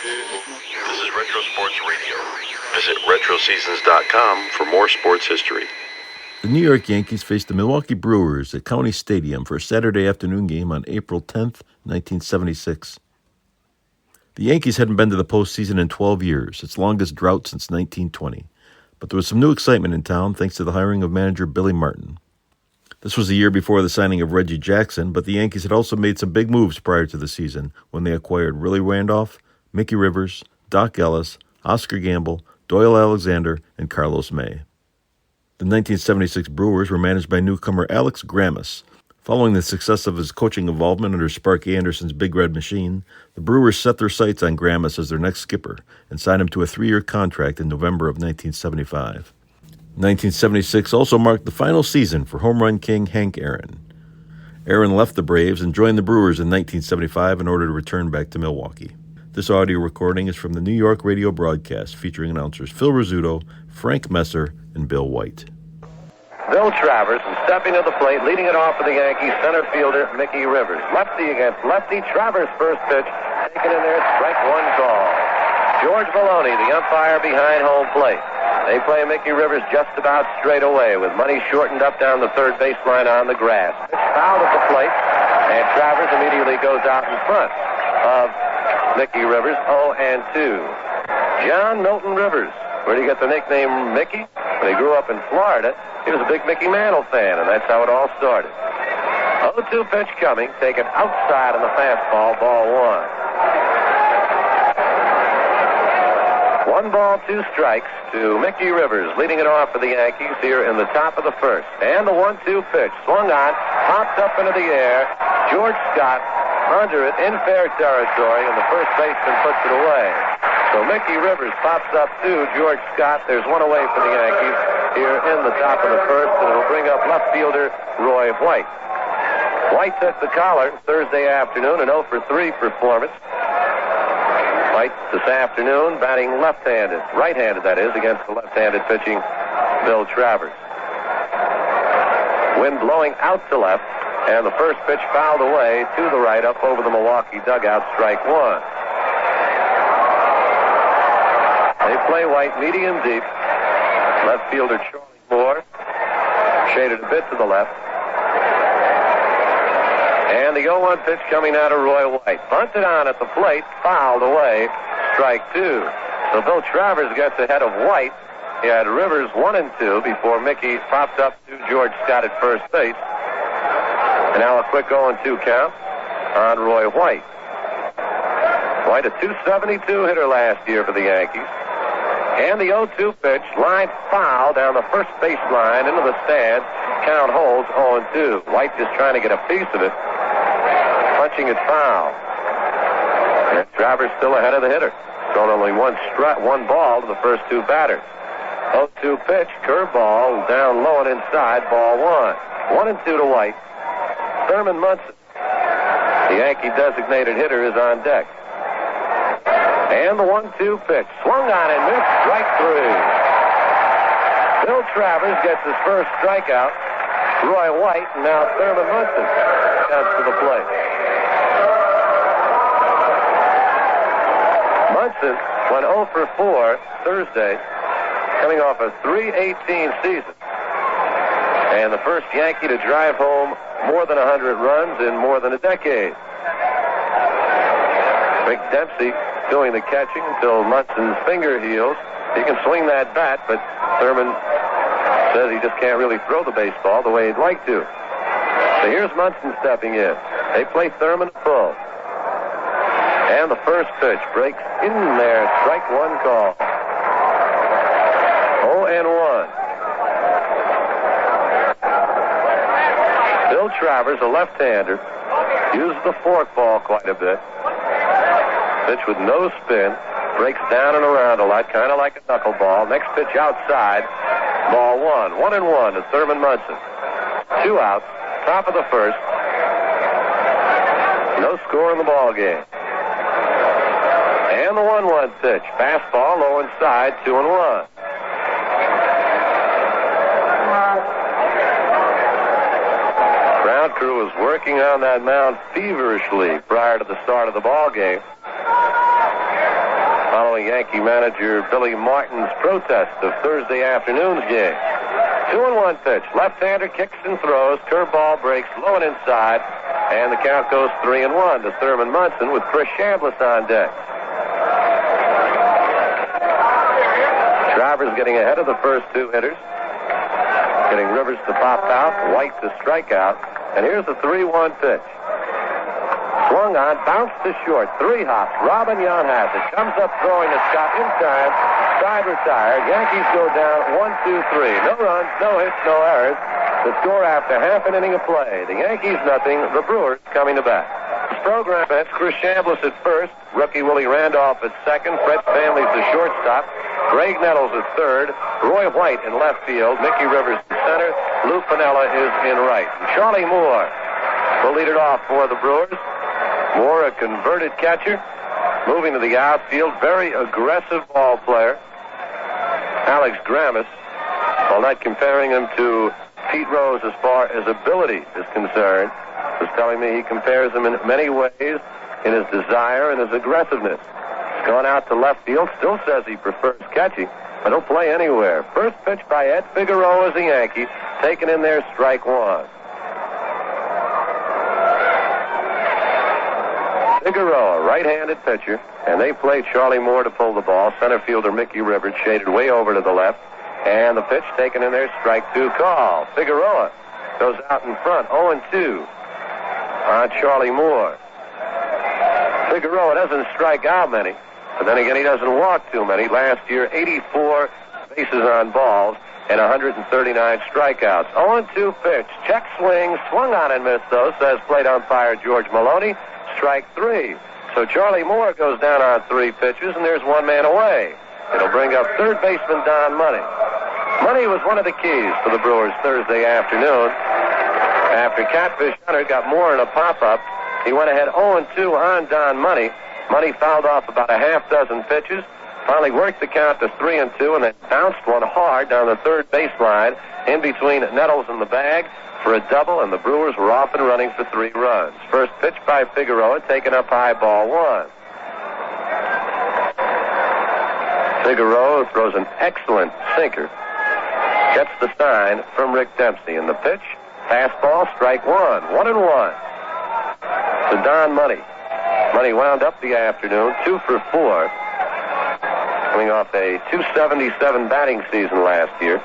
This is Retro Sports Radio. Visit RetroSeasons.com for more sports history. The New York Yankees faced the Milwaukee Brewers at County Stadium for a Saturday afternoon game on April 10th, 1976. The Yankees hadn't been to the postseason in 12 years, its longest drought since 1920. But there was some new excitement in town thanks to the hiring of manager Billy Martin. This was a year before the signing of Reggie Jackson, but the Yankees had also made some big moves prior to the season when they acquired Willie Randolph, Mickey Rivers, Doc Ellis, Oscar Gamble, Doyle Alexander, and Carlos May. The 1976 Brewers were managed by newcomer Alex Grammas. Following the success of his coaching involvement under Sparky Anderson's Big Red Machine, the Brewers set their sights on Grammas as their next skipper and signed him to a 3-year contract in November of 1975. 1976 also marked the final season for home run king Hank Aaron. Aaron left the Braves and joined the Brewers in 1975 in order to return back to Milwaukee. This audio recording is from the New York radio broadcast featuring announcers Phil Rizzuto, Frank Messer, and Bill White. Bill Travers is stepping to the plate, leading it off for the Yankees center fielder Mickey Rivers. Lefty against lefty. Travers' first pitch, taken in there, strike one call. George Maloney, the umpire behind home plate. They play Mickey Rivers just about straight away with money shortened up down the third baseline on the grass. Pitch fouled at the plate, and Travers immediately goes out in front of Mickey Rivers, 0-2. John Milton Rivers. Where did he get the nickname Mickey? When he grew up in Florida, he was a big Mickey Mantle fan, and that's how it all started. 0-2 pitch coming, taken outside on the fastball, ball one. 1 ball, 2 strikes to Mickey Rivers, leading it off for the Yankees here in the top of the first. And the 1-2 pitch, swung on, popped up into the air. George Scott under it in fair territory, and the first baseman puts it away. So Mickey Rivers pops up to George Scott. There's one away for the Yankees here in the top of the first, and it'll bring up left fielder Roy White. White's at the collar Thursday afternoon, an 0-for-3 performance. White this afternoon batting left-handed, right-handed that is, against the left-handed pitching Bill Travers. Wind blowing out to left, and the first pitch fouled away to the right up over the Milwaukee dugout, strike one. They play White medium deep. Left fielder Charlie Moore shaded a bit to the left. And the 0-1 pitch coming out of Roy White. Bunted on at the plate, fouled away, strike two. So Bill Travers gets ahead of White. He had Rivers 1-2 before Mickey popped up to George Scott at first base. And now a quick 0-2 count on Roy White. White, a .272 hitter last year for the Yankees. And the 0-2 pitch, line foul down the first baseline into the stands. Count holds 0-2. White just trying to get a piece of it, punching it foul. And Travers still ahead of the hitter. Thrown only one ball to the first two batters. 0-2 pitch, curveball down low and inside, ball one. 1-2 to White. Thurman Munson, the Yankee designated hitter, is on deck. And the 1-2 pitch, swung on and missed, strike three. Bill Travers gets his first strikeout. Roy White, and now Thurman Munson comes to the plate. Munson went 0-for-4 Thursday, coming off a .318 season. And the first Yankee to drive home more than 100 runs in more than a decade. Rick Dempsey doing the catching until Munson's finger heals. He can swing that bat, but Thurman says he just can't really throw the baseball the way he'd like to. So here's Munson stepping in. They play Thurman full. And the first pitch breaks in there. Strike one call. 0-1. Bill Travers, a left-hander, uses the forkball quite a bit. Pitch with no spin. Breaks down and around a lot, kind of like a knuckleball. Next pitch outside. Ball one. 1-1 to Thurman Munson. 2 outs. Top of the first. No score in the ball game. And the 1-1 pitch. Fastball low inside. 2-1. Ground crew was working on that mound feverishly prior to the start of the ball game. Yankee manager Billy Martin's protest of Thursday afternoon's game. 2-1 pitch. Left-hander kicks and throws. Curveball breaks low and inside. And the count goes 3-1 to Thurman Munson with Chris Chambliss on deck. Travers getting ahead of the first two hitters. Getting Rivers to pop out. White to strike out. And here's the 3-1 pitch. Swung on, bounced to short, 3 hops. Robin Yount has it. Comes up throwing a shot in time. Side retired. Yankees go down 1-2-3. No runs, no hits, no errors. The score after half an inning of play. The Yankees nothing. The Brewers coming to bat. This program has Chris Chambliss at first. Rookie Willie Randolph at second. Fred Stanley's the shortstop. Greg Nettles at third. Roy White in left field. Mickey Rivers in center. Lou Piniella is in right. And Charlie Moore will lead it off for the Brewers. Moore, a converted catcher, moving to the outfield. Very aggressive ball player. Alex Grammas, while not comparing him to Pete Rose as far as ability is concerned, was telling me he compares him in many ways in his desire and his aggressiveness. He's gone out to left field, still says he prefers catching, but he'll play anywhere. First pitch by Ed Figueroa as a Yankee, taken in there, strike one. Figueroa, right-handed pitcher, and they play Charlie Moore to pull the ball. Center fielder Mickey Rivers shaded way over to the left, and the pitch taken in there, strike 2 call. Figueroa goes out in front, 0-2 on Charlie Moore. Figueroa doesn't strike out many, but then again, he doesn't walk too many. Last year, 84 bases on balls and 139 strikeouts. 0-2 pitch, check swing, swung on and missed though, says plate umpire George Maloney. Strike 3. So Charlie Moore goes down on 3 pitches, and there's 1 man away. It'll bring up third baseman Don Money. Money was one of the keys for the Brewers Thursday afternoon. After Catfish Hunter got Moore in a pop-up, he went ahead 0-2 on Don Money. Money fouled off about a half dozen pitches, finally worked the count to 3-2, and then bounced one hard down the third baseline in between Nettles and the bag for a double, and the Brewers were off and running for 3 runs. First pitch by Figueroa, taken up high, ball 1. Figueroa throws an excellent sinker. Gets the sign from Rick Dempsey. And the pitch, fastball, strike 1. 1-1 to Don Money. Money wound up the afternoon, 2 for 4. Coming off a .277 batting season last year.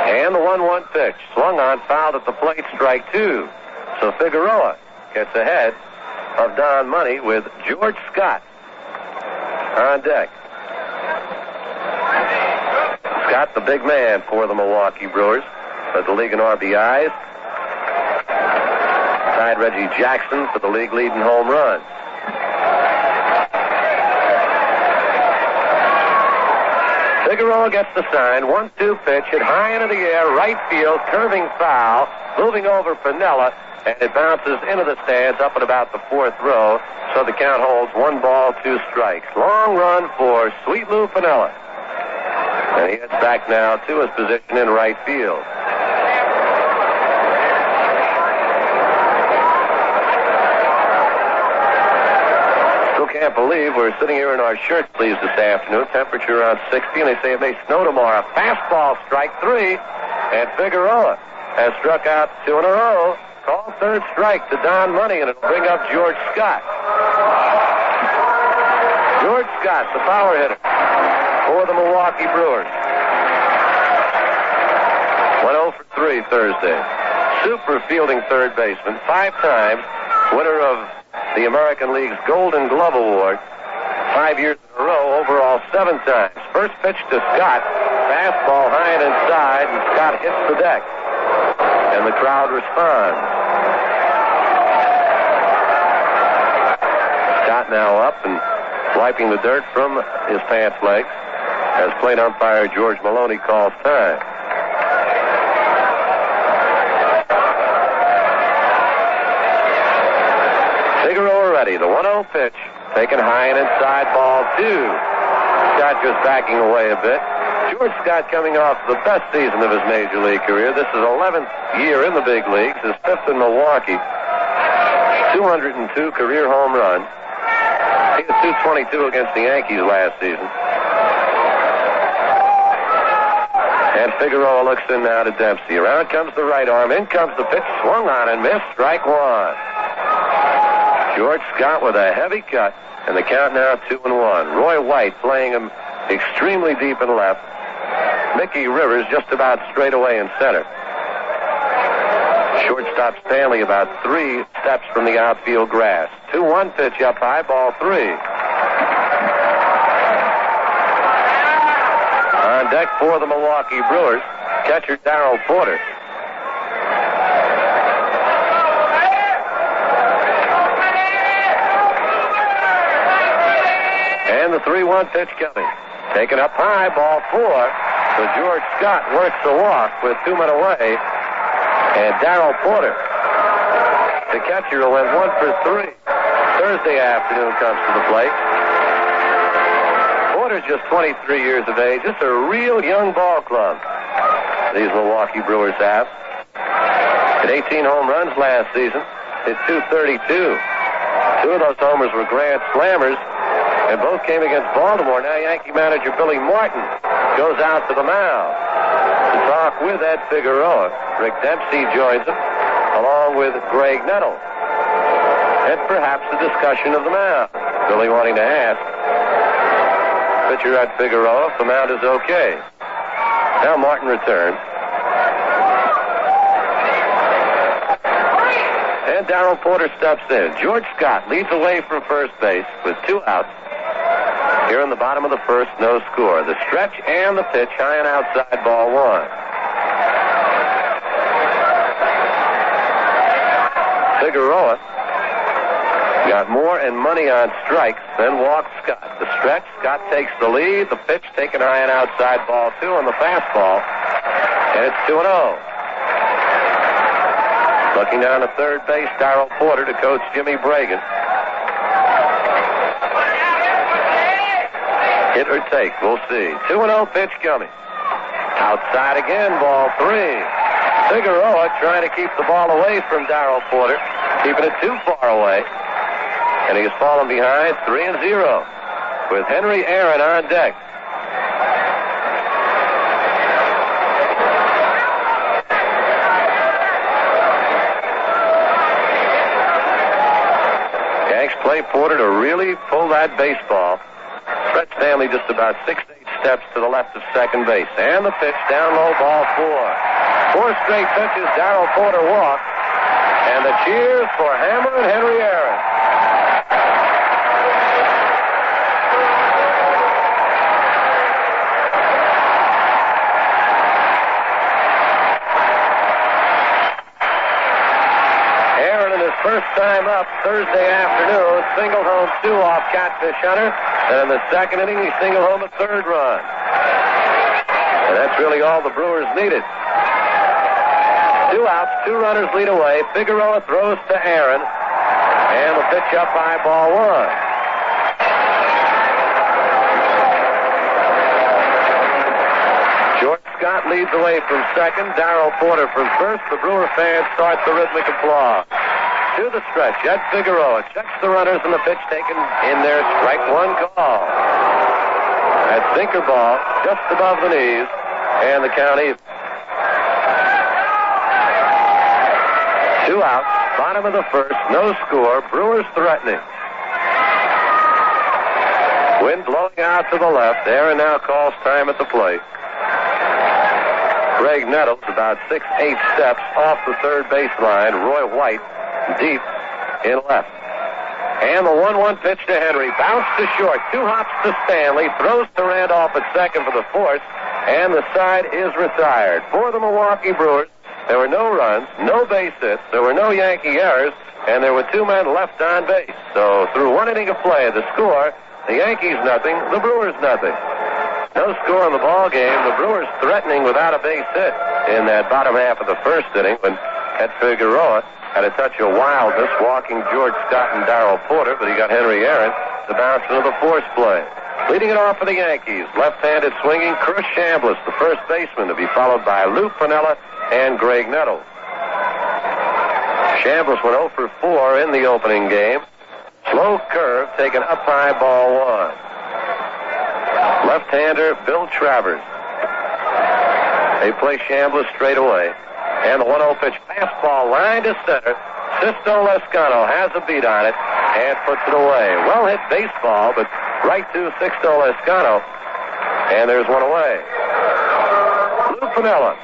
And the 1-1 pitch. Swung on, fouled at the plate, strike 2. So Figueroa gets ahead of Don Money with George Scott on deck. Scott, the big man for the Milwaukee Brewers, led the league in RBIs. Tied Reggie Jackson for the league lead in home runs. Figueroa gets the sign. 1-2 pitch, hit high into the air, right field, curving foul, moving over Piniella, and it bounces into the stands up at about the 4th row, so the count holds 1 ball, 2 strikes. Long run for Sweet Lou Piniella. And he heads back now to his position in right field. Can't believe we're sitting here in our shirt sleeves this afternoon. Temperature around 60, and they say it may snow tomorrow. Fastball, strike 3, and Figueroa has struck out 2 in a row. Call third strike to Don Money, and it'll bring up George Scott. George Scott, the power hitter for the Milwaukee Brewers. 1-0 for 3 Thursday. Super fielding third baseman, 5 times winner of the American League's Golden Glove Award. 5 years in a row, overall 7 times. First pitch to Scott. Fastball high and inside, and Scott hits the deck. And the crowd responds. Scott now up and wiping the dirt from his pants legs as plate umpire George Maloney calls time. Figueroa ready. The 1-0 pitch. Taken high and inside, ball 2. Scott just backing away a bit. George Scott coming off the best season of his major league career. This is 11th year in the big leagues, his 5th in Milwaukee. 202 career home runs. He had 222 against the Yankees last season. And Figueroa looks in now to Dempsey. Around comes the right arm. In comes the pitch. Swung on and missed. Strike one. George Scott with a heavy cut. And the count now 2-1. Roy White playing him extremely deep in left. Mickey Rivers just about straight away in center. Shortstop Stanley about 3 steps from the outfield grass. 2-1 pitch up high, ball 3. On deck for the Milwaukee Brewers, catcher Darrell Porter. And the 3-1 pitch coming. Taken up high, ball 4. So George Scott works the walk with 2 men away. And Darrell Porter, the catcher, who went 1 for 3. Thursday afternoon comes to the plate. Porter's just 23 years of age. It's a real young ball club these Milwaukee Brewers have. Hit 18 home runs last season. Hit 232. 2 of those homers were grand slammers, and both came against Baltimore. Now Yankee manager Billy Martin goes out to the mound to talk with Ed Figueroa. Rick Dempsey joins him, along with Greg Nettle. And perhaps a discussion of the mound. Billy wanting to ask pitcher Ed Figueroa if the mound is okay. Now Martin returns. And Darrell Porter steps in. George Scott leads away from first base with 2 outs. Here in the bottom of the first, no score. The stretch and the pitch, high and outside, ball 1. Figueroa got more and money on strikes than walked Scott. The stretch, Scott takes the lead. The pitch taken high and outside, ball 2 on the fastball. And it's 2-0. Looking down to third base, Darrell Porter to coach Jimmy Bragan. Hit or take, we'll see. 2-0 pitch coming. Outside again, ball 3. Figueroa trying to keep the ball away from Darrell Porter, keeping it too far away. And he has fallen behind 3-0 with Henry Aaron on deck. Yanks play Porter to really pull that baseball. Brett Stanley just about 6 to 8 steps to the left of second base. And the pitch down low, ball 4. 4 straight pitches, Darrell Porter walks. And the cheers for Hammer and Henry Aaron. Aaron in his first time up Thursday afternoon singled home 2 off Catfish Hunter. And in the second inning, he singled home a 3rd run. And that's really all the Brewers needed. 2 outs, 2 runners lead away. Figueroa throws to Aaron. And the pitch up high, ball 1. George Scott leads away from second. Darrell Porter from first. The Brewer fans start the rhythmic applause. To the stretch, Ed Figueroa checks the runners and the pitch taken in there. Strike 1 call. That sinker ball just above the knees. And the count even. 2 outs, bottom of the first, no score. Brewers threatening. Wind blowing out to the left. Aaron now calls time at the plate. Greg Nettles about 6-8 steps off the third baseline. Roy White deep in left. And the 1-1 pitch to Henry. Bounce to short. 2 hops to Stanley. Throws to Randolph at second for the force. And the side is retired. For the Milwaukee Brewers, there were no runs, no base hits, there were no Yankee errors, and there were 2 men left on base. So through 1 inning of play, the score, the Yankees nothing, the Brewers nothing. No score in the ball game. The Brewers threatening without a base hit in that bottom half of the first inning when Ed Figueroa had a touch of wildness walking George Scott and Darrell Porter, but he got Henry Aaron to bounce into the force play. Leading it off for the Yankees, left-handed swinging Chris Chambliss, the first baseman, to be followed by Lou Piniella and Greg Nettle. Chambliss went 0 for 4 in the opening game. Slow curve taken up high, ball one. Left-hander Bill Travers. They play Chambliss straight away. And the 1-0 pitch, fastball, line to center. Sisto Lescano has a beat on it and puts it away. Well hit baseball, but right to Sixto Lescano. And there's one away. Lou Piniella,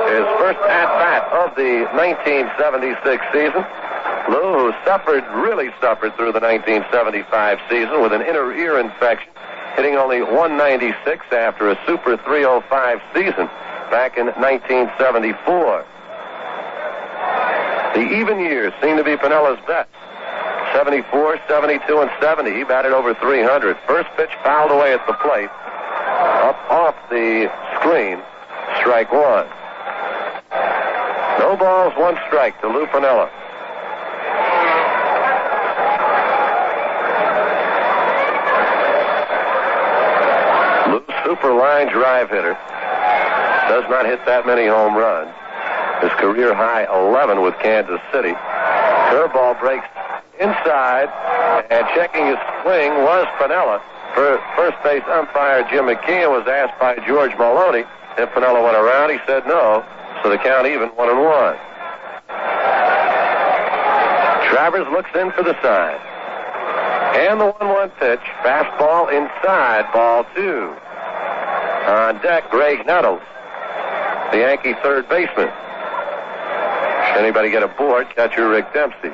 his first at-bat of the 1976 season. Lou, who really suffered through the 1975 season with an inner ear infection, hitting only 196 after a Super 305 season back in 1974. The even years seem to be Piniella's best. 74, 72, and 70. He batted over 300. First pitch fouled away at the plate. Up off the screen. Strike one. No balls, one strike to Lou Piniella. Lou's super line drive hitter. Does not hit that many home runs. His career high 11 with Kansas City. Curveball breaks inside, and checking his swing was Piniella. First base umpire Jim McKeon was asked by George Maloney if Piniella went around. He said no, so the count even 1-1. Travers looks in for the sign. And the 1-1 pitch, fastball inside, ball two. On deck, Greg Nettles, the Yankee third baseman. Anybody get aboard? Catcher Rick Dempsey.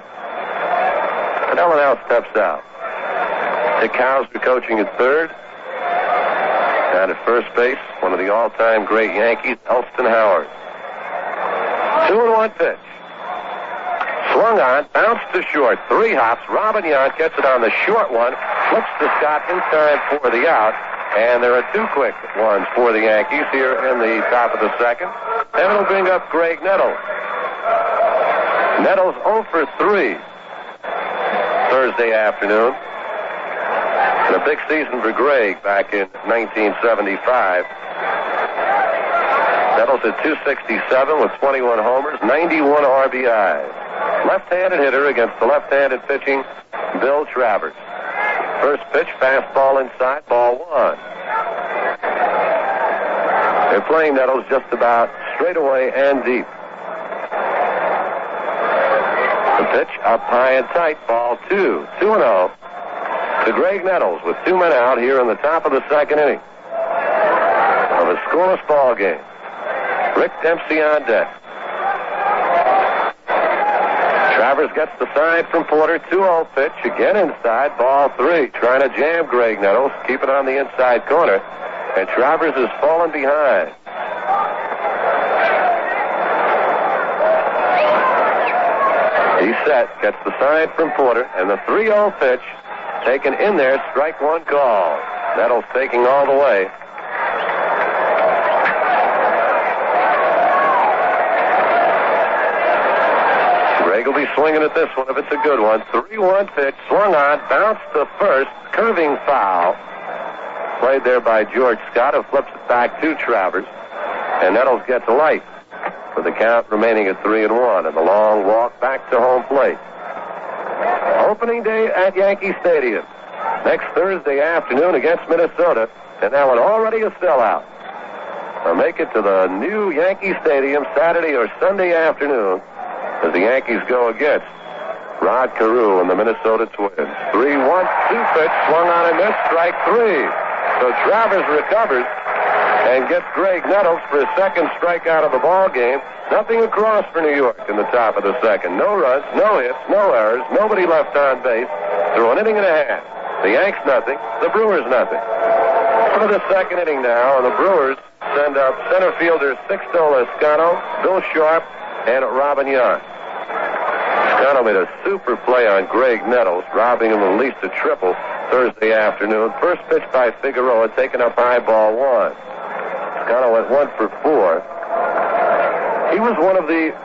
Piniella now steps out. Dick Hauser coaching at third. Down at first base, one of the all-time great Yankees, Elston Howard. 2-1 pitch. Swung on, bounced to short, 3 hops. Robin Yount gets it on the short one, flips to Scott in time for the out. And there are 2 quick ones for the Yankees here in the top of the second. And it'll bring up Greg Nettles. Nettles 0 for 3 Thursday afternoon. And a big season for Greg back in 1975. Nettles at 267 with 21 homers, 91 RBIs. Left-handed hitter against the left-handed pitching Bill Travers. First pitch, fastball inside, ball one. They're playing Nettles just about straight away and deep. The pitch up high and tight, ball two. 2-0 to Greg Nettles with 2 men out here in the top of the second inning of a scoreless ball game. Rick Dempsey on deck. Travers gets the sign from Porter. 2-0 pitch. Again inside. Ball 3. Trying to jam Greg Nettles. Keep it on the inside corner. And Travers is falling behind. He's set. Gets the sign from Porter. And the 3-0 pitch taken in there. Strike one call. Nettles taking all the way. Greg will be swinging at this one if it's a good one. 3-1 pitch, swung on, bounced to first, curving foul. Played there by George Scott, who flips it back to Travers. And Nettles gets light with the count remaining at 3-1 and the long walk back to home plate. Opening day at Yankee Stadium. Next Thursday afternoon against Minnesota. And that one already a sellout. Now make it to the new Yankee Stadium Saturday or Sunday afternoon as the Yankees go against Rod Carew and the Minnesota Twins. 3-1, 2 pitch, swung on and missed, strike 3. So Travers recovers and gets Greg Nettles for his second strikeout of the ball game. Nothing across for New York in the top of the second. No runs, no hits, no errors, nobody left on base through an inning and a half. The Yanks nothing, the Brewers nothing. For the second inning now, and the Brewers send up center fielders Sixto Lescano, Bill Sharp, and Robin Yount. Scott made a super play on Greg Nettles, robbing him at least a triple Thursday afternoon. First pitch by Figueroa, taken up high, ball 1. Scott went 1 for 4. He was one of the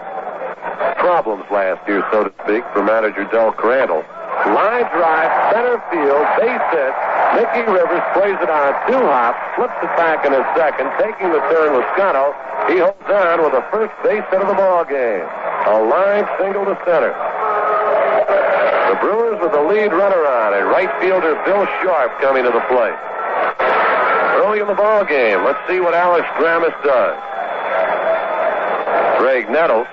problems last year, so to speak, for manager Del Crandall. Line drive, center field, base hit. Mickey Rivers plays it on 2 hops, flips it back in a second, taking the turn with Scotto. He holds on with a first base hit of the ball game. A line single to center. The Brewers with the lead runner on, and Right fielder Bill Sharp coming to the plate. Early in the ball game, let's see what Alex Grammas does. Greg Nettles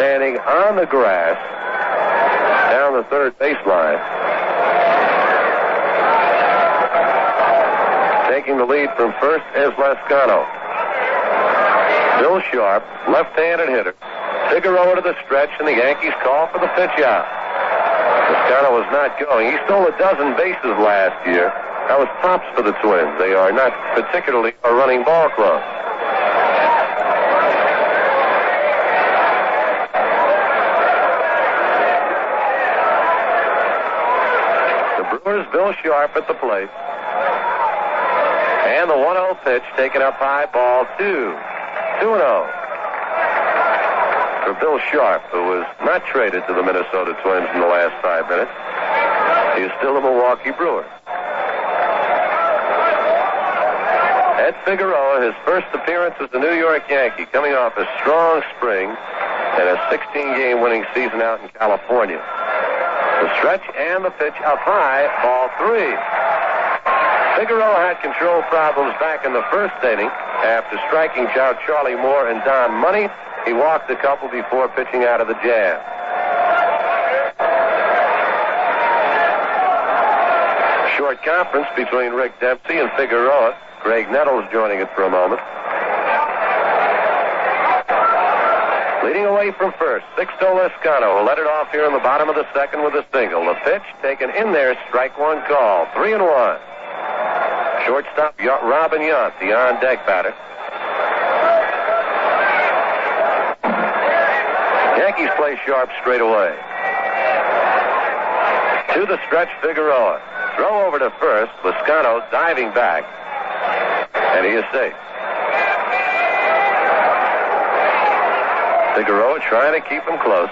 standing on the grass down the third baseline. Taking the lead from first is Lascano. Bill Sharp, left-handed hitter. Figueroa to the stretch, and the Yankees call for the pitch out. Lascano was not going. He stole a dozen bases last year. That was tops for the Twins. They are not particularly a running ball club. The Brewers, Bill Sharp at the plate. And the 1-0 pitch taken up high, ball 2. 2-0. For Bill Sharp, who was not traded to the Minnesota Twins in the last 5 minutes. He is still a Milwaukee Brewer. Ed Figueroa, his first appearance as the New York Yankee, coming off a strong spring and a 16-game winning season out in California. The stretch and the pitch up high, ball 3. Figueroa had control problems back in the first inning after striking out Charlie Moore and Don Money. He walked a couple before pitching out of the jam. Short conference between Rick Dempsey and Figueroa. Greg Nettles joining it for a moment. Leading away from first, Sixto Lascano, who led it off here in the bottom of the second with a single. The pitch taken in there, strike one call. 3-1. Shortstop Robin Yount, the on-deck batter. Yankees play Sharp straight away. To the stretch, Figueroa. Throw over to first. Lascano diving back. And he is safe. Figueroa trying to keep him close.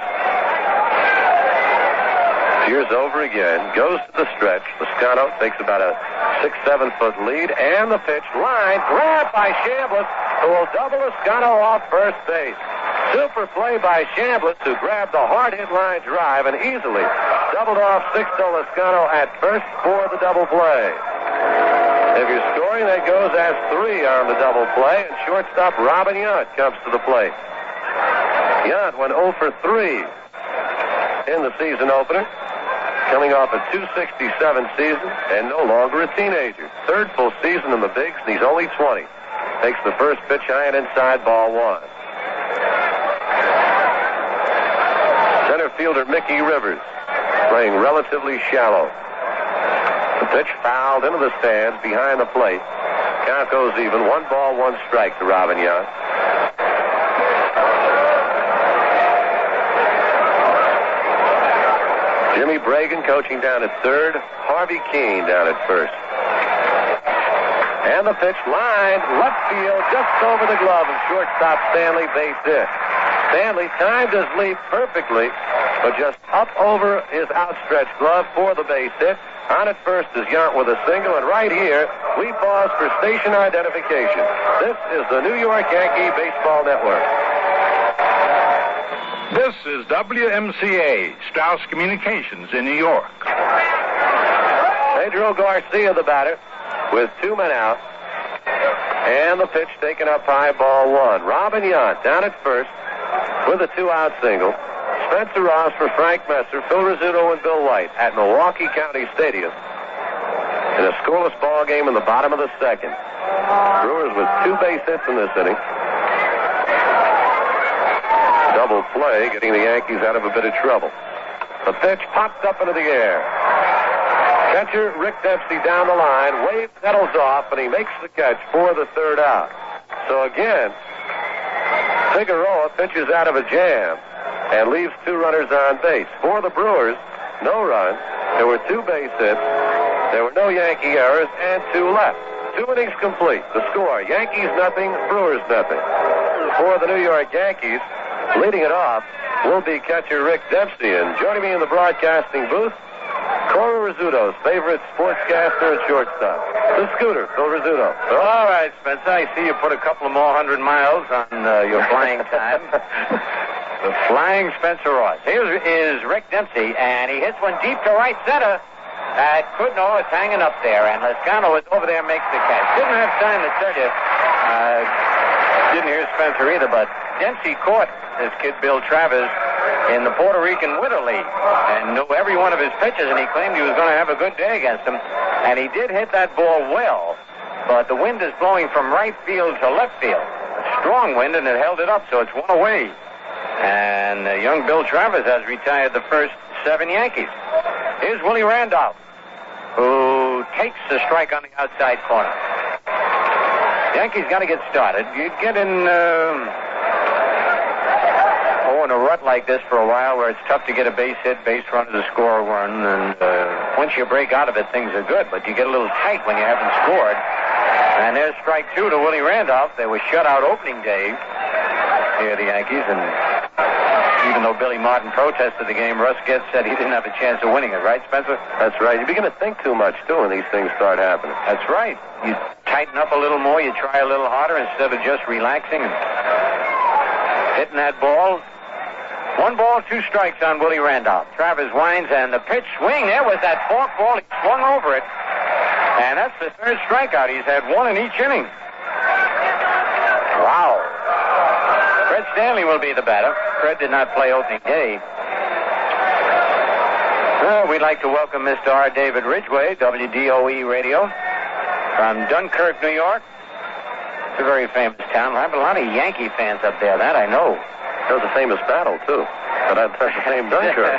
Here's over again. Goes to the stretch. Lascano takes about a 6-7 foot lead. And the pitch line. Grabbed by Chambliss, who will double Lascano off first base. Super play by Chambliss, who grabbed the hard-hit line drive and easily doubled off Sixto Lascano at first for the double play. If you're scoring, that goes as 3 on the double play, and shortstop Robin Yount comes to the plate. Yount went 0 for 3 in the season opener, coming off a .267 season and no longer a teenager. Third full season in the bigs, and he's only 20. Takes the first pitch high and inside, ball 1. Center fielder Mickey Rivers playing relatively shallow. The pitch fouled into the stands behind the plate. Count goes even. 1 ball, 1 strike to Robin Yount. Jimmy Bragan coaching down at third. Harvey Keene down at first. And the pitch lined left field just over the glove of shortstop Stanley, base hit. Stanley timed his leap perfectly, but just up over his outstretched glove for the base hit. On at first is Yount with a single, and right here, we pause for station identification. This is the New York Yankee Baseball Network. This is WMCA, Strauss Communications in New York. Pedro Garcia, the batter, with 2 men out. And the pitch taken up high, ball 1. Robin Yount down at first with a 2-out single. Spencer Ross for Frank Messer, Phil Rizzuto, and Bill White at Milwaukee County Stadium in a scoreless ball game in the bottom of the second. Brewers with 2 base hits in this inning. Double play, getting the Yankees out of a bit of trouble. The pitch popped up into the air. Catcher Rick Dempsey down the line, waves Nettles off, and he makes the catch for the 3rd out. So again, Figueroa pitches out of a jam and leaves 2 runners on base. For the Brewers, no runs. There were 2 base hits. There were no Yankee errors, and 2 left. 2 innings complete. The score, Yankees nothing, Brewers nothing. For the New York Yankees, leading it off will be catcher Rick Dempsey. And joining me in the broadcasting booth, Cora Rizzuto's favorite sportscaster and shortstop, the Scooter, Phil Rizzuto. All right, Spencer, I see you put a couple of more 100 miles on your flying time. The flying Spencer Ross. Here is Rick Dempsey, and he hits one deep to right center. Kudno is hanging up there, and Lascano is over there, makes the catch. Didn't have time to tell you. Didn't hear Spencer either, but Dempsey caught this kid, Bill Travers, in the Puerto Rican Winter League, and knew every one of his pitches, and he claimed he was going to have a good day against him. And he did hit that ball well, but the wind is blowing from right field to left field. A strong wind, and it held it up, so it's one away. And young Bill Travers has retired the first 7 Yankees. Here's Willie Randolph, who takes the strike on the outside corner. Yankees got to get started. You get in in a rut like this for a while where it's tough to get a base hit, base run to score one, and once you break out of it, things are good, but you get a little tight when you haven't scored. And there's strike 2 to Willie Randolph. They were shut out opening day here, the Yankees, and even though Billy Martin protested the game, Russ Getz said he didn't have a chance of winning it, right, Spencer? That's right. You begin to think too much, too, when these things start happening. That's right. You tighten up a little more, you try a little harder instead of just relaxing and hitting that ball. 1 ball, 2 strikes on Willie Randolph. Travers winds, and the pitch swing. There was that fork ball. He swung over it. And that's the 3rd strikeout. He's had 1 in each inning. Wow. Fred Stanley will be the batter. Fred did not play opening day. Well, we'd like to welcome Mr. R. David Ridgway, WDOE Radio, from Dunkirk, New York. It's a very famous town. I have a lot of Yankee fans up there, that I know. That was a famous battle, too. But that's the same Dunkirk.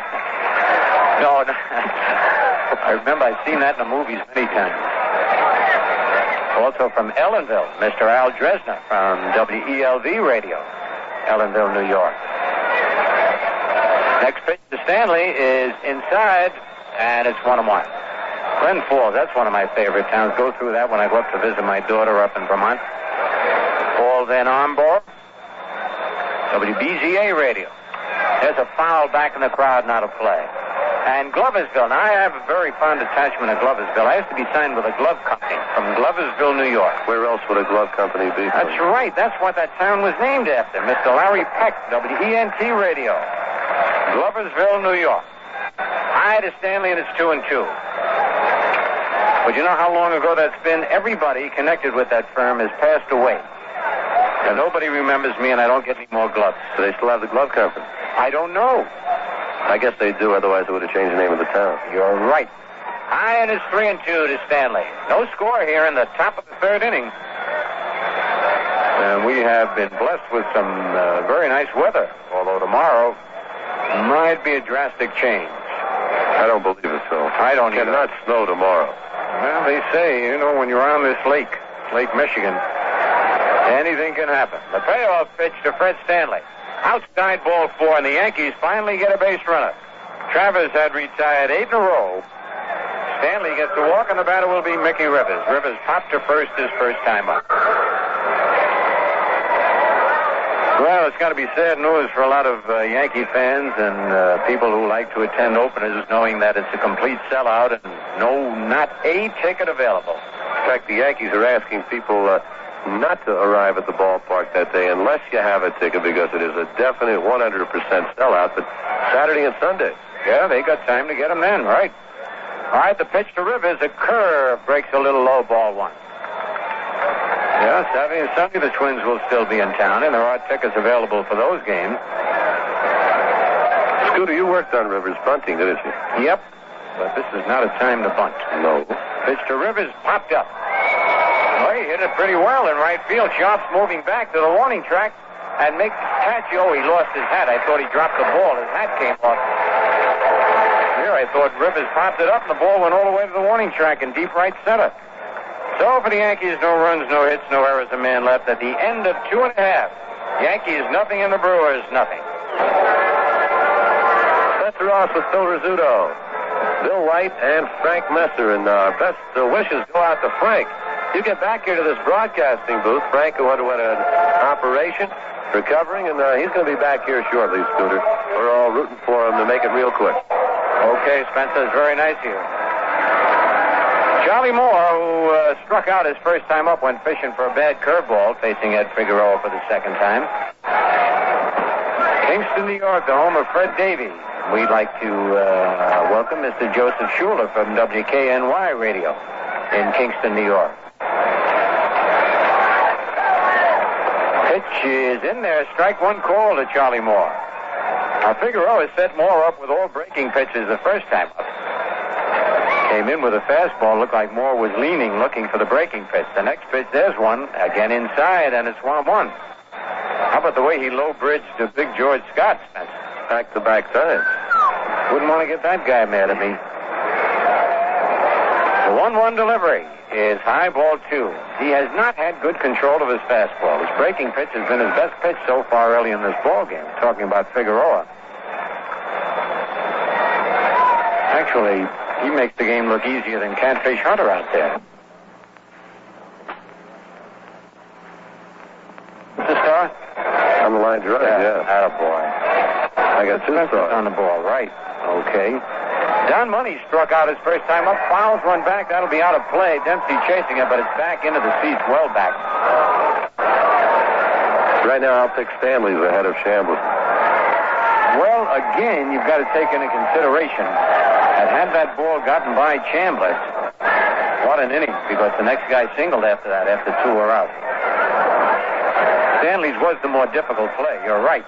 No. I remember I've seen that in the movies many times. Also from Ellenville, Mr. Al Dresner from WELV Radio, Ellenville, New York. Next pitch to Stanley is inside, and it's 1-1. Glen Falls, that's one of my favorite towns. Go through that when I go up to visit my daughter up in Vermont. Paul Van Armborough, WBZA Radio. There's a foul back in the crowd, not a play. And Gloversville. Now, I have a very fond attachment to Gloversville. I used to be signed with a glove company from Gloversville, New York. Where else would a glove company be? That's right. That's what that town was named after. Mr. Larry Peck, WENT Radio. Gloversville, New York. High to Stanley, and it's 2-2. But you know how long ago that's been? Everybody connected with that firm has passed away. And nobody remembers me, and I don't get any more gloves. Do they still have the glove company? I don't know. I guess they do, otherwise it would have changed the name of the town. You're right. High, and it's 3-2 to Stanley. No score here in the top of the 3rd inning. And we have been blessed with some very nice weather, although tomorrow might be a drastic change. I don't believe it, so. I don't either. It cannot snow tomorrow. Well, they say, when you're on this lake, Lake Michigan, anything can happen. The payoff pitch to Fred Stanley. Outside ball 4, and the Yankees finally get a base runner. Travers had retired 8 in a row. Stanley gets a walk, and the batter will be Mickey Rivers. Rivers popped to first his first time up. Well, it's got to be sad news for a lot of Yankee fans and people who like to attend openers, knowing that it's a complete sellout and not a ticket available. In fact, the Yankees are asking people not to arrive at the ballpark that day unless you have a ticket, because it is a definite 100% sellout, but Saturday and Sunday. Yeah, they got time to get them then, right? All right, the pitch to Rivers, a curve, breaks a little low, ball 1. Yeah, Saturday and Sunday the Twins will still be in town, and there are tickets available for those games. Scooter, you worked on Rivers bunting, didn't you? Yep, but this is not a time to bunt. No. Pitch to Rivers, popped up. Well, he hit it pretty well in right field. Sharp's moving back to the warning track and makes the catch. Oh, he lost his hat. I thought he dropped the ball. His hat came off. Here, I thought Rivers popped it up, and the ball went all the way to the warning track in deep right center. So for the Yankees, no runs, no hits, no errors, a man left at the end of 2.5. Yankees nothing, and the Brewers nothing. Spencer Ross with Phil Rizzuto, Bill White, and Frank Messer. And our best wishes go out to Frank. You get back here to this broadcasting booth. Frank, who underwent an operation, recovering, and he's going to be back here shortly, Scooter. We're all rooting for him to make it real quick. Okay, Spencer, it's very nice of you. Charlie Moore, who struck out his first time up, went fishing for a bad curveball, facing Ed Figueroa for the second time. Kingston, New York, the home of Fred Davies. We'd like to welcome Mr. Joseph Schuler from WKNY Radio in Kingston, New York. Pitch is in there. Strike one call to Charlie Moore. Now, Figueroa set Moore up with all breaking pitches the first time up. Came in with a fastball. Looked like Moore was leaning, looking for the breaking pitch. The next pitch, there's one. Again inside, and it's 1-1. How about the way he low-bridged to Big George Scott, Spencer? Back-to-back times. Wouldn't want to get that guy mad at me. The 1-1 delivery is high ball 2. He has not had good control of his fastball. His breaking pitch has been his best pitch so far early in this ball game. Talking about Figueroa. Actually, he makes the game look easier than Catfish Hunter out there. Mr. Starr? On the line drive, yeah. Attaboy. I got two stars. On the ball, right. Okay. Don Money struck out his first time up. Fouls one back. That'll be out of play. Dempsey chasing it, but it's back into the seats. Well back. Right now, I'll pick Stanley's ahead of Chambliss. Well, again, you've got to take into consideration that had that ball gotten by Chambliss, what an inning, because the next guy singled after that, after 2 were out. Stanley's was the more difficult play. You're right.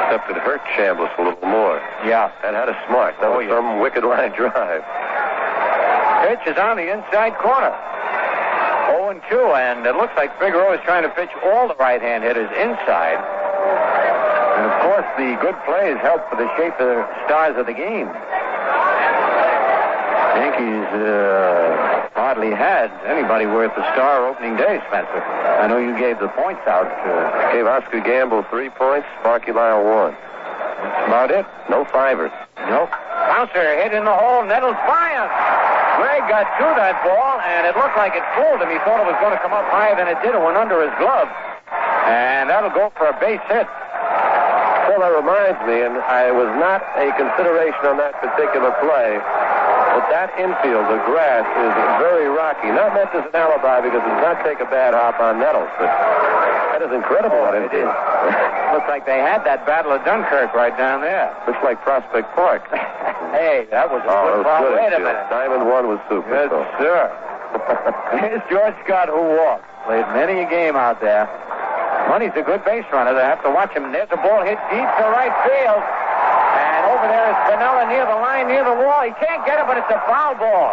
Except it hurt Chambliss a little more. Yeah. And had a smart. That was some wicked line drive. Pitch is on the inside corner. 0-2, and it looks like Figueroa is trying to pitch all the right-hand hitters inside. And, of course, the good plays help for the shape of the stars of the game. Yankees hardly had anybody worth a star opening day, Spencer. I know you gave the points out. Gave Oscar Gamble 3 points, Sparky Lyle 1. That's about it. No fivers. Nope. Bouncer hit in the hole. Nettles fires. Gregg got to that ball, and it looked like it fooled him. He thought it was going to come up higher than it did. It went under his glove. And that'll go for a base hit. Well, that reminds me, and I was not a consideration on that particular play, but that infield, the grass, is very rocky. Not meant as an alibi because it does not take a bad hop on Nettles, but that is incredible. It is. Looks like they had that Battle of Dunkirk right down there. Looks like Prospect Park. Hey, that was a good ball. Wait a minute. Diamond 1 was super. Yes, sir. Here's George Scott, who walked. Played many a game out there. Money's a good base runner. They have to watch him. There's a ball hit deep to right field. And over there is Piniella near the line, near the wall. He can't get it, but it's a foul ball.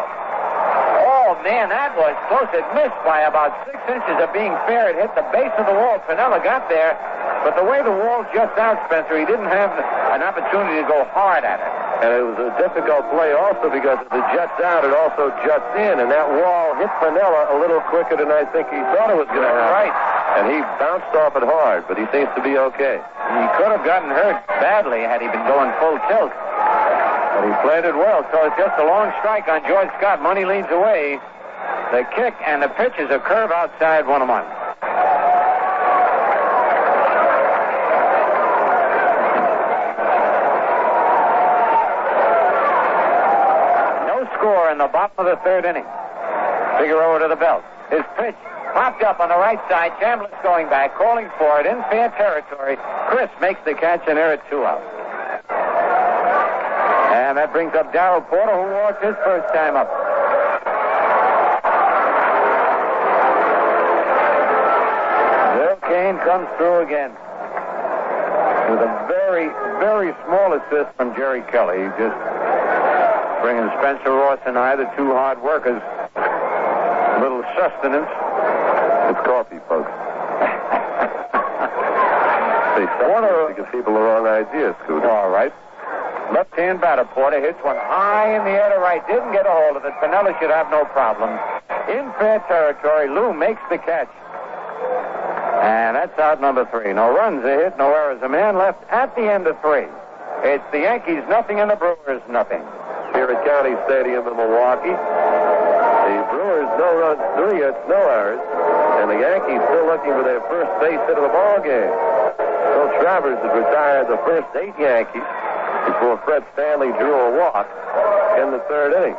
Oh, man, that was close. It missed by about 6 inches of being fair. It hit the base of the wall. Piniella got there. But the way the wall juts out, Spencer, he didn't have an opportunity to go hard at it. And it was a difficult play also because as it juts out, it also juts in. And that wall hit Piniella a little quicker than I think he thought it was going to happen. Right. And he bounced off it hard, but he seems to be okay. He could have gotten hurt badly had he been going full tilt. But he played it well, so it's just a long strike on George Scott. Money leads away. The kick and the pitch is a curve outside 1-1. No score in the bottom of the 3rd inning. Figueroa to the belt. His pitch popped up on the right side. Chambliss going back, calling for it in fair territory. Chris makes the catch, and they're at 2 out. And that brings up Darrell Porter, who walked his first time up. Bill Kane comes through again with a very, very small assist from Jerry Kelly. Just bringing Spencer Ross and I, the 2 hard workers, a little sustenance. It's coffee, folks. They to give people the wrong idea, Scooter. All right. Left-hand batter, Porter hits one high in the air to right. Didn't get a hold of it. Piniella should have no problem. In fair territory, Lou makes the catch. And that's out number 3. No runs, a hit, no errors. A man left at the end of 3. It's the Yankees nothing and the Brewers nothing. Here at County Stadium in Milwaukee, the Brewers no runs, 3 hits, no errors. And the Yankees still looking for their first base hit of the ball game. Bill Travers had retired the first 8 Yankees before Fred Stanley drew a walk in the 3rd inning.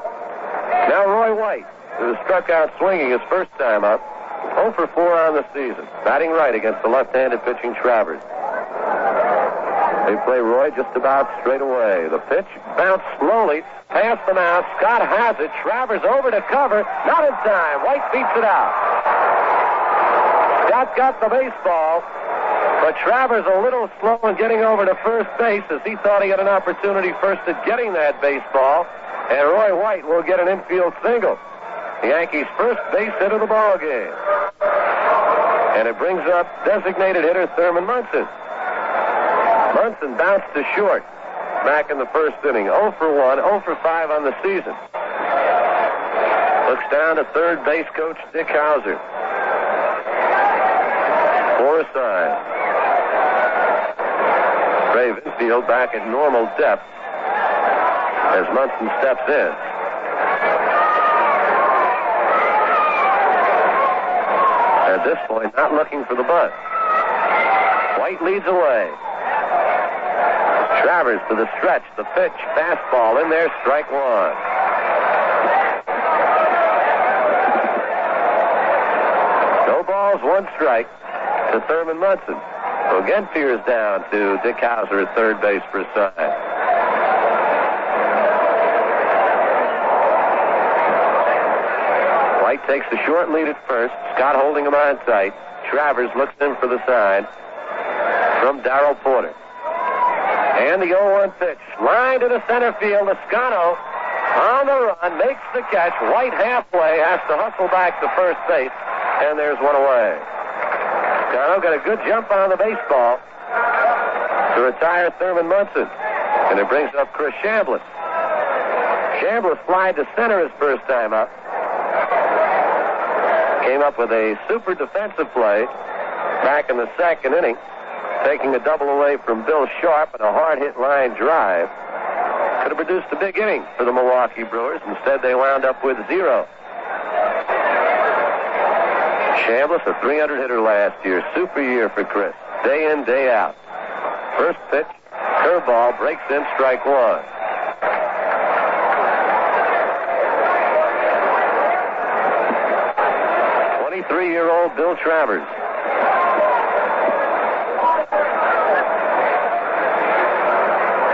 Now Roy White, who was struck out swinging his first time up, 0 for 4 on the season, batting right against the left-handed pitching Travers. They play Roy just about straight away. The pitch bounced slowly past the mound. Scott has it. Travers over to cover. Not in time. White beats it out. Scott got the baseball, but Travers a little slow in getting over to first base as he thought he had an opportunity first at getting that baseball, and Roy White will get an infield single. The Yankees' first base hit of the ball game. And it brings up designated hitter Thurman Munson. Munson bounced to short back in the first inning. 0 for 1, 0 for 5 on the season. Looks down to third base coach Dick Hauser for a sign. Brave infield back at normal depth as Munson steps in. At this point, not looking for the bunt. White leads away. Travers to the stretch. The pitch. Fastball in there. Strike one. No balls, one strike to Thurman Munson, who again peers down to Dick Hauser at third base for a sign. White takes the short lead at first. Scott holding him on tight. Travers looks in for the sign from Darrell Porter. And the 0-1 pitch. Line to the center field. Toscano on the run. Makes the catch. White halfway. Has to hustle back to first base. And there's one away. Toscano got a good jump on the baseball to retire Thurman Munson. And it brings up Chris Chambliss. Chambliss flied to center his first time up. Came up with a super defensive play back in the second inning, taking a double away from Bill Sharp and a hard-hit line drive. Could have produced a big inning for the Milwaukee Brewers. Instead, they wound up with 0. Chambliss, a 300 hitter last year. Super year for Chris. Day in, day out. First pitch, curveball, breaks in, strike one. Three-year-old Bill Travers.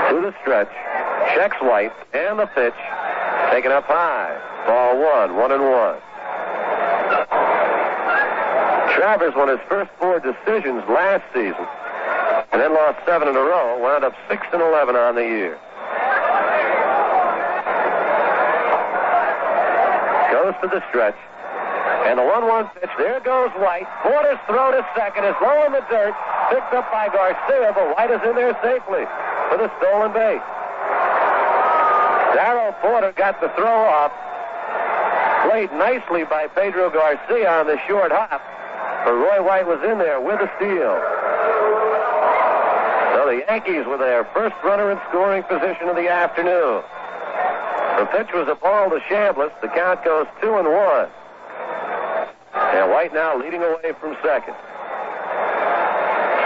To the stretch, checks White, and the pitch, taken up high. Ball one, 1-1. Travers won his first 4 decisions last season, and then lost 7 in a row, wound up 6-11 on the year. Goes to the stretch. And the 1-1 pitch, there goes White. Porter's throw to second is low in the dirt, picked up by Garcia, but White is in there safely for the stolen base. Darrell Porter got the throw off. Played nicely by Pedro Garcia on the short hop, but Roy White was in there with a steal. So the Yankees with their first runner in scoring position of the afternoon. The pitch was a ball to Chambliss. The count goes 2-1. And White now leading away from second.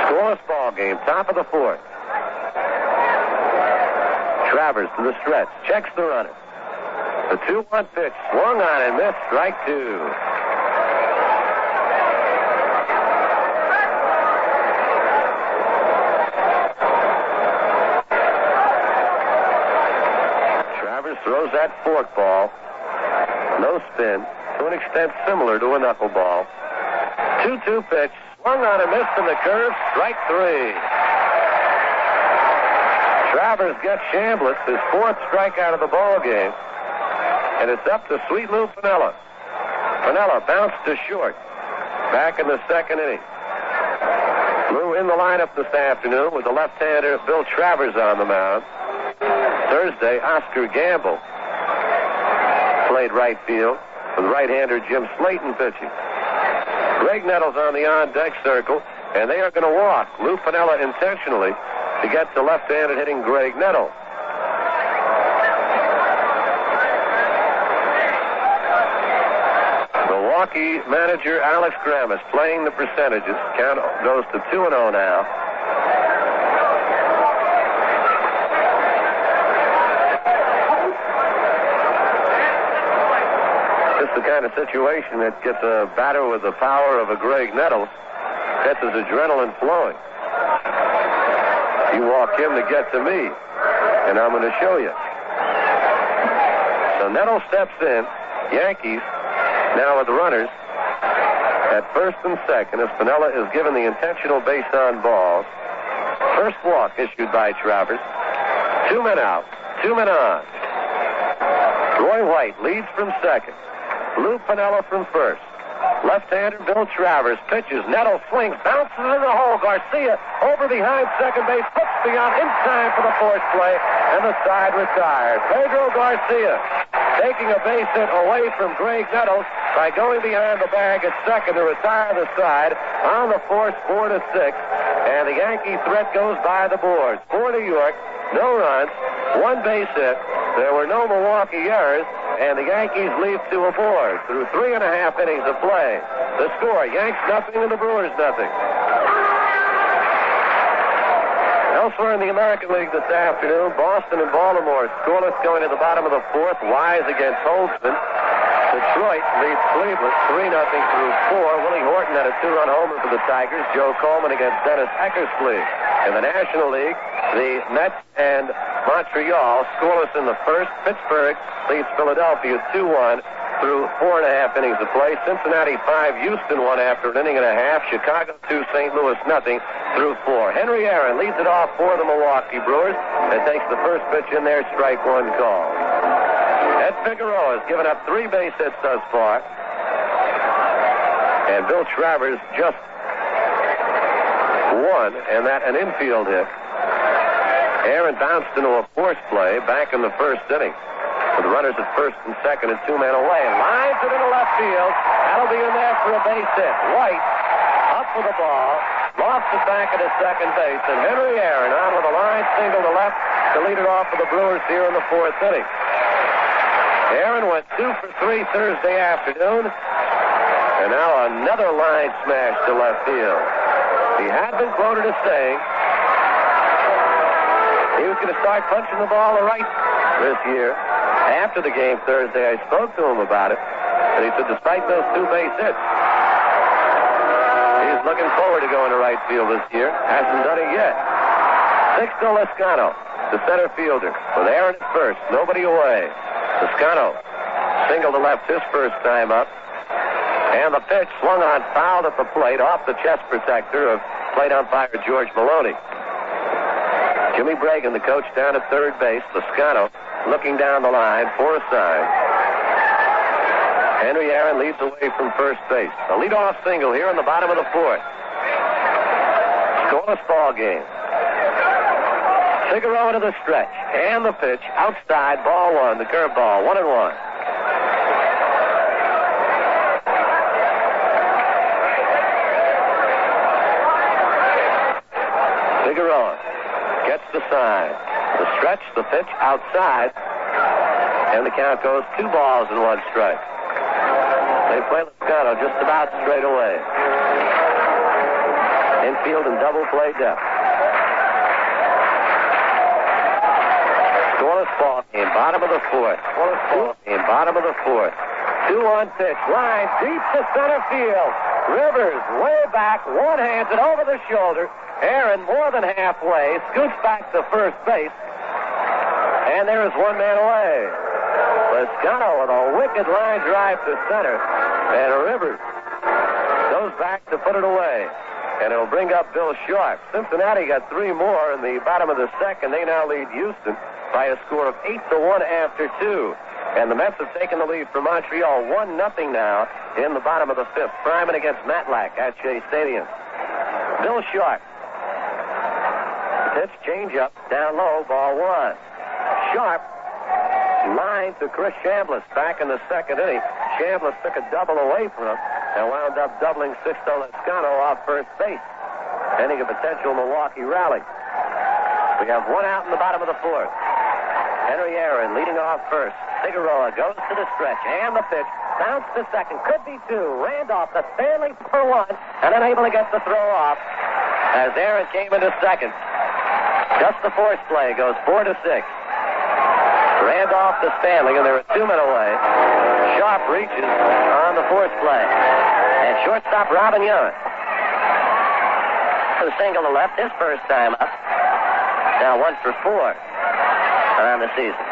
Scoreless ball game, top of the 4th. Travers to the stretch, checks the runner. The 2-1 pitch, swung on and missed, strike 2. Travers throws that forkball. No spin. To an extent similar to a knuckleball. 2-2 pitch, swung on and missed in the curve, strike 3. Travers gets Chambliss, his 4th strikeout of the ball game, and it's up to Sweet Lou Piniella. Piniella bounced to short, back in the second inning. Lou in the lineup this afternoon with the left-hander Bill Travers on the mound. Thursday, Oscar Gamble played right field, with right-hander Jim Slayton pitching. Greg Nettles on the on-deck circle, and they are going to walk Lou Piniella intentionally to get to left-handed hitting Greg Nettles. Milwaukee manager Alex Gramis playing the percentages. Count goes to 2-0 now. The kind of situation that gets a batter with the power of a Greg Nettles, gets his adrenaline flowing. You walk him to get to me, and I'm going to show you. So Nettle steps in. Yankees now with runners at first and second as Piniella is given the intentional base on balls. First walk issued by Travers. 2 men out, 2 men on. Roy White leads from second. Lou Piniella from first. Left-hander Bill Travers pitches. Nettle swings, bounces in the hole. Garcia over behind second base, puts beyond in time for the fourth play, and the side retired. Pedro Garcia taking a base hit away from Greg Nettles by going behind the bag at second to retire the side on the force 4-6, and the Yankee threat goes by the boards. 4 New York, no runs, 1 base hit. There were no Milwaukee errors, and the Yankees lead 2 aboard through 3.5 innings of play. The score, Yanks nothing and the Brewers nothing. Elsewhere in the American League this afternoon, Boston and Baltimore scoreless going to the bottom of the fourth. Wise against Holtzman. Detroit leads Cleveland 3-0 through 4. Willie Horton had a 2-run homer for the Tigers. Joe Coleman against Dennis Eckersley. In the National League, the Mets and Montreal scoreless in the first. Pittsburgh leads Philadelphia 2-1 through 4.5 innings of play. Cincinnati 5, Houston 1 after an inning and a half. Chicago 2, St. Louis nothing through 4. Henry Aaron leads it off for the Milwaukee Brewers and takes the first pitch in there, strike 1 call. Ed Figueroa has given up 3 base hits thus far. And Bill Travers just 1, and that an infield hit. Aaron bounced into a force play back in the first inning. With runners at first and second and 2 men away. Lines it into left field. That'll be in there for a base hit. White up for the ball. Lofts it back into second base. And Henry Aaron on with a line single to left to lead it off for the Brewers here in the 4th inning. Aaron went 2 for 3 Thursday afternoon. And now another line smash to left field. He had been quoted as saying he was going to start punching the ball to right this year. After the game Thursday, I spoke to him about it, and he said despite those 2 base hits, he's looking forward to going to right field this year. Hasn't done it yet. Sixto Lezcano, the center fielder, with Aaron at first, nobody away. Lezcano single to left his first time up, and the pitch swung on, fouled at the plate, off the chest protector of plate umpire George Maloney. Jimmy Bragan, the coach, down at third base. Lezcano looking down the line for a sign. Henry Aaron leads away from first base. A leadoff single here in the bottom of the 4th. Scoreless ball game. Figueroa to the stretch. And the pitch outside, ball 1, the curveball, 1-1. Figueroa gets the sign. The stretch, the pitch outside, and the count goes 2 balls and 1 strike. They play Lezcano just about straight away. Infield and double play depth. Scoreless ball game, bottom of the 4th. Scoreless ball game, bottom of the 4th. 2-1 pitch, line deep to center field. Rivers way back, one-hands it over the shoulder. Aaron more than halfway, scoots back to first base. And there is 1 man away. Lezcano with a wicked line drive to center. And Rivers goes back to put it away. And it'll bring up Bill Sharp. Cincinnati got 3 more in the bottom of the 2nd. They now lead Houston by a score of 8-1 after 2. And the Mets have taken the lead from Montreal 1-0 now in the bottom of the 5th. Fryman against Matlack at Shea Stadium. Bill Sharp. Pitch, change up, down low, ball 1. Sharp line to Chris Chambliss back in the 2nd inning. Chambliss took a double away from him and wound up doubling Sixto Lezcano off first base, ending a potential Milwaukee rally. We have 1 out in the bottom of the 4th. Henry Aaron leading off first. Figueroa goes to the stretch, and the pitch. Bounce to second, could be 2. Randolph, the Stanley for 1, and unable to get the throw off as Aaron came into second. Just the force play goes 4-6. Randolph to Stanley, and there are 2 men away. Sharp reaches on the force play. And shortstop Robin Young. A single to left, his first time up. Now 1 for 4 on the season.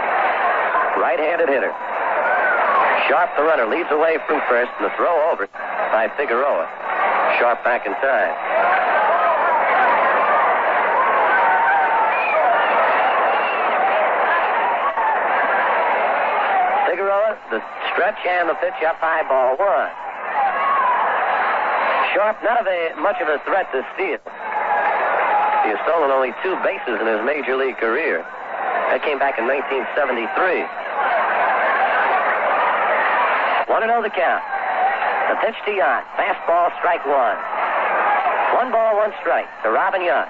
Right-handed hitter. Sharp, the runner, leads away from first, and the throw over by Figueroa. Sharp back in time. Figueroa, the stretch and the pitch up high, ball 1. Sharp, not much of a threat to steal. He has stolen only 2 bases in his major league career. That came back in 1973. 1-0 the count. The pitch to Yount. Fastball, strike 1. 1 ball, 1 strike to Robin Yount.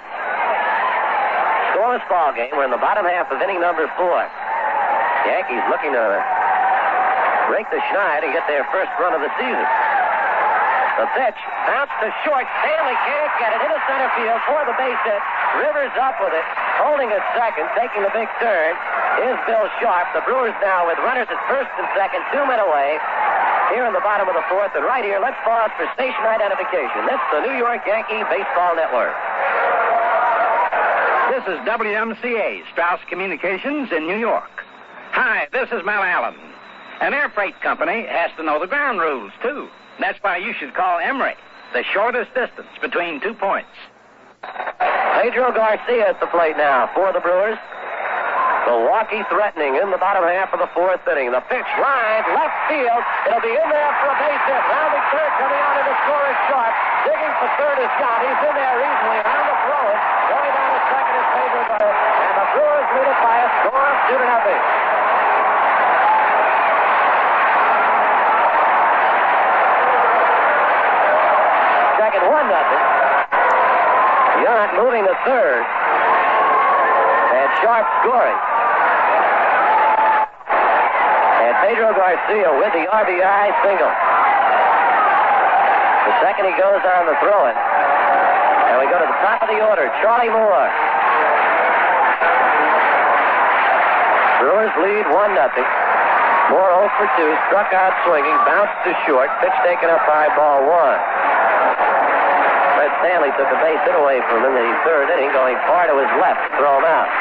Scoreless ball game. We're in the bottom half of inning number 4. Yankees looking to break the schneid and get their first run of the season. The pitch bounced to short. Stanley can't get it into center field for the base hit. Rivers up with it, holding at second, taking the big turn is Bill Sharp. The Brewers now with runners at first and second, 2 men away. Here in the bottom of the 4th, and right here, let's pause for station identification. This is the New York Yankee Baseball Network. This is WMCA, Strauss Communications in New York. Hi, this is Mel Allen. An air freight company has to know the ground rules, too. That's why you should call Emory, the shortest distance between 2 points. Pedro Garcia at the plate now for the Brewers. Milwaukee threatening in the bottom half of the 4th inning. The pitch lined left field. It'll be in there for a base hit. Rounding third, coming out into score is Sharp. Digging for third is Yount. He's in there easily. Around the throw it. Going down to second is Pedro Garcia. And the Brewers lead it by a score of 2-0. Second, 1-0. Yount moving to third. And Sharp scoring. And Pedro Garcia with the RBI single. The second he goes on the throw-in. And we go to the top of the order. Charlie Moore. Brewers lead 1-0. Moore 0 for 2. Struck out swinging. Bounced to short. Pitch taken up by ball 1. Fred Stanley took a base hit away from him in the 3rd inning, going far to his left to throw him out.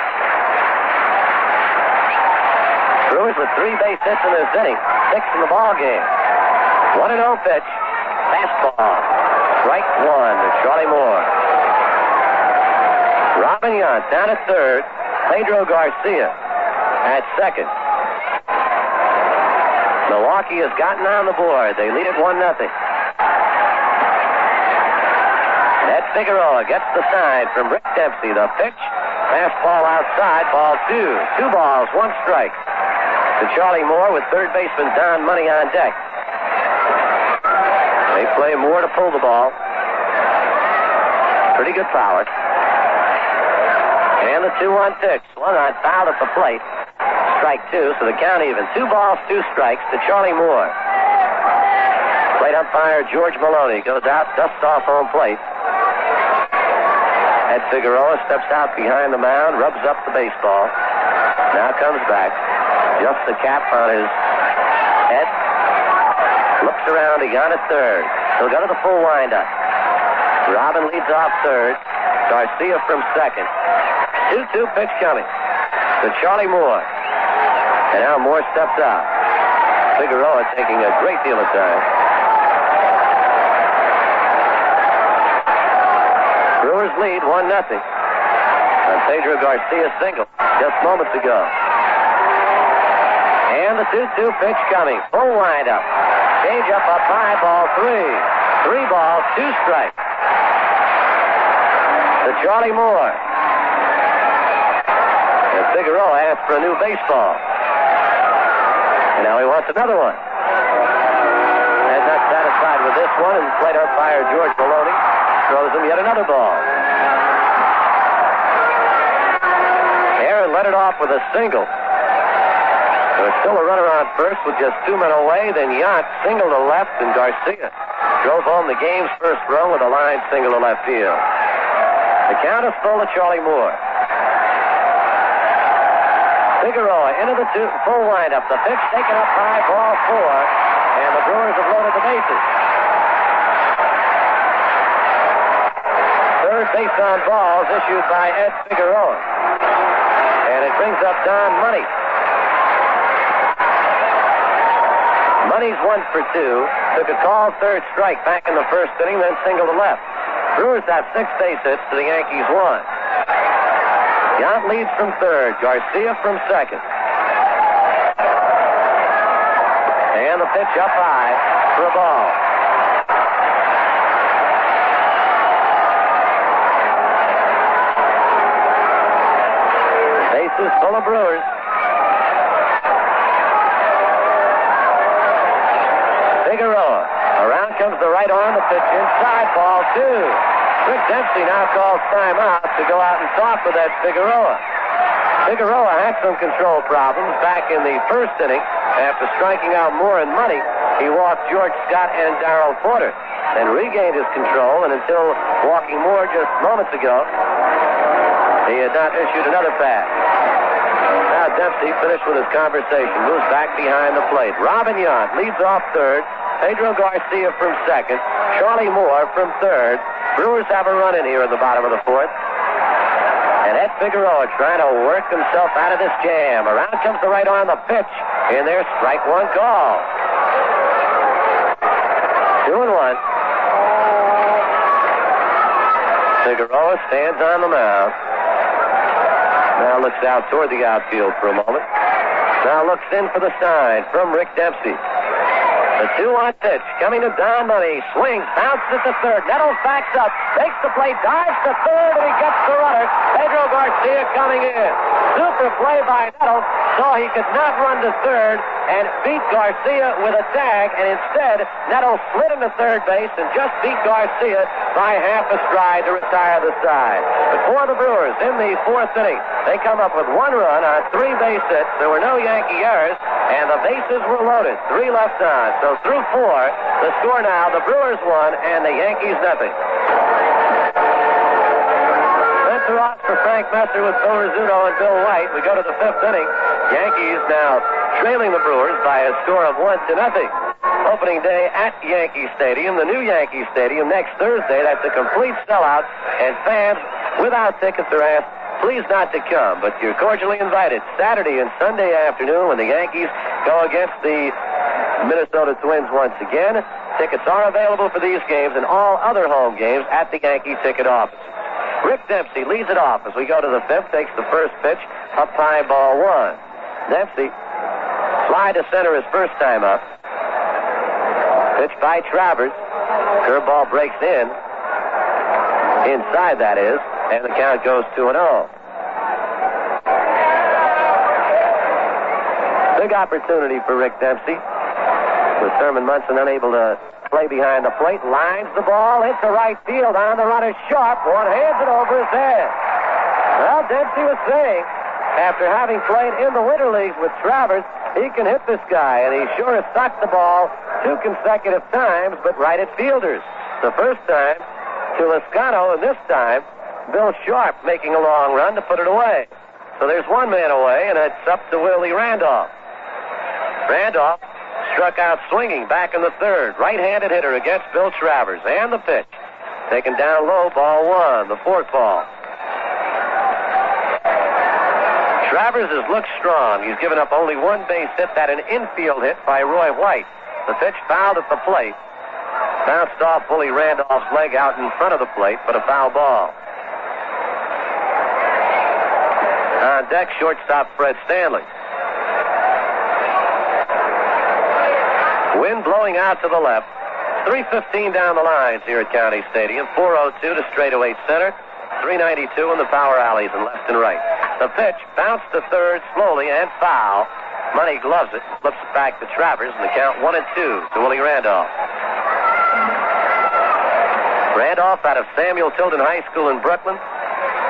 Brewers with 3 base hits in this inning, 6 in the ball game. 1-0 pitch, fastball, strike 1 to Charlie Moore. Robin Yount down at third, Pedro Garcia at second. Milwaukee has gotten on the board. They lead it 1-0. Ed Figueroa gets the sign from Rick Dempsey. The pitch, fastball outside, ball 2. 2 balls, 1 strike. To Charlie Moore with third baseman Don Money on deck. They play Moore to pull the ball. Pretty good power. And the 2-1 pitch. Swung on, fouled at the plate. Strike 2, so the count even. 2 balls, 2 strikes to Charlie Moore. Plate umpire George Maloney goes out, dusts off home plate. Ed Figueroa steps out behind the mound, rubs up the baseball. Now comes back. Adjusts the cap on his head. Looks around to Yount at third. He'll go to the full windup. Robin leads off third. Garcia from second. 2-2 pitch coming to Charlie Moore. And now Moore steps out. Figueroa taking a great deal of time. Brewers lead 1-0. On Pedro Garcia's single just moments ago. And the 2-2 pitch coming. Full windup. Change up high, ball 3. 3 balls, 2 strikes. To Charlie Moore. And Figueroa asked for a new baseball. And now he wants another one. And not satisfied with this one, and plate umpire George Maloney throws him yet another ball. Aaron led it off with a single. There's still a runner on first with just 2 men away. Then Yount singled to left, and Garcia drove home the game's first run with a line single to left field. The count is full to Charlie Moore. Figueroa into the full windup. The pitch taken up high, ball 4, and the Brewers have loaded the bases. Third base on balls issued by Ed Figueroa. And it brings up Don Money. Money's 1 for 2. Took a call, third strike back in the first inning, then single to left. Brewers have 6 base hits to the Yankees 1. Yount leads from third. Garcia from second. And the pitch up high for a ball. Bases full of Brewers. Figueroa. Around comes the right arm. The pitch inside. Ball 2. Rick Dempsey now calls timeout to go out and talk with Ed Figueroa. Figueroa had some control problems back in the first inning. After striking out Moore and Money, he walked George Scott and Darrell Porter. Then regained his control, and until walking Moore just moments ago, he had not issued another pass. Now Dempsey finished with his conversation, moves back behind the plate. Robin Yount leads off third. Pedro Garcia from second. Charlie Moore from third. Brewers have a run in here in the bottom of the fourth. And Ed Figueroa trying to work himself out of this jam. Around comes the right arm, the pitch. In there, strike 1 call. 2-1. Figueroa stands on the mound. Now looks out toward the outfield for a moment. Now looks in for the sign from Rick Dempsey. The 2-1 pitch coming to Don Money. Swings, bounces to third. Nettles backs up, takes the play, dives to third, and he gets the runner. Pedro Garcia coming in. Super play by Nettles. Saw he could not run to third and beat Garcia with a tag, and instead Nettles slid into third base and just beat Garcia by half a stride to retire the side. But for the Brewers in the fourth inning, they come up with 1 run on 3 base hits. There were no Yankee errors, and the bases were loaded. 3 left on. So through 4, the score now, the Brewers 1 and the Yankees nothing. Spencer Ross for Frank Messer with Bill Rizzuto and Bill White. We go to the 5th inning. Yankees now trailing the Brewers by a score of 1-0. Opening day at Yankee Stadium, the new Yankee Stadium, next Thursday. That's a complete sellout, and fans without tickets are asked please not to come, but you're cordially invited Saturday and Sunday afternoon when the Yankees go against the Minnesota Twins once again. Tickets are available for these games and all other home games at the Yankee ticket office. Rick Dempsey leads it off as we go to the 5th, takes the first pitch, up high, ball 1. Dempsey, fly to center his first time up. Pitch by Travers. Curveball breaks in. Inside, that is. And the count goes 2-0. Big opportunity for Rick Dempsey. With Thurman Munson unable to play behind the plate. Lines the ball into right field on the runner sharp. One hands it over his head. Well, Dempsey was saying, after having played in the winter leagues with Travers, he can hit this guy. And he sure has socked the ball 2 consecutive times, but right at fielders. The first time to Lascano, and this time Bill Sharp making a long run to put it away. So there's 1 man away, and it's up to Willie Randolph. Randolph struck out swinging back in the 3rd. Right-handed hitter against Bill Travers. And the pitch. Taken down low, ball 1, the fork ball. Travers has looked strong. He's given up only 1 base hit, that an infield hit by Roy White. The pitch fouled at the plate. Bounced off Willie Randolph's leg out in front of the plate, but a foul ball. On deck, shortstop Fred Stanley. Wind blowing out to the left. 3:15 down the lines here at County Stadium. 4:02 to straightaway center. 3:92 in the power alleys and left and right. The pitch bounced to third slowly and foul. Money gloves it, flips it back to Travers, and the count 1-2 to Willie Randolph. Randolph out of Samuel Tilden High School in Brooklyn.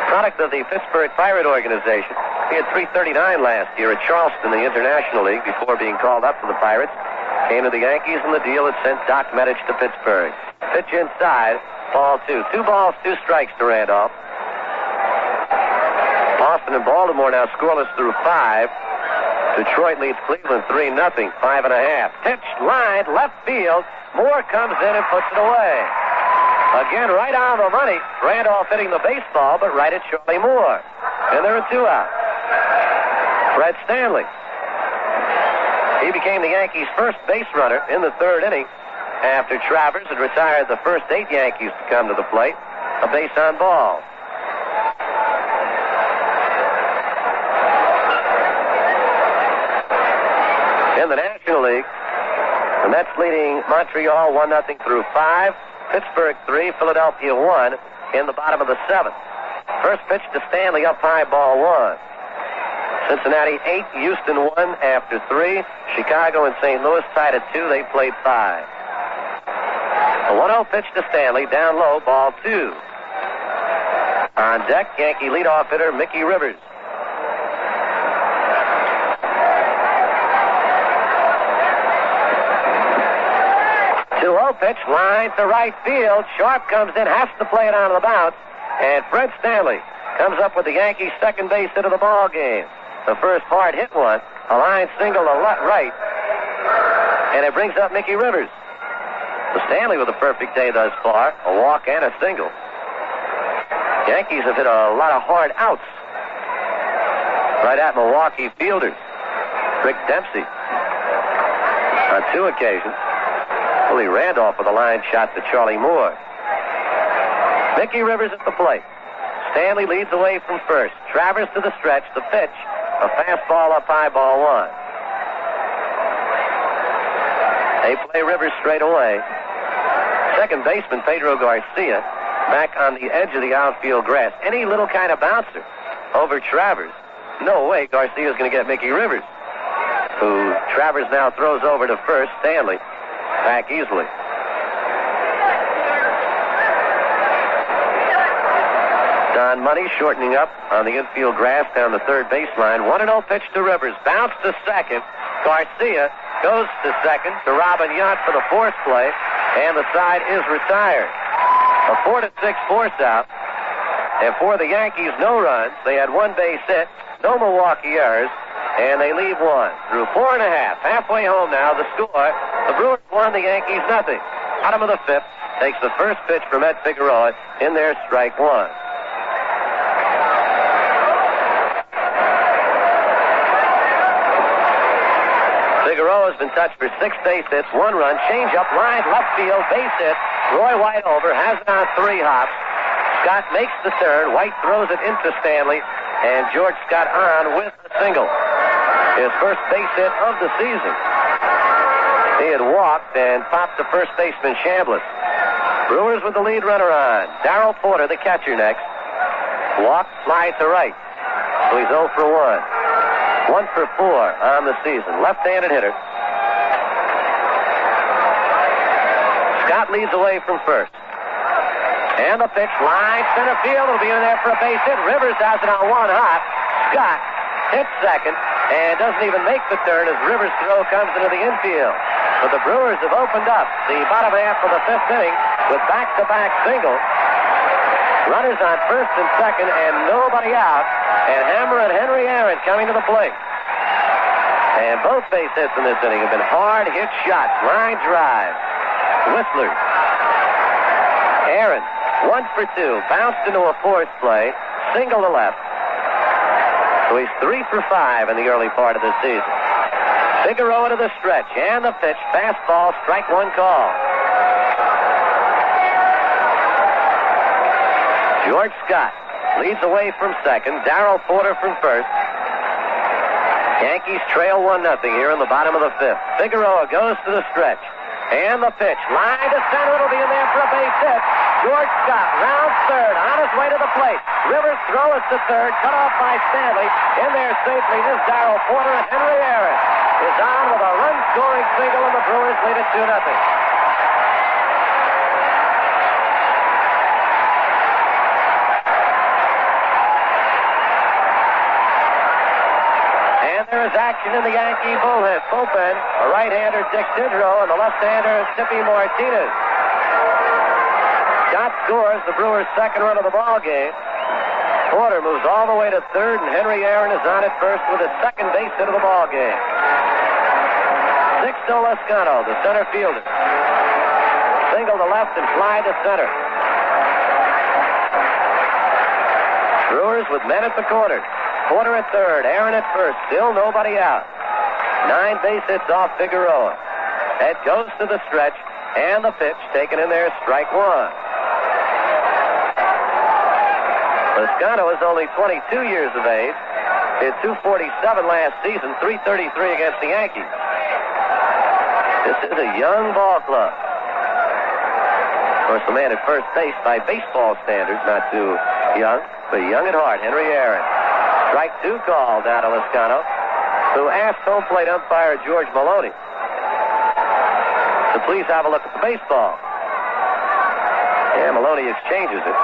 Product of the Pittsburgh Pirate Organization. He had 339 last year at Charleston, the International League, before being called up to the Pirates. Came to the Yankees, and the deal had sent Doc Medich to Pittsburgh. Pitch inside, ball 2. 2 balls, 2 strikes to Randolph. Boston and Baltimore now scoreless through 5. Detroit leads Cleveland 3-0, 5.5. Pitch, lined, left field. Moore comes in and puts it away. Again, right on the money. Randolph hitting the baseball, but right at Charlie Moore. And there are 2 out. Fred Stanley. He became the Yankees' first base runner in the third inning after Travers had retired the first 8 Yankees to come to the plate. A base on ball. In the National League, the Mets leading Montreal 1-0 through 5. Pittsburgh 3, Philadelphia 1 in the bottom of the 7th. First pitch to Stanley, up high, ball 1. Cincinnati 8, Houston 1 after 3. Chicago and St. Louis tied at 2. They played 5. A 1-0 pitch to Stanley, down low, ball 2. On deck, Yankee leadoff hitter Mickey Rivers. Pitch, line to right field. Sharp comes in, has to play it on the bounce, and Fred Stanley comes up with the Yankees' second base hit of the ball game. The first hard hit one, a line single to right, and it brings up Mickey Rivers. The Stanley with a perfect day thus far, a walk and a single. Yankees have hit a lot of hard outs right at Milwaukee fielders. Rick Dempsey on 2 occasions. Willie Randolph with a line shot to Charlie Moore. Mickey Rivers at the plate. Stanley leads away from first. Travers to the stretch. The pitch, a fastball up high, ball 1. They play Rivers straight away. Second baseman Pedro Garcia back on the edge of the outfield grass. Any little kind of bouncer over Travers. No way Garcia's going to get Mickey Rivers, who Travers now throws over to first. Stanley back easily. Don Money shortening up on the infield grass down the third baseline. 1-0 pitch to Rivers. Bounce to second. Garcia goes to second to Robin Yount for the force play, and the side is retired. A 4-6 force out. And for the Yankees, no runs. They had 1 base hit, no Milwaukee errors, and they leave 1. Through 4 1/2. Halfway home now. The score, the Brewers 1, the Yankees nothing. Bottom of the 5th, takes the first pitch from Ed Figueroa in their strike 1. Figueroa has been touched for 6 base hits, 1 run, change up, line, left field, base hit. Roy White over, has it on 3 hops. Scott makes the turn. White throws it into Stanley, and George Scott on with a single. His first base hit of the season. He had walked and popped to first baseman Chambliss. Brewers with the lead runner on. Darrell Porter, the catcher, next. Walk, slide to right. So he's 0 for 1. 1 for 4 on the season. Left-handed hitter. Scott leads away from first. And the pitch, line center field. It'll be in there for a base hit. Rivers has it on 1 hop. Scott hits second and doesn't even make the turn as Rivers' throw comes into the infield. But the Brewers have opened up the bottom half of the 5th inning with back-to-back singles. Runners on first and second and nobody out. And Hammer and Henry Aaron coming to the plate. And both base hits in this inning have been hard hit shots. Line drive. Whistler. Aaron, 1 for 2. Bounced into a force play. Single to left. So he's 3 for 5 in the early part of the season. Figueroa to the stretch. And the pitch. Fastball. Strike 1 call. George Scott leads away from second. Darrell Porter from first. Yankees trail 1-0 here in the bottom of the 5th. Figueroa goes to the stretch. And the pitch. Line to center. It'll be in there for a base hit. George Scott rounds third. On his way to the plate. Rivers throw it to third. Cut off by Stanley. In there safely is Darrell Porter. And Henry Aaron is on with a run-scoring single, and the Brewers lead it 2-0. There is action in the Yankee bullpen. A right-hander, Dick Didrow, and the left-hander, Tippy Martinez. Scott scores the Brewers' second run of the ball game. Porter moves all the way to third, and Henry Aaron is on at first with his second base hit of the ball game. Sixto Lezcano, the center fielder. Single to left and fly to center. Brewers with men at the corner. Porter at third, Aaron at first, still nobody out. 9 base hits off Figueroa. Ed goes to the stretch, and the pitch taken in there, strike one. Loscano is only 22 years of age. Hit .247 last season, .333 against the Yankees. This is a young ball club. Of course, the man at first base by baseball standards, not too young, but young at heart, Henry Aaron. Strike 2 call down to Loscano, who asked home plate umpire George Maloney to please have a look at the baseball. Yeah, Maloney exchanges it.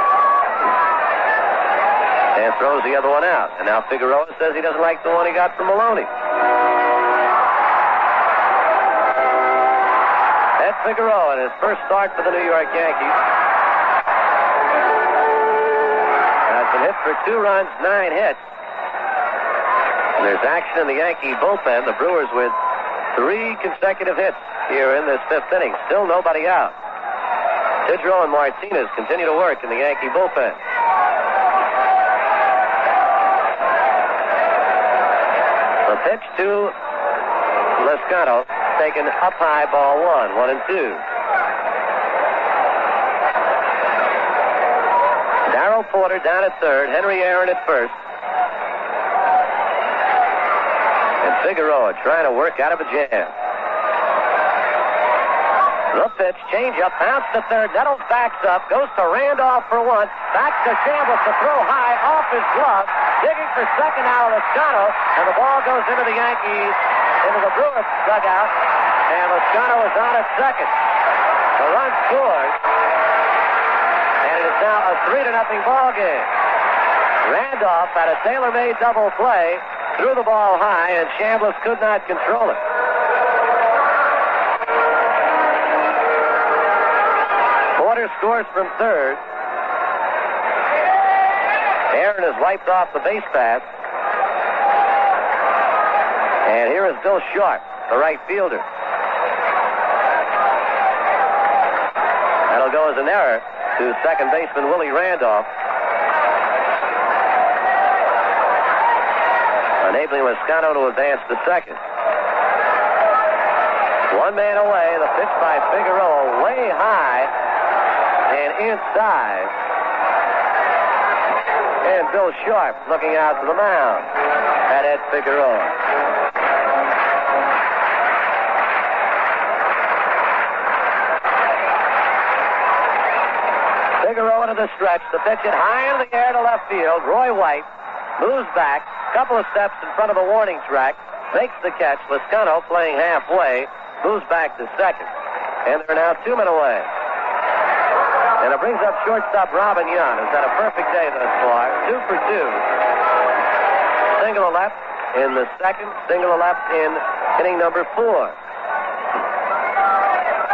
And throws the other one out. And now Figueroa says he doesn't like the one he got from Maloney. Ed Figueroa in his first start for the New York Yankees has been hit for 2 runs, 9 hits. And there's action in the Yankee bullpen. The Brewers with 3 consecutive hits here in this 5th inning. Still nobody out. Tidrow and Martinez continue to work in the Yankee bullpen. The pitch to Loscano, taken up high, ball 1, 1-2. Darrell Porter down at third, Henry Aaron at first. And Figueroa trying to work out of a jam. The pitch, change-up, bounce to third, Nettles backs up, goes to Randolph for 1, back to Chambliss to throw high off his glove, digging for second now Loscano, and the ball goes into the Yankees, into the Brewers dugout, and Loscano is on at second. The run scores, and it is now a 3-0 ball game. Randolph had a tailor-made double play, threw the ball high, and Chambliss could not control it. Porter scores from third. Aaron has wiped off the base path. And here is Bill Sharp, the right fielder. That'll go as an error to second baseman Willie Randolph, enabling Loscano to advance to second. 1 man away, the pitch by Figueroa way high and inside. And Bill Sharp looking out to the mound at Ed Figueroa. Figueroa to the stretch. The pitch hit high in the air to left field. Roy White moves back, couple of steps in front of the warning track, makes the catch. Loscano playing halfway, moves back to second. And they're now 2 men away. And it brings up shortstop Robin Young, who's had a perfect day thus far. 2 for 2. Single to left in the second, single to left in inning number 4.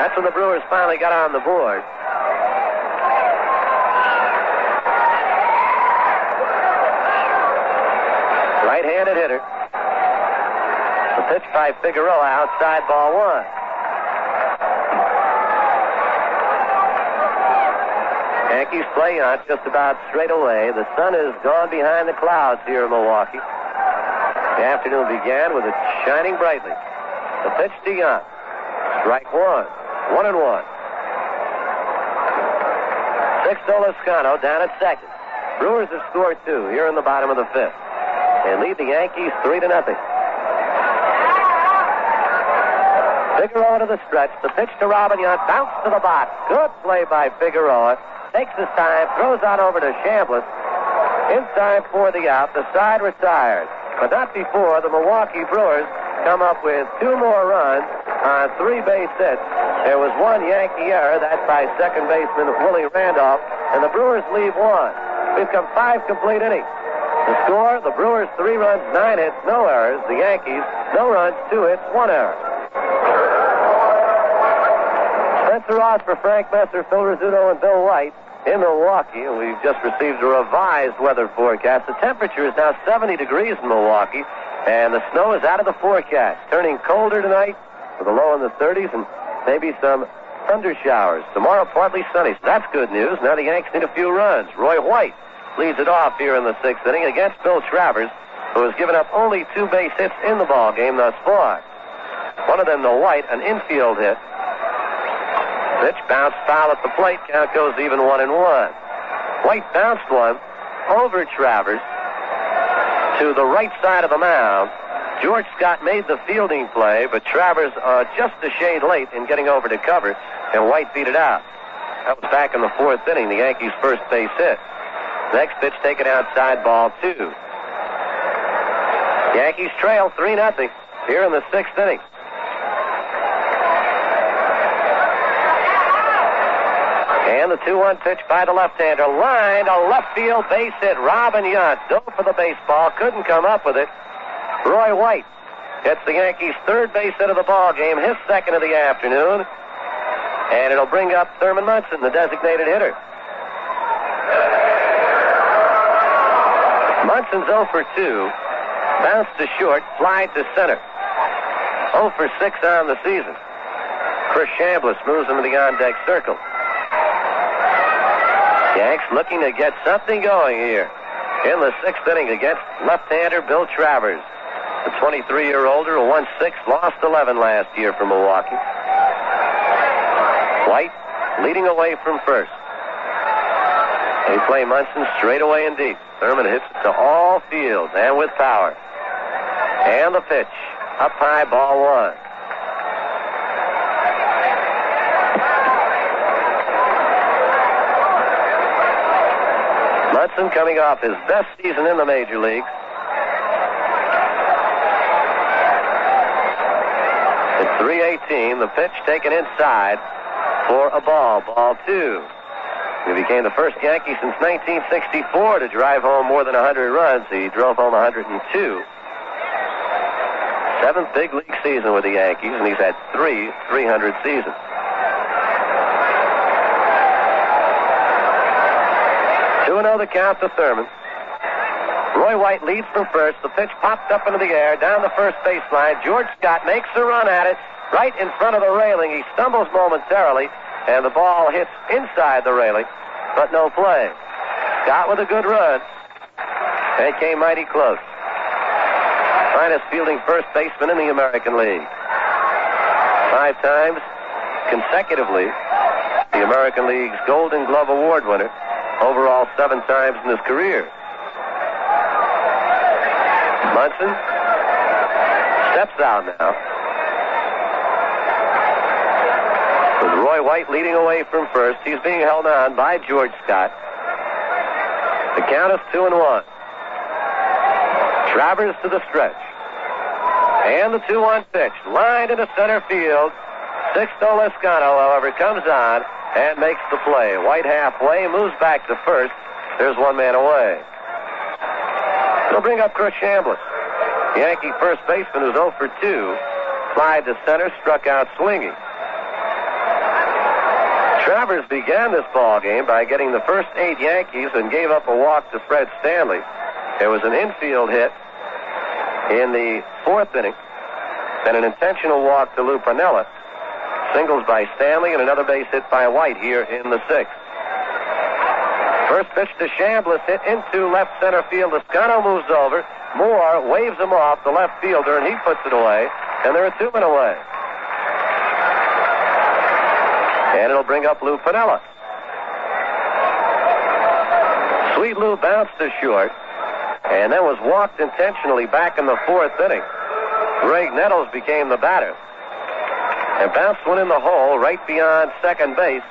That's when the Brewers finally got on the board. Right-handed hitter. The pitch by Figueroa, outside, ball 1. Yankees play on just about straight away. The sun has gone behind the clouds here in Milwaukee. The afternoon began with it shining brightly. The pitch to Young. Strike 1. 1-1. 6-0 Loscano down at second. Brewers have scored 2 here in the bottom of the 5th. They lead the Yankees 3-0. Figueroa to the stretch. The pitch to Robin Young. Bounce to the box. Good play by Figueroa. Takes his time, throws on over to Chambliss. In time for the out. The side retired. But not before the Milwaukee Brewers come up with 2 more runs on 3 base hits. There was 1 Yankee error. That's by second baseman Willie Randolph. And the Brewers leave 1. We've come 5 complete innings. The score, the Brewers 3 runs, 9 hits, no errors. The Yankees, no runs, 2 hits, 1 error. Spencer Ross for Frank Messer, Phil Rizzuto, and Bill White in Milwaukee. We've just received a revised weather forecast. The temperature is now 70 degrees in Milwaukee, and the snow is out of the forecast. Turning colder tonight with a low in the 30s and maybe some thunder showers. Tomorrow, partly sunny. So that's good news. Now the Yanks need a few runs. Roy White leads it off here in the 6th inning against Bill Travers. who has given up only 2 base hits in the ball game thus far. One of them to White, an infield hit. Pitch bounced foul at the plate. Count goes even 1-1. White bounced one over Travers to the right side of the mound. George Scott made the fielding play, but Travers just a shade late in getting over to cover, and White beat it out. That was back in the 4th inning, the Yankees' first base hit. Next pitch taken outside, ball 2. Yankees trail 3-0 here in the 6th inning. And the 2-1 pitch by the left-hander. Line to left field, base hit. Robin Yount dove for the baseball, couldn't come up with it. Roy White gets the Yankees' 3rd base hit of the ball game, his 2nd of the afternoon. And it'll bring up Thurman Munson, the designated hitter. Munson's 0 for 2. Bounce to short, fly to center. 0 for 6 on the season. Chris Chambliss moves into the on-deck circle. Yanks looking to get something going here in the 6th inning against left-hander Bill Travers. The 23-year-older who won 6, lost 11 last year for Milwaukee. White leading away from first. They play Munson straight away and deep. Thurman hits it to all fields and with power. And the pitch. Up high, ball 1. Munson coming off his best season in the major leagues. At 3:18, the pitch taken inside for a ball 2. He became the first Yankee since 1964 to drive home more than 100 runs. He drove home 102. 7th big league season with the Yankees, and he's had 3 300 seasons. 2-0 the count to Thurman. Roy White leads from first. The pitch popped up into the air down the first baseline. George Scott makes a run at it right in front of the railing. He stumbles momentarily, and the ball hits inside the railing, but no play. Scott with a good run, and it came mighty close. Finest fielding first baseman in the American League. 5 times consecutively the American League's Golden Glove Award winner. Overall 7 times in his career. Munson steps out now. With Roy White leading away from first, he's being held on by George Scott. The count is 2-1. Travers to the stretch. And the 2-1 pitch. Lined into center field. Sixto Lezcano, however, comes on and makes the play. White halfway, moves back to first. There's 1 man away. It'll bring up Chris Chambliss. The Yankee first baseman who's 0 for 2. Flied to center, struck out swinging. Travers began this ball game by getting the first 8 Yankees and gave up a walk to Fred Stanley. There was an infield hit in the 4th inning, and an intentional walk to Lou Piniella. Singles by Stanley and another base hit by White here in the 6th. First pitch to Chambliss, hit into left center field. Lezcano moves over. Moore waves him off, the left fielder, and he puts it away. And there are 2 men away. And it'll bring up Lou Piniella. Sweet Lou bounced to short, and then was walked intentionally back in the 4th inning. Greg Nettles became the batter. And bounced one in the hole right beyond second base.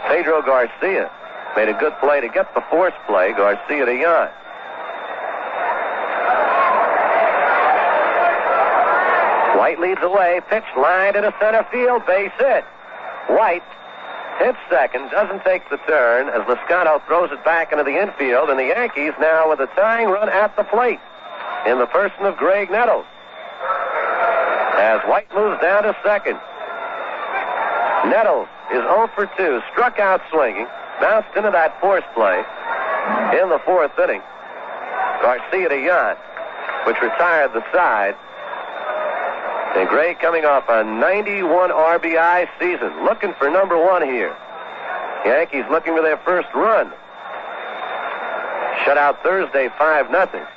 Pedro Garcia made a good play to get the force play. Garcia to Yount. White leads away. Pitch lined into center field. Base hit. White hits second. Doesn't take the turn as Lezcano throws it back into the infield. And the Yankees now with a tying run at the plate in the person of Greg Nettles. As White moves down to second. Nettles is 0 for 2. Struck out swinging. Bounced into that force play in the 4th inning. Garcia to Yount, which retired the side. And Gray coming off a 91 RBI season. Looking for number 1 here. Yankees looking for their first run. Shut out Thursday 5-0.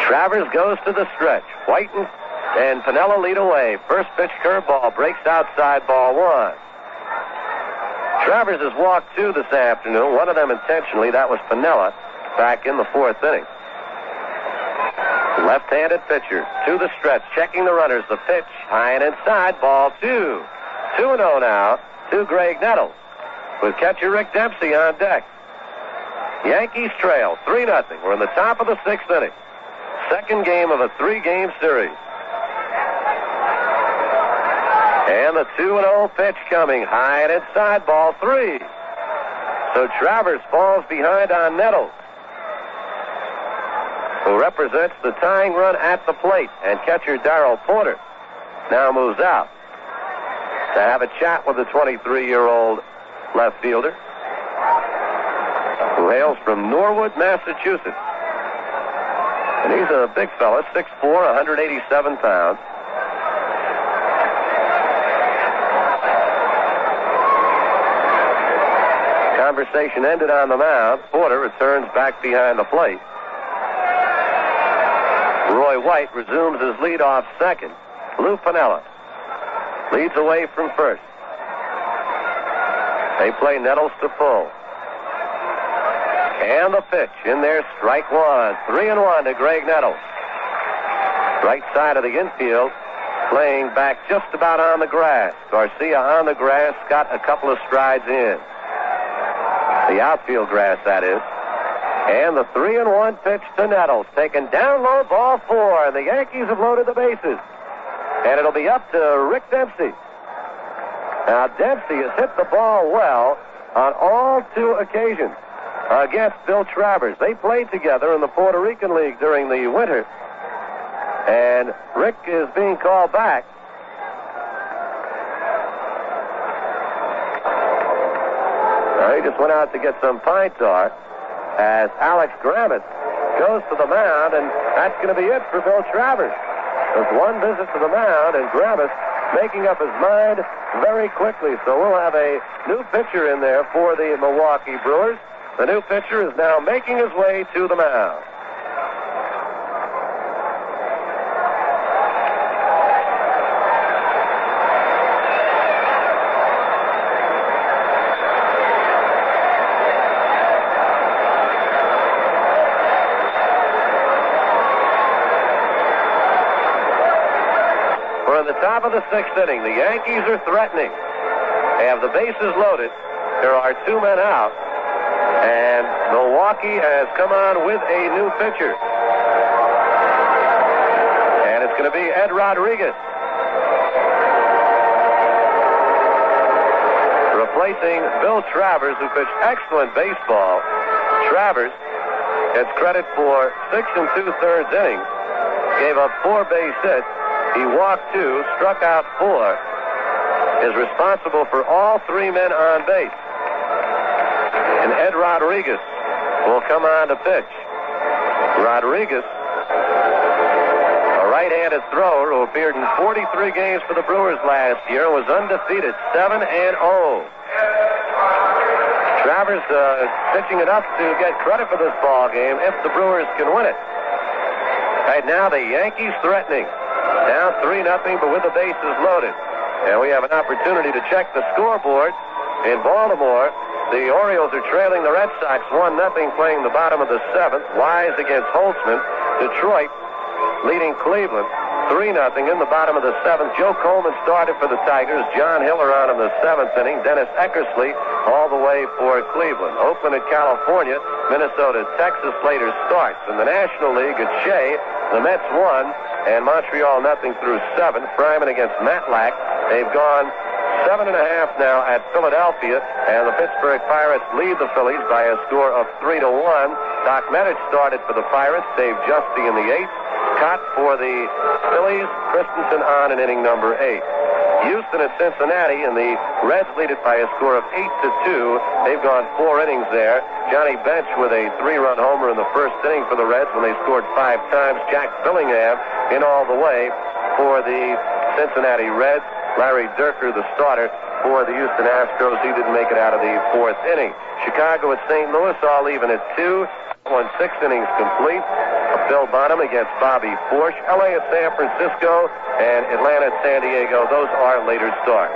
Travers goes to the stretch. Heightened and Piniella lead away. First pitch curveball breaks outside, ball one. Travers has walked two this afternoon, one of them intentionally. That was Piniella back in the fourth inning. Left-handed pitcher to the stretch, checking the runners. The pitch, high and inside, ball two. 2-0 now to Greg Nettles with catcher Rick Dempsey on deck. Yankees trail 3-0. We're in the top of the sixth inning. Second game of a three-game series. And the 2-0 pitch coming, high and inside, ball three. So Travers falls behind on Nettles, who represents the tying run at the plate, and catcher Darrell Porter now moves out to have a chat with the 23-year-old left fielder who hails from Norwood, Massachusetts. And he's a big fella, 6'4", 187 pounds. Conversation ended on the mound. Porter returns back behind the plate. Roy White resumes his leadoff second. Lou Piniella leads away from first. They play Nettles to pull. And the pitch in there, strike one. 3-1 to Greg Nettles. Right side of the infield, playing back just about on the grass. Garcia on the grass, got a couple of strides in. The outfield grass, that is. And the 3-1 pitch to Nettles, taken down low, ball four, and the Yankees have loaded the bases. And it'll be up to Rick Dempsey. Now, Dempsey has hit the ball well on all two occasions against Bill Travers. They played together in the Puerto Rican League during the winter. And Rick is being called back. He just went out to get some pine tar as Alex Grammet goes to the mound, and that's going to be it for Bill Travers. There's one visit to the mound, and Grammet making up his mind very quickly. So we'll have a new pitcher in there for the Milwaukee Brewers. The new pitcher is now making his way to the mound. Top of the sixth inning. The Yankees are threatening. They have the bases loaded. There are two men out. And Milwaukee has come on with a new pitcher. And it's going to be Ed Rodriguez, replacing Bill Travers, who pitched excellent baseball. Travers gets credit for 6 2/3 innings. Gave up 4 base hits. He walked 2, struck out 4, is responsible for all 3 men on base. And Ed Rodriguez will come on to pitch. Rodriguez, a right-handed thrower who appeared in 43 games for the Brewers last year, was undefeated, 7-0. Travers pitching enough to get credit for this ball game if the Brewers can win it. Right now, the Yankees threatening. Down 3-0, but with the bases loaded. And we have an opportunity to check the scoreboard in Baltimore. The Orioles are trailing the Red Sox 1-0, playing the bottom of the 7th. Wise against Holtzman. Detroit leading Cleveland 3-0 in the bottom of the 7th. Joe Coleman started for the Tigers. John Hiller on in the 7th inning. Dennis Eckersley all the way for Cleveland. Oakland at California. Minnesota, Texas later starts. In the National League at Shea, the Mets won, and Montreal 0 through 7. Fryman against Matlack. They've gone 7.5 now at Philadelphia, and the Pittsburgh Pirates lead the Phillies by a score of 3-1. Doc Medich started for the Pirates. Dave Justy in the 8th. Cott for the Phillies. Christensen on in inning number 8. Houston at Cincinnati, and the Reds lead it by a score of 8-2. They've gone 4 innings there. Johnny Bench with a 3-run homer in the first inning for the Reds when they scored 5 times. Jack Billingham in all the way for the Cincinnati Reds. Larry Dierker, the starter for the Houston Astros. He didn't make it out of the 4th inning. Chicago at St. Louis, all even at 2. Won 6 innings complete. Bill Bonham against Bobby Forsch. LA at San Francisco and Atlanta at San Diego. Those are later starts.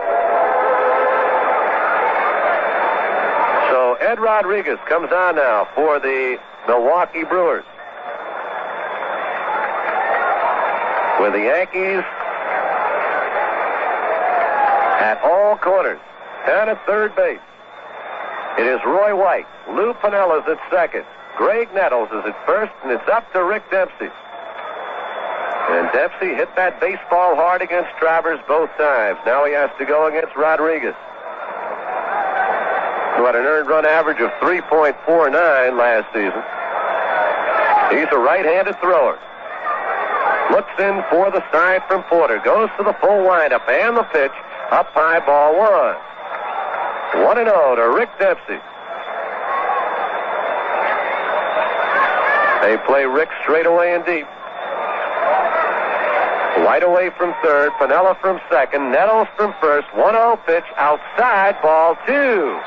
So Ed Rodriguez comes on now for the Milwaukee Brewers. With the Yankees at all corners. Down at third base. It is Roy White. Lou Piniella's at second. Greg Nettles is at first, and it's up to Rick Dempsey. And Dempsey hit that baseball hard against Travers both times. Now he has to go against Rodriguez, who had an earned run average of 3.49 last season. He's a right-handed thrower. Looks in for the side from Porter. Goes to the full windup and the pitch. Up high, ball 1. 1-0 to Rick Dempsey. They play Rick straight away and deep. White away from third, Piniella from second, Nettles from first. 1-0 pitch outside, ball 2. 2-0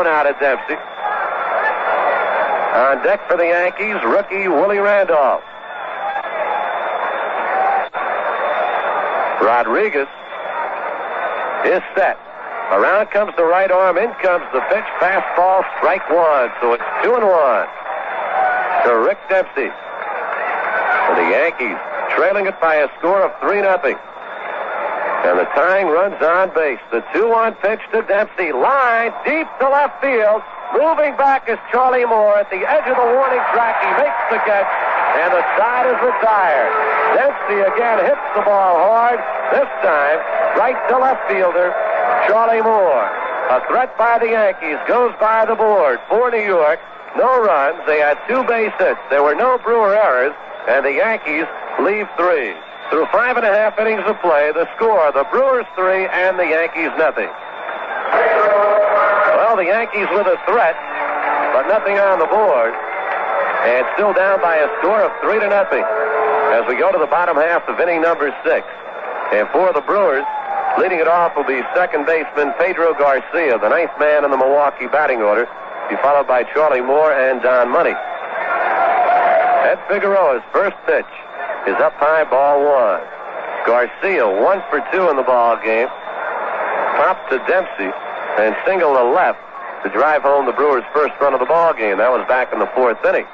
now to Dempsey. On deck for the Yankees, rookie Willie Randolph. Rodriguez is set. Around comes the right arm, in comes the pitch, fastball, strike 1. So it's 2-1 to Rick Dempsey. And the Yankees trailing it by a score of 3-0. And the tying runs on base. The 2-1 pitch to Dempsey. Line deep to left field. Moving back is Charlie Moore at the edge of the warning track. He makes the catch, and the side is retired. Dempsey again hits the ball hard. This time, right to left fielder Charlie Moore. A threat by the Yankees goes by the board for New York. No runs. They had 2 base hits. There were no Brewer errors, and the Yankees leave 3. Through 5.5 innings of play, the score, the Brewers 3 and the Yankees nothing. Well, the Yankees with a threat, but nothing on the board, and still down by a score of 3-0 as we go to the bottom half of inning number 6. And for the Brewers, leading it off will be second baseman Pedro Garcia, the 9th man in the Milwaukee batting order, be followed by Charlie Moore and Don Money. Ed Figueroa's first pitch is up high, ball 1. Garcia 1 for 2 in the ball game. Popped to Dempsey and single to left to drive home the Brewers' first run of the ball game. That was back in the 4th inning.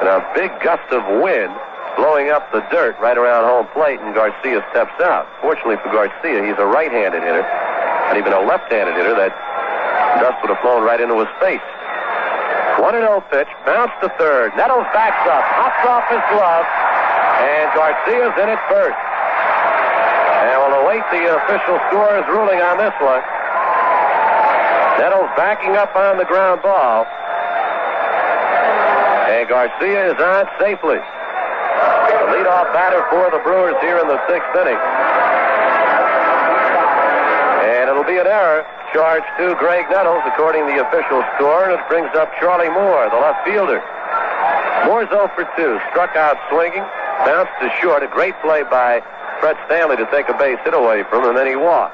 And a big gust of wind blowing up the dirt right around home plate, and Garcia steps out. Fortunately for Garcia, he's a right-handed hitter. Had he been a left-handed hitter, that dust would have flown right into his face. 1-0 pitch, bounce to third. Nettles backs up, hops off his glove, and Garcia's in at first. And we'll await the official scorer's ruling on this one. Nettles backing up on the ground ball. And Garcia is on safely. The leadoff batter for the Brewers here in the 6th inning. And it'll be an error charged to Greg Nettles, according to the official score, and it brings up Charlie Moore, the left fielder. Moore's 0 for 2, struck out swinging, bounced to short. A great play by Fred Stanley to take a base hit away from him, and then he walked.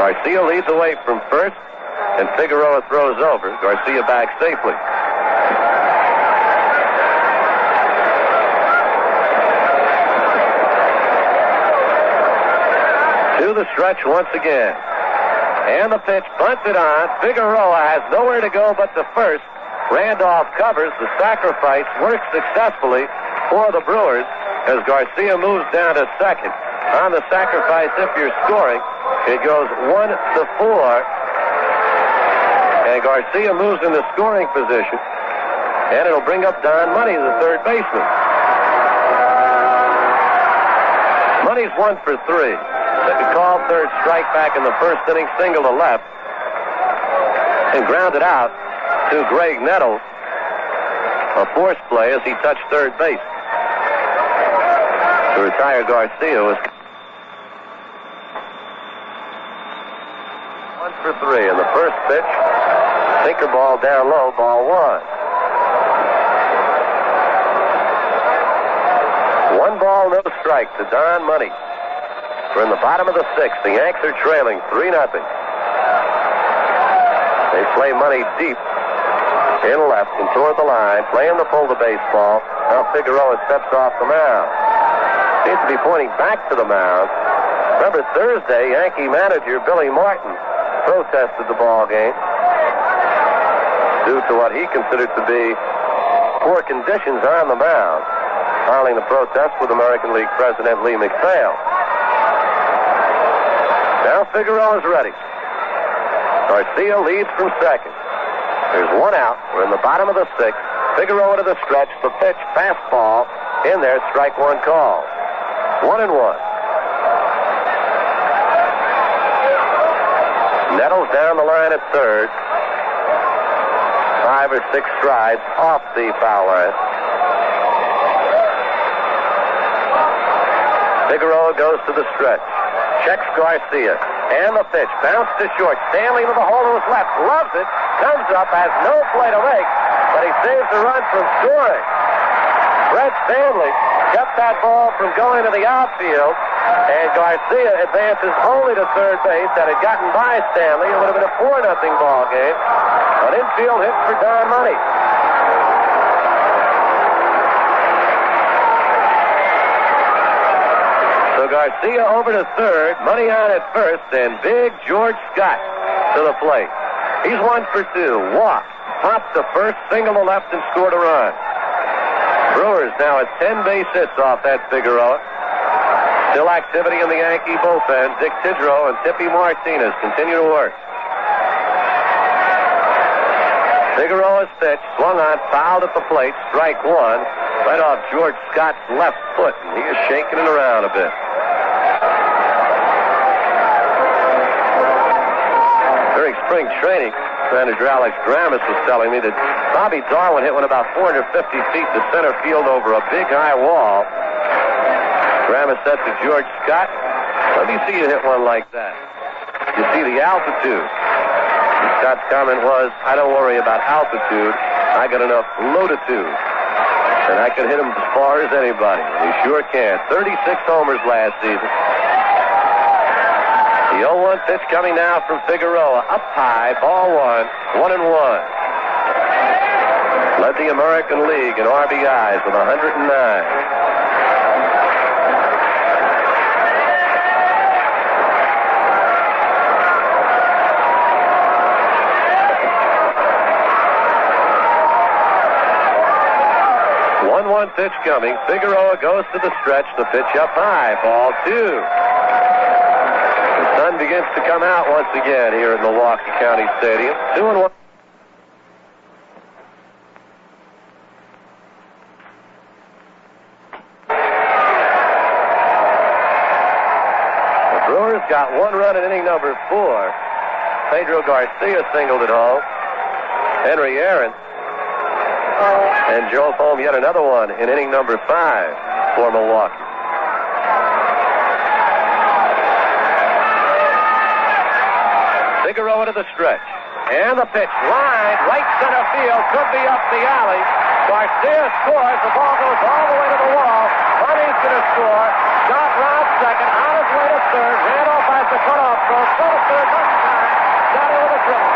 Garcia leads away from first, and Figueroa throws over. Garcia back safely. To the stretch once again. And the pitch bunted on. Figueroa has nowhere to go but to first. Randolph covers. The sacrifice works successfully for the Brewers as Garcia moves down to second. On the sacrifice, if you're scoring, it goes 1-4. And Garcia moves into scoring position. And it'll bring up Don Money, the third baseman. Money's 1 for 3. They could call third strike back in the first inning, single to left, and grounded out to Greg Nettles. A force play as he touched third base. To retire Garcia was 1 for 3 in the first pitch. Sinker ball down low, ball 1. 1 ball, no strike to Don Money. We're in the bottom of the 6th. The Yanks are trailing 3-0. They play Money deep in left and toward the line, playing the pull to baseball. Now Figueroa steps off the mound. Seems to be pointing back to the mound. Remember, Thursday, Yankee manager Billy Martin protested the ball game due to what he considered to be poor conditions on the mound, filing the protest with American League President Lee McPhail. Now Figueroa's ready. Garcia leads from second. There's one out. We're in the bottom of the sixth. Figueroa to the stretch. The pitch, fastball. In there, strike one call. 1-1. Nettles down the line at third. 5 or 6 strides off the foul line. Figueroa goes to the stretch. Checks Garcia. And the pitch. Bounce to short. Stanley to the hole to his left. Loves it. Comes up. Has no play to make. But he saves the run from scoring. Fred Stanley kept that ball from going to the outfield. And Garcia advances only to third base. Had it gotten by Stanley, it would have been a 4-0 ball game. An infield hit for Don Money. So Garcia over to third, Money on at first, and big George Scott to the plate. He's 1 for 2. Walk. Popped the first, single to left, and scored a run. Brewers now at 10 base hits off that Figueroa. Still activity in the Yankee bullpen. Dick Tidrow and Tippy Martinez continue to work. Figueroa's pitch, swung on, fouled at the plate, strike one. Right off George Scott's left foot, and he is shaking it around a bit. During spring training, manager Alex Dramas was telling me that Bobby Darwin hit one about 450 feet to center field over a big high wall. Dramas said to George Scott, "Let me see you hit one like that. You see the altitude." And Scott's comment was, "I don't worry about altitude. I got enough lotitude. And I can hit him as far as anybody." And he sure can. 36 homers last season. The 0-1 pitch coming now from Figueroa. Up high, ball one, 1-1. Led the American League in RBIs with 109. One pitch coming. Figueroa goes to the stretch. The pitch up high. Ball 2. The sun begins to come out once again here at Milwaukee County Stadium. 2-1. The Brewers got 1 run in inning number 4. Pedro Garcia singled at home. Henry Aaron and drove home yet another one in inning number 5 for Milwaukee. Figueroa to the stretch. And the pitch. Line, right center field. Could be up the alley. Garcia scores. The ball goes all the way to the wall. Money's going to score. Scott rounds second. On his way to third. Randolph has the cutoff throw. Go to third. Doesn't time. Got it with a triple.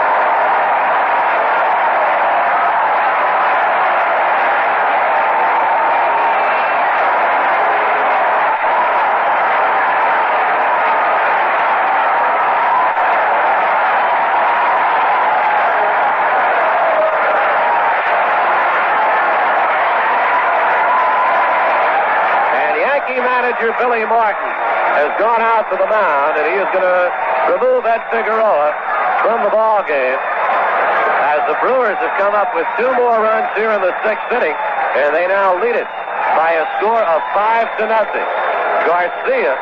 Manager Billy Martin has gone out to the mound, and he is going to remove Ed Figueroa from the ball game as the Brewers have come up with 2 more runs here in the 6th inning, and they now lead it by a score of 5-0. Garcia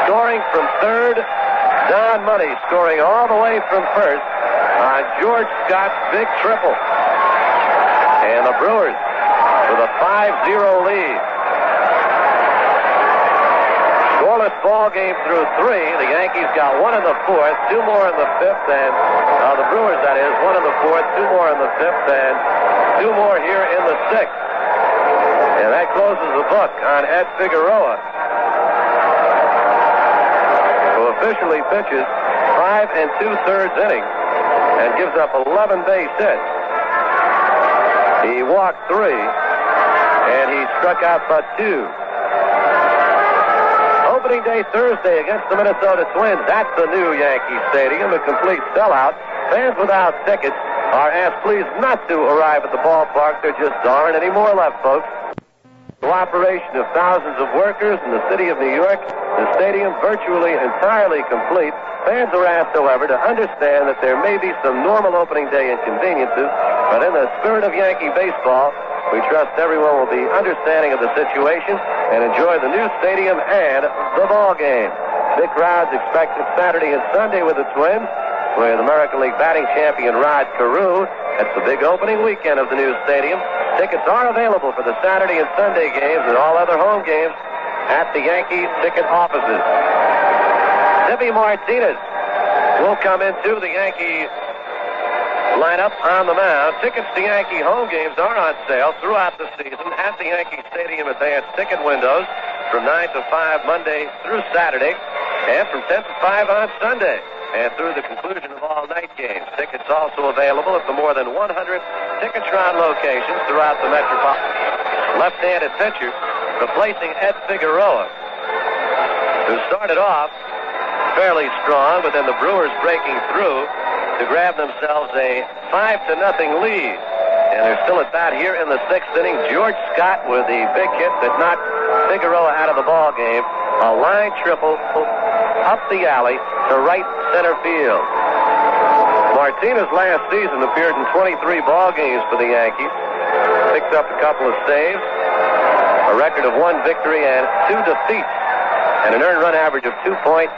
scoring from third. Don Money scoring all the way from first on George Scott's big triple. And the Brewers with a 5-0 lead. Scoreless ball game through 3. The Yankees got 1 in the 4th, 2 more in the 5th, and the Brewers, that is, 1 in the 4th, 2 more in the 5th, and 2 more here in the 6th. And that closes the book on Ed Figueroa, who officially pitches 5 2/3 innings and gives up 11 base hits. He walked 3, and he struck out but 2. Opening day Thursday against the Minnesota Twins at the new Yankee Stadium, a complete sellout. Fans without tickets are asked please not to arrive at the ballpark. There just aren't any more left, folks. Cooperation of thousands of workers in the city of New York, the stadium virtually entirely complete. Fans are asked, however, to understand that there may be some normal opening day inconveniences, but in the spirit of Yankee baseball, we trust everyone will be understanding of the situation and enjoy the new stadium and the ball game. Big crowds expected Saturday and Sunday with the Twins, with American League batting champion Rod Carew. That's the big opening weekend of the new stadium. Tickets are available for the Saturday and Sunday games and all other home games at the Yankees ticket offices. Tippy Martinez will come into the Yankee lineup on the mound. Tickets to Yankee home games are on sale throughout the season at the Yankee Stadium advanced ticket windows from 9 to 5 Monday through Saturday and from 10 to 5 on Sunday and through the conclusion of all night games. Tickets also available at the more than 100 Ticketron locations throughout the metropolitan. Left-handed pitcher replacing Ed Figueroa, who started off fairly strong, but then the Brewers breaking through to grab themselves a 5-0 lead. And they're still at bat here in the 6th inning. George Scott with the big hit that knocked Figueroa out of the ball game. A line triple up the alley to right center field. Martinez last season appeared in 23 ball games for the Yankees. Picked up a couple of saves, a record of 1 victory and 2 defeats, and an earned run average of 2.68.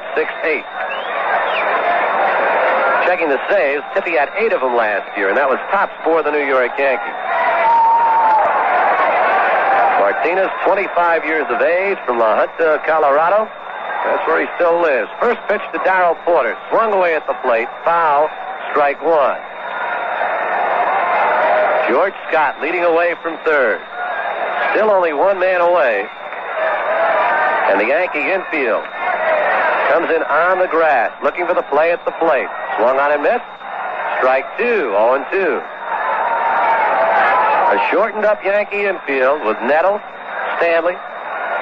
Checking the saves, Tippy had 8 of them last year, and that was tops for the New York Yankees. Martinez, 25 years of age, from La Junta, Colorado. That's where he still lives. First pitch to Darrell Porter. Swung away at the plate. Foul. Strike 1. George Scott leading away from third. Still only one man away. And the Yankee infield comes in on the grass, looking for the play at the plate. Swung on and missed. Strike 2. 0-2. A shortened up Yankee infield with Nettle, Stanley,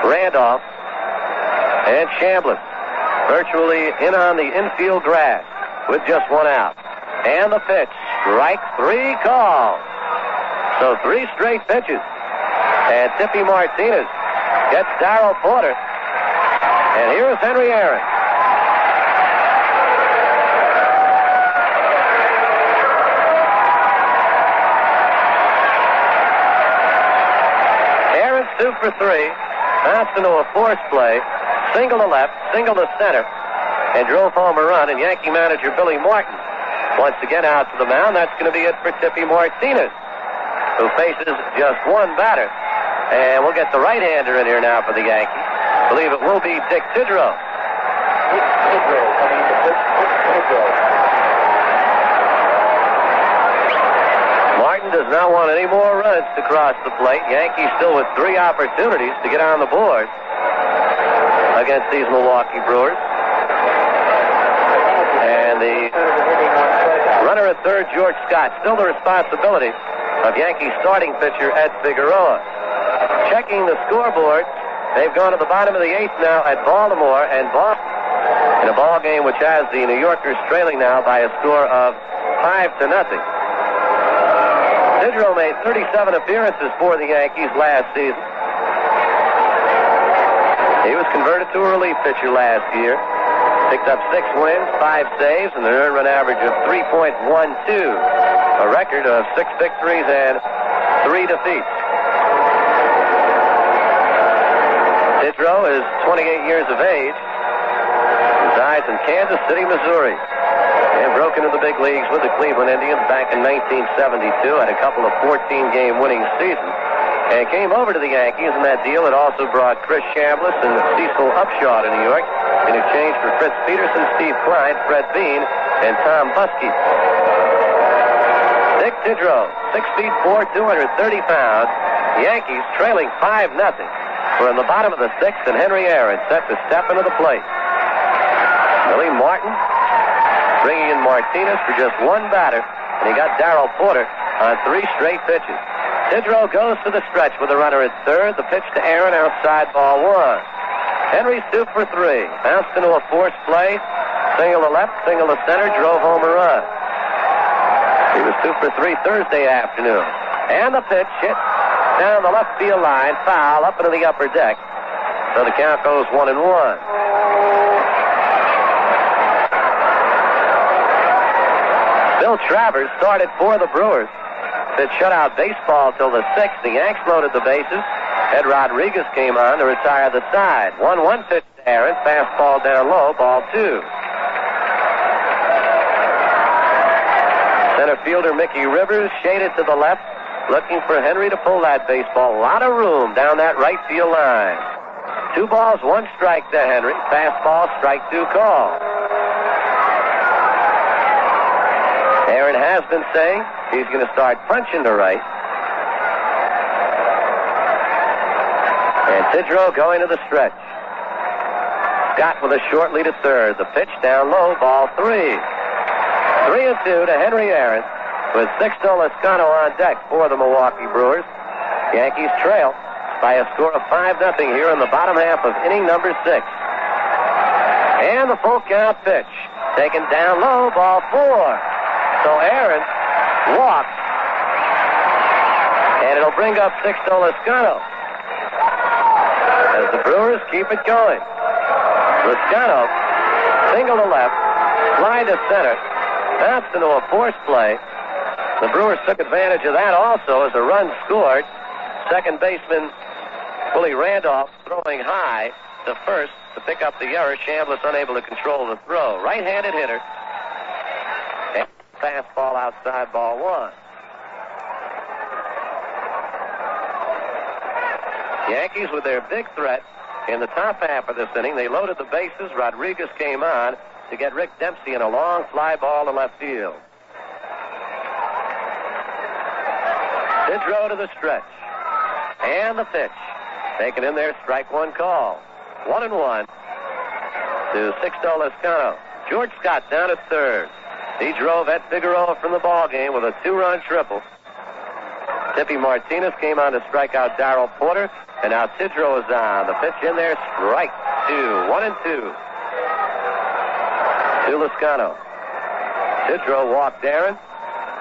Randolph, and Chambliss virtually in on the infield grass with just 1 out. And the pitch, strike 3 call. So 3 straight pitches. And Tippy Martinez gets Darrell Porter. And here is Henry Aaron. Aaron's 2 for 3. Bounced into a force play. Single to left, single to center, and drove home a run. And Yankee manager Billy Martin once again out to the mound. That's going to be it for Tippy Martinez, who faces just 1 batter. And we'll get the right-hander in here now for the Yankees. I believe it will be Dick Tidrow. Martin does not want any more runs to cross the plate. Yankees still with 3 opportunities to get on the board against these Milwaukee Brewers. And the runner at third, George Scott, still the responsibility of Yankee starting pitcher Ed Figueroa. Checking the scoreboard, they've gone to the bottom of the 8th now at Baltimore and Boston in a ball game which has the New Yorkers trailing now by a score of 5-0. Tidrow made 37 appearances for the Yankees last season. He was converted to a relief pitcher last year. Picked up 6 wins, 5 saves, and an earned run average of 3.12. A record of 6 victories and 3 defeats. Tidrow is 28 years of age. Resides in Kansas City, Missouri. And broke into the big leagues with the Cleveland Indians back in 1972. Had a couple of 14-game winning seasons. And came over to the Yankees in that deal. It also brought Chris Chambliss and Cecil Upshaw to New York in exchange for Fritz Peterson, Steve Klein, Fred Bean, and Tom Buskey. Dick Tidrow, 6 feet 4, 230 pounds. Yankees trailing 5-0. We're in the bottom of the 6th, and Henry Aaron set to step into the plate. Billy Martin bringing in Martinez for just 1 batter, and he got Darrell Porter on 3 straight pitches. Tidrow goes to the stretch with a runner at third. The pitch to Aaron, outside ball one. Henry's 2 for 3. Bounced into a forced play. Single to left, single to center, drove home a run. He was 2 for 3 Thursday afternoon. And the pitch hit down the left field line, foul up into the upper deck. So the count goes 1-1. Bill Travers started for the Brewers. That shut out baseball till the 6th. The Yanks loaded the bases. Ed Rodriguez came on to retire the side. 1-1 pitch to Aaron. Fastball down low. Ball 2. Center fielder Mickey Rivers shaded to the left, looking for Henry to pull that baseball. A lot of room down that right field line. 2 balls, 1 strike to Henry. Fastball, strike 2 call. Aaron has been saying he's going to start punching to right. And Tidrow going to the stretch. Scott with a short lead at third. The pitch down low, ball 3. 3-2 to Henry Aaron with Sixto Lezcano on deck for the Milwaukee Brewers. Yankees trail by a score of 5-0 here in the bottom half of inning number 6. And the full count pitch. Taken down low, ball 4. So Aaron walks, and it'll bring up Sixto Lezcano as the Brewers keep it going. Lezcano, single to left, fly to center, bounced into a force play. The Brewers took advantage of that also as a run scored. Second baseman Willie Randolph throwing high to first to pick up the error. Chambliss unable to control the throw. Right-handed hitter. Fastball outside, ball 1. Yankees with their big threat in the top half of this inning. They loaded the bases. Rodriguez came on to get Rick Dempsey in a long fly ball to left field. Tidrow to the stretch. And the pitch. Taken in there, strike 1 call. 1-1 to Sixto Lezcano. George Scott down at third. He drove Ed Figueroa from the ballgame with a 2-run triple. Tippy Martinez came on to strike out Darrell Porter, and now Tidrow is on. The pitch in there, strike 2. 1-2 to Lezcano. Tidrow walked Aaron,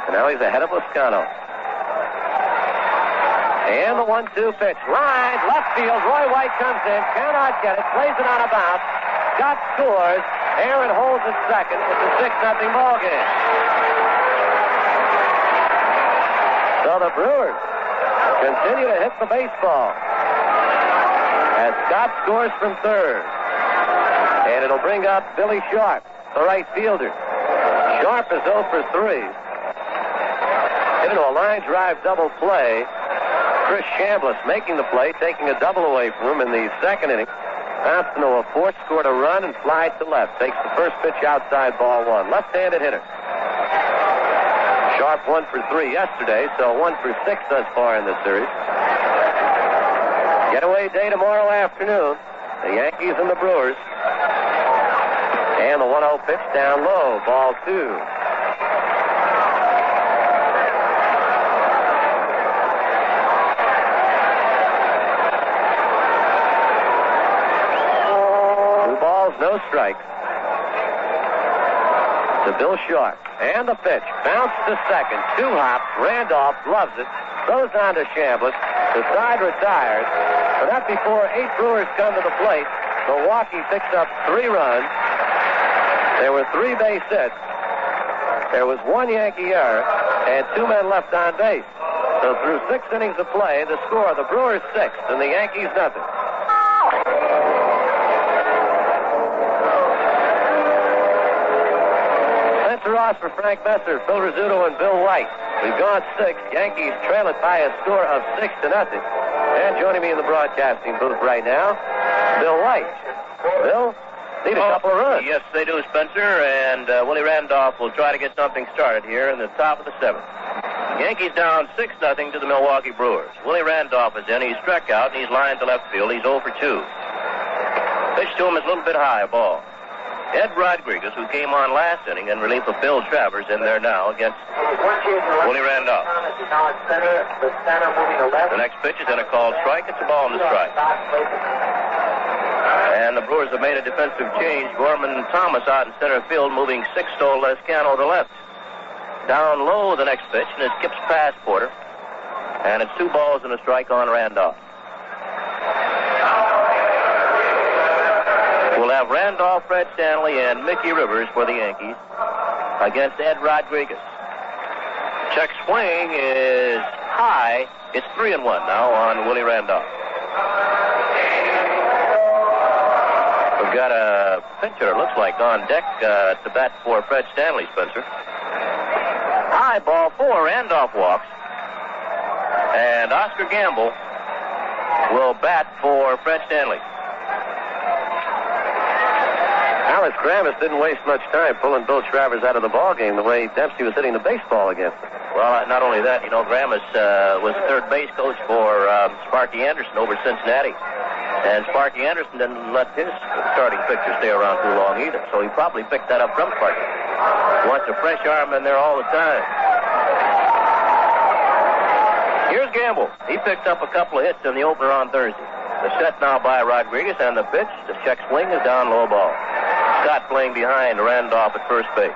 and now he's ahead of Lezcano. And the 1-2 pitch. Line, left field. Roy White comes in, cannot get it, plays it on a bounce. Scott scores. Aaron holds at second. It's a 6-0 ball game. So the Brewers continue to hit the baseball as Scott scores from third. And it'll bring up Billy Sharp, the right fielder. Sharp is 0 for 3. Hit into a line drive double play. Chris Chambliss making the play, taking a double away from him in the second inning. Bounced into a fourth, scored a run, and flies to left. Takes the first pitch outside, ball 1. Left-handed hitter. Sharp 1 for 3 yesterday, so 1 for 6 thus far in this series. Getaway day tomorrow afternoon. The Yankees and the Brewers. And the 1-0 pitch down low, ball 2. No strikes to Bill Sharp. And the pitch. Bounce to second. 2 hops. Randolph gloves it. Throws on to Chambliss. The side retires. But not before 8 Brewers come to the plate. Milwaukee picks up 3 runs. There were 3 base hits. There was 1 Yankee error and 2 men left on base. So through 6 innings of play, the score, the Brewers 6 and the Yankees nothing. Ross for Frank Messer, Phil Rizzuto, and Bill White. We've gone 6. Yankees trail it by a score of 6-0. And joining me in the broadcasting booth right now, Bill White. Bill, need a couple of runs. Yes, they do, Spencer. And Willie Randolph will try to get something started here in the top of the 7th. Yankees down 6-0 to the Milwaukee Brewers. Willie Randolph is in. He's struck out, and he's lined to left field. He's 0 for 2. Pitch to him is a little bit high, a ball. Ed Rodriguez, who came on last inning in relief of Bill Travers, in there now against Willie Randolph. The next pitch is in a called strike. It's a ball in the strike. And the Brewers have made a defensive change. Gorman Thomas out in center field, moving Sixto Lescano to left. Down low the next pitch, and it skips past Porter. And it's 2 balls and a strike on Randolph. We'll have Randolph, Fred Stanley, and Mickey Rivers for the Yankees against Ed Rodriguez. Check swing is high. It's 3-1 now on Willie Randolph. We've got a pitcher, it looks like, on deck to bat for Fred Stanley, Spencer. High ball 4. Randolph walks. And Oscar Gamble will bat for Fred Stanley. Alex Grammas didn't waste much time pulling Bill Travers out of the ballgame the way Dempsey was hitting the baseball against him. Well, not only that, Grammas was the third base coach for Sparky Anderson over Cincinnati. And Sparky Anderson didn't let his starting pitcher stay around too long either, so he probably picked that up from Sparky. He wants a fresh arm in there all the time. Here's Gamble. He picked up a couple of hits in the opener on Thursday. The set now by Rodriguez, and the pitch, the check swing is down low ball. Scott playing behind Randolph at first base.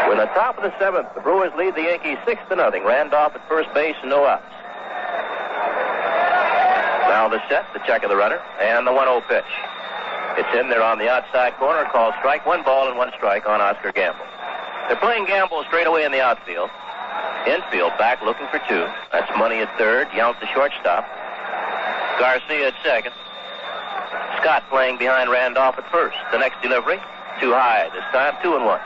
We're in the top of the 7th. The Brewers lead the Yankees 6-0. Randolph at first base and no outs. Now the set, the check of the runner, and the 1-0 pitch. It's in there on the outside corner, called strike. 1 ball and 1 strike on Oscar Gamble. They're playing Gamble straight away in the outfield. Infield back looking for 2. That's Money at third. Yount the shortstop. Garcia at second. Scott playing behind Randolph at first. The next delivery, too high. This time 2-1.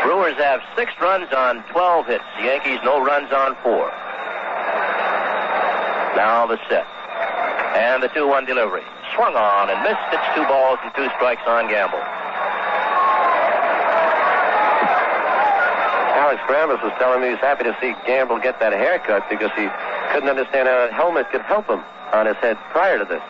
Brewers have 6 runs on 12 hits. The Yankees no runs on 4. Now the set. And the 2-1 delivery. Swung on and missed. It's 2 balls and 2 strikes on Gamble. Alex Grammas was telling me he was happy to see Gamble get that haircut because he couldn't understand how a helmet could help him on his head prior to this.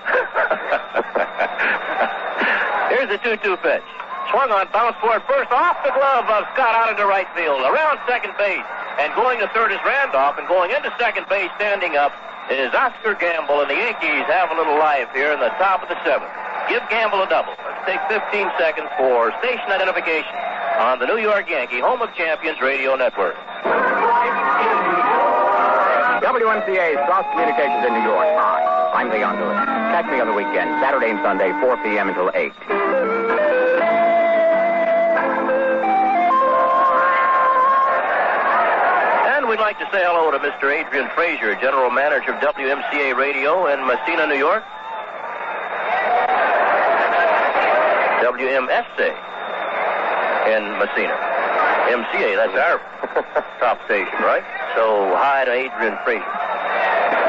Here's the 2-2 pitch. Swung on, bounced for it first, off the glove of Scott out into right field, around second base, and going to third is Randolph, and going into second base, standing up, is Oscar Gamble, and the Yankees have a little life here in the top of the 7th. Give Gamble a double. Let's take 15 seconds for station identification on the New York Yankee Home of Champions Radio Network. WMCA Strauss Communications in New York. Hi, I'm Leon Lewis. Catch me on the weekend, Saturday and Sunday, 4 p.m. until 8. And we'd like to say hello to Mr. Adrian Frazier, General Manager of WMCA Radio in Messina, New York. WMSA in Messina. MCA, that's our top station, right? So, hi to Adrian Frazier.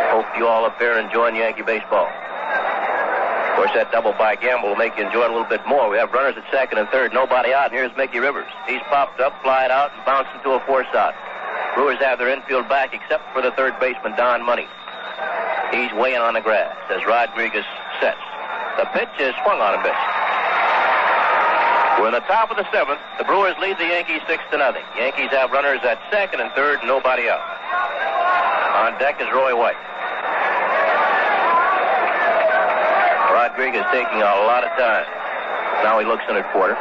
Hope you all up there enjoying Yankee baseball. Of course, that double by Gamble will make you enjoy it a little bit more. We have runners at second and third, nobody out, and here's Mickey Rivers. He's popped up, flied out, and bounced into a force out. Brewers have their infield back except for the third baseman, Don Money. He's weighing on the grass as Rodriguez sets. The pitch is swung on and missed. We're in the top of the 7th. The Brewers lead the Yankees 6-0. Yankees have runners at second and third, nobody out. On deck is Roy White. Rodriguez taking a lot of time. Now he looks in at Porter.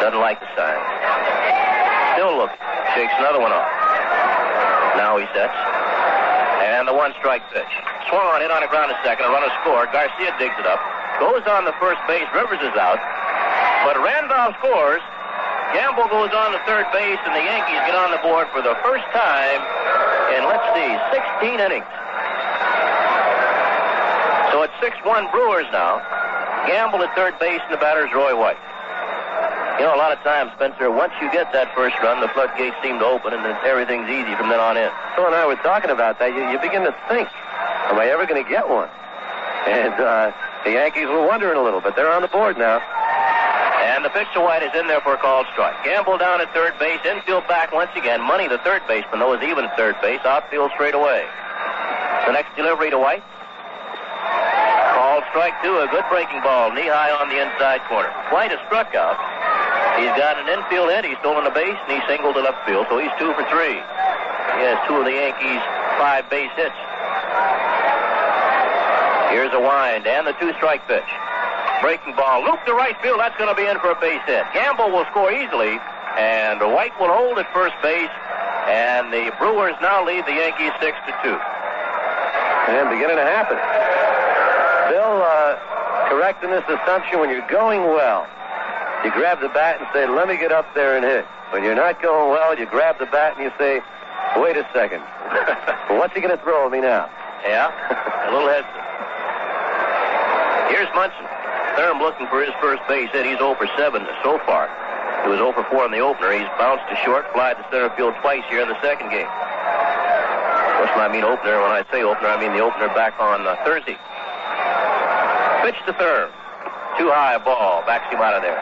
Doesn't like the sign. Still looking. Shakes another one off. Now he sets. And the 1-strike pitch. Swung on, hit on the ground a second. A runner scored. Garcia digs it up. Goes on the first base. Rivers is out. But Randolph scores. Gamble goes on to third base, and the Yankees get on the board for the first time in, 16 innings. So it's 6-1 Brewers now. Gamble at third base, and the batter is Roy White. A lot of times, Spencer, once you get that first run, the floodgates seem to open, and everything's easy from then on in. Phil and I were talking about that. You begin to think, am I ever going to get one? And the Yankees were wondering a little, but they're on the board now. And the pitch to White is in there for a called strike. Gamble down at third base, infield back once again. Money, the third baseman, though, is even at third base. Outfield straight away. The next delivery to White. Called strike two, a good breaking ball, knee-high on the inside corner. Quite a struck out. He's got an infield hit. He's stolen a base, and he singled to left field, so he's 2 for 3. He has 2 of the Yankees' 5 base hits. Here's a wind and the 2-strike pitch. Breaking ball, loop to right field. That's going to be in for a base hit. Gamble will score easily, and White will hold at first base, and the Brewers now lead the Yankees 6-2. And beginning to happen. Bill, correcting this assumption, when you're going well, you grab the bat and say, let me get up there and hit. When you're not going well, you grab the bat and you say, wait a second. Well, what's he going to throw at me now? Yeah, a little hesitant. Here's Munson. Thurman looking for his first base hit. He's 0 for 7 so far. He was 0 for 4 in the opener. He's bounced to short, fly to center field twice here in the second game. Of course, when I mean opener, when I say opener, I mean the opener back on Thursday. Pitch to third. Too high a ball. Backs him out of there.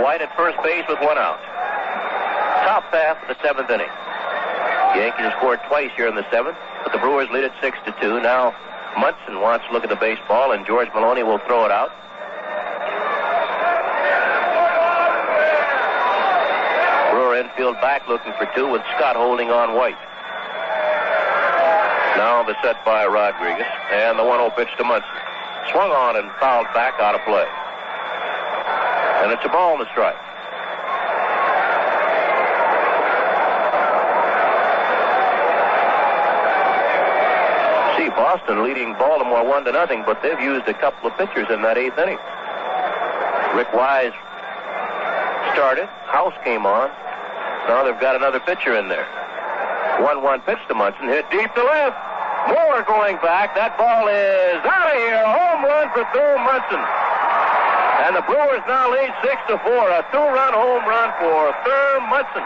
White at first base with 1 out. Top half of the 7th inning. The Yankees have scored twice here in the 7th, but the Brewers lead it 6-2. Now Munson wants to look at the baseball, and George Maloney will throw it out. Brewer infield back looking for 2 with Scott holding on White. Now the set by Rodriguez, and the 1-0 pitch to Munson. Swung on and fouled back out of play. And it's a ball and a strike. See, Boston leading Baltimore 1-0, but they've used a couple of pitchers in that 8th inning. Rick Wise started. House came on. Now they've got another pitcher in there. 1-1 pitch to Munson, hit deep to left. Moore going back. That ball is out of here. Home run for Thurman Munson. And the Brewers now lead 6-4. A 2-run home run for Thurman Munson.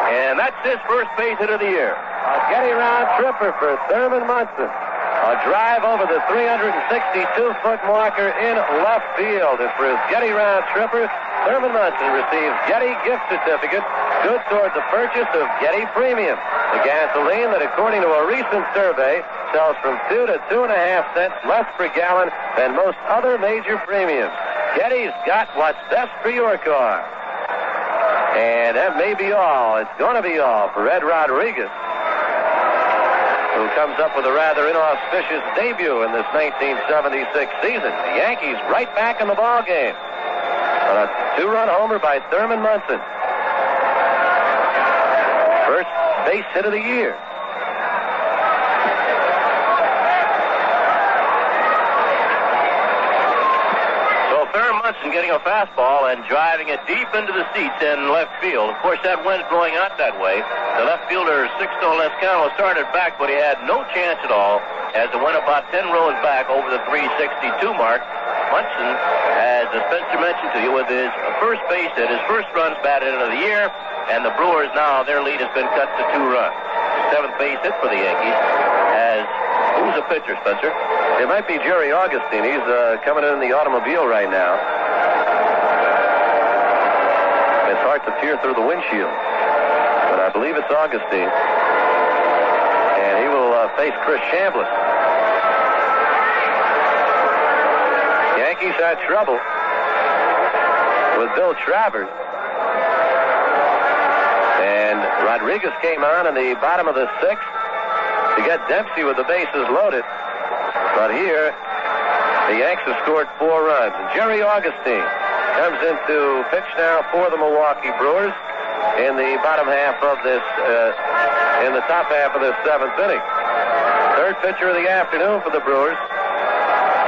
And that's his first base hit of the year. A getty-round tripper for Thurman Munson. A drive over the 362-foot marker in left field. And for his getty-round tripper, Thurman Munson receives Getty gift certificate, good towards the purchase of Getty Premium, the gasoline that, according to a recent survey, sells from 2 to 2.5 cents less per gallon than most other major premiums. Getty's got what's best for your car. And that may be all. It's going to be all for Ed Rodriguez, who comes up with a rather inauspicious debut in this 1976 season. The Yankees right back in the ball game. A 2-run homer by Thurman Munson. First base hit of the year. So Thurman Munson getting a fastball and driving it deep into the seats in left field. Of course, that wind's blowing out that way. The left fielder, Sixto Lescano, started back, but he had no chance at all as it went about 10 rows back over the 362 mark. Munson, as Spencer mentioned to you, with his first base hit, his first runs batted into the year, and the Brewers now, their lead has been cut to 2 runs. 7th base hit for the Yankees. Who's the pitcher, Spencer? It might be Jerry Augustine. He's coming in the automobile right now. It's hard to peer through the windshield, but I believe it's Augustine. And he will face Chris Chambliss. Yankees had trouble with Bill Travers. And Rodriguez came on in the bottom of the 6th to get Dempsey with the bases loaded. But here, the Yanks have scored 4 runs. And Jerry Augustine comes into pitch now for the Milwaukee Brewers in the bottom half of this, in the top half of this 7th inning. Third pitcher of the afternoon for the Brewers.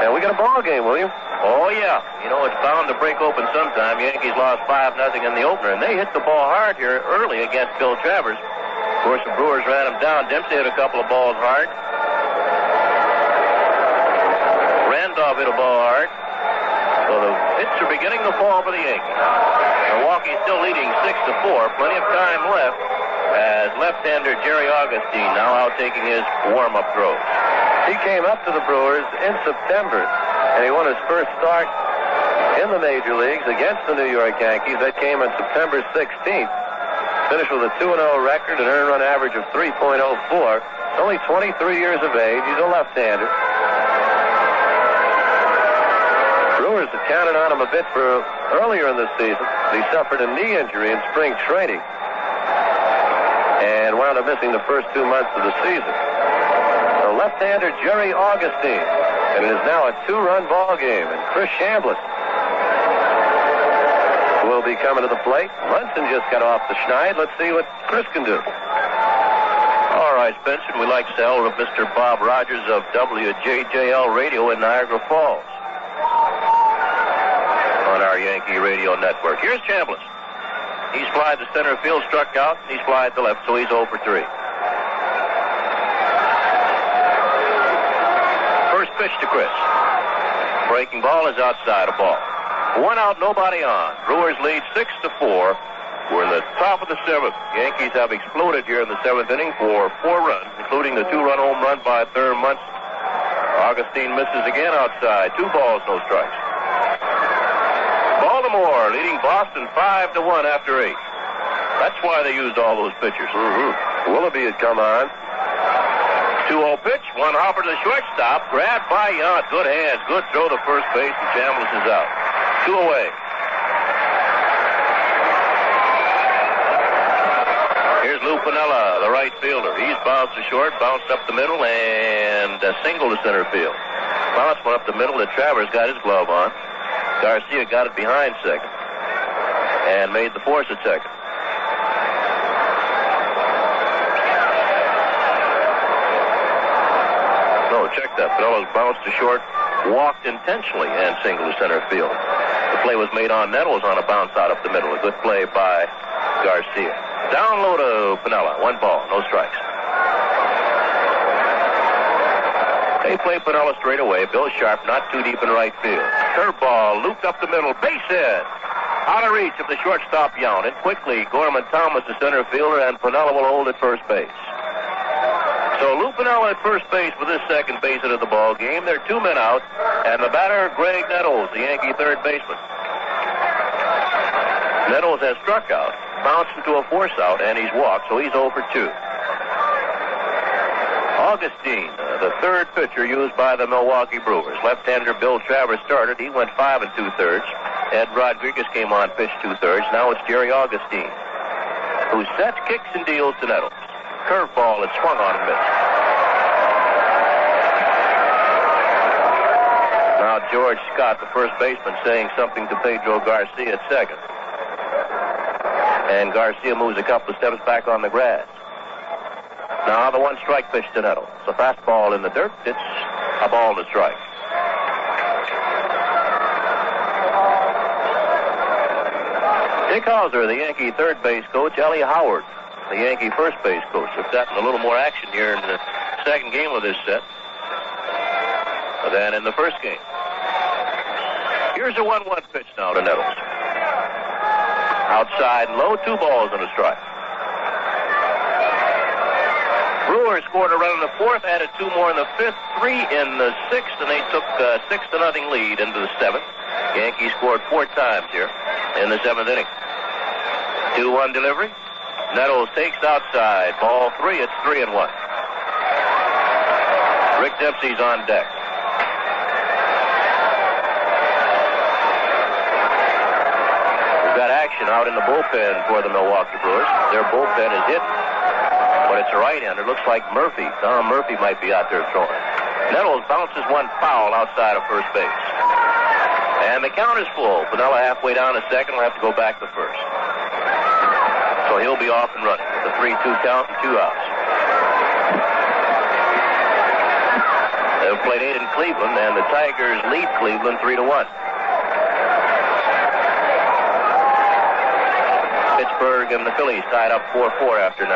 And we got a ball game, William. Oh, yeah. You know, it's bound to break open sometime. Yankees lost 5-0 in the opener, and they hit the ball hard here early against Bill Travers. Of course, the Brewers ran him down. Dempsey hit a couple of balls hard. Randolph hit a ball hard. So the hits are beginning to fall for the Yankees. Milwaukee's still leading 6-4. Plenty of time left as left-hander Jerry Augustine now out taking his warm-up throws. He came up to the Brewers in September, and he won his first start in the major leagues against the New York Yankees. That came on September 16th. Finished with a 2-0 record, an earned run average of 3.04. Only 23 years of age. He's a left-hander. Brewers had counted on him a bit for earlier in the season. He suffered a knee injury in spring training and wound up missing the first 2 months of the season. The left-hander Jerry Augustine, and it is now a 2-run ball game. And Chris Chambliss will be coming to the plate. Munson just got off the schneid. Let's see what Chris can do. All right, Spencer, we'd like to say hello to Mr. Bob Rogers of WJJL Radio in Niagara Falls on our Yankee radio network. Here's Chambliss. He's flied to center field, struck out, and he's flied to left, so he's 0 for 3. First pitch to Chris. Breaking ball is outside, a ball. 1 out, nobody on. Brewers lead 6-4. We're in the top of the 7th. Yankees have exploded here in the 7th inning for 4 runs, including the 2-run home run by Thurman Munson. Augustine misses again outside. 2 balls, no strikes. Baltimore leading Boston 5-1 after 8. That's why they used all those pitchers. Willoughby had come on. 2-0 pitch. 1 hopper to the shortstop. Grabbed by Yount. Good hands. Good throw to first base, and Chambliss is out. 2 away. Here's Lou Piniella, the right fielder. He's bounced to short, bounced up the middle, and a single to center field. Bounce went up the middle. Ed Travers got his glove on. Garcia got it behind second and made the force at second. No, check that. Piniella's bounced to short, walked intentionally, and single to center field. The play was made on Nettles on a bounce out up the middle. A good play by Garcia. Down low to Piniella. 1 ball, no strikes. They play Piniella straight away. Bill Sharp not too deep in right field. Curveball looped up the middle. Base hit. Out of reach of the shortstop Yount. And quickly, Gorman Thomas, the center fielder, and Piniella will hold at first base. So Lou Piniella at first base with his second base hit of the ball game. There are 2 men out, and the batter, Greg Nettles, the Yankee third baseman. Nettles has struck out, bounced into a force out, and he's walked, so he's 0 for 2. Augustine, the third pitcher used by the Milwaukee Brewers. Left-hander Bill Travers started. He went 5 2/3. Ed Rodriguez came on, pitched 2/3. Now it's Jerry Augustine, who sets, kicks, and deals to Nettles. Curveball, it swung on and missed. Now George Scott, the first baseman, saying something to Pedro Garcia at second. And Garcia moves a couple of steps back on the grass. Now the 1-strike pitch to Nettles. A fastball in the dirt. It's a ball to strike. Dick Hauser, the Yankee third base coach. Ellie Howard, the Yankee first base coach. They've gotten a little more action here in the second game of this set than in the first game. Here's a 1-1 pitch now to Nettles. Outside low, 2 balls and a strike. Brewers scored a run in the 4th, added 2 more in the 5th, 3 in the 6th, and they took a 6-0 lead into the 7th. Yankees scored 4 times here in the 7th inning. 2-1 delivery. Nettles takes outside. Ball 3. It's 3-1. Rick Dempsey's on deck. We've got action out in the bullpen for the Milwaukee Brewers. Their bullpen is hit, but it's a right-hander. Looks like Murphy. Tom Murphy might be out there throwing. Nettles bounces 1 foul outside of first base. And the count is full. Piniella halfway down to second. Will have to go back to first. So he'll be off and running with a 3-2 count and 2 outs. They've played 8 in Cleveland, and the Tigers lead Cleveland 3-1. Pittsburgh and the Phillies tied up 4-4 after 9.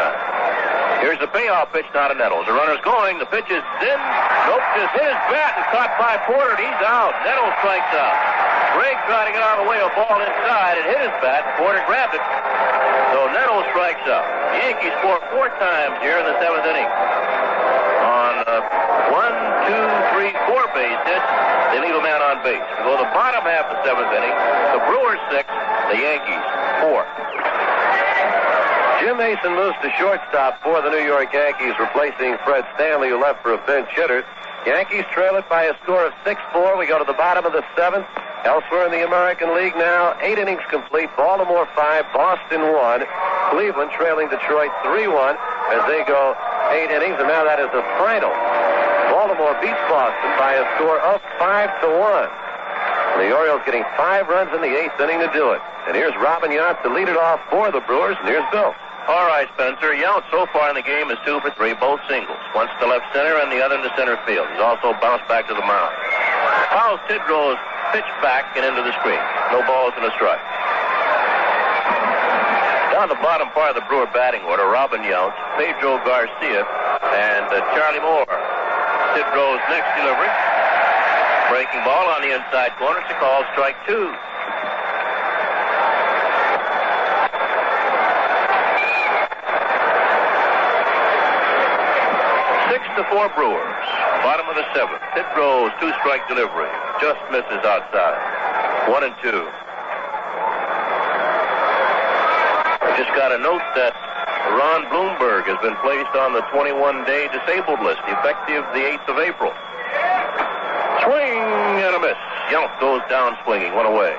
Here's the payoff pitch now to Nettles. The runner's going. The pitch is in. Nope, just hit his bat and caught by Porter, and he's out. Nettles strikes out. Greg tried to get out of the way, a ball inside. It hit his bat. Porter grabbed it. So Nettles strikes out. The Yankees score 4 times here in the 7th inning. On 4 base hits, they leave a man on base. We go to the bottom half of the 7th inning. The Brewers 6, the Yankees 4. Jim Mason moves to shortstop for the New York Yankees, replacing Fred Stanley, who left for a pinch hitter. Yankees trail it by a score of 6-4. We go to the bottom of the 7th. Elsewhere in the American League now, 8 innings complete. Baltimore 5, Boston 1. Cleveland trailing Detroit 3-1 as they go 8 innings, and now that is the final. Baltimore beats Boston by a score of 5-1. The Orioles getting 5 runs in the 8th inning to do it. And here's Robin Yount to lead it off for the Brewers, and here's Bill. All right, Spencer. Yount so far in the game is 2 for 3, both singles. Once to left center and the other into center field. He's also bounced back to the mound. Fouls Tidrow's pitch back and into the screen. No balls and a strike. Down the bottom part of the Brewer batting order, Robin Yount, Pedro Garcia, and Charlie Moore. Tidrow's next delivery. Breaking ball on the inside corner. It's a call, strike 2. 6-4 Brewers. Bottom of the 7th. Tidrow's 2-strike delivery. Just misses outside. 1-2. Just got a note that Ron Bloomberg has been placed on the 21-day disabled list, effective the 8th of April. Swing and a miss. Yount goes down swinging, 1 away.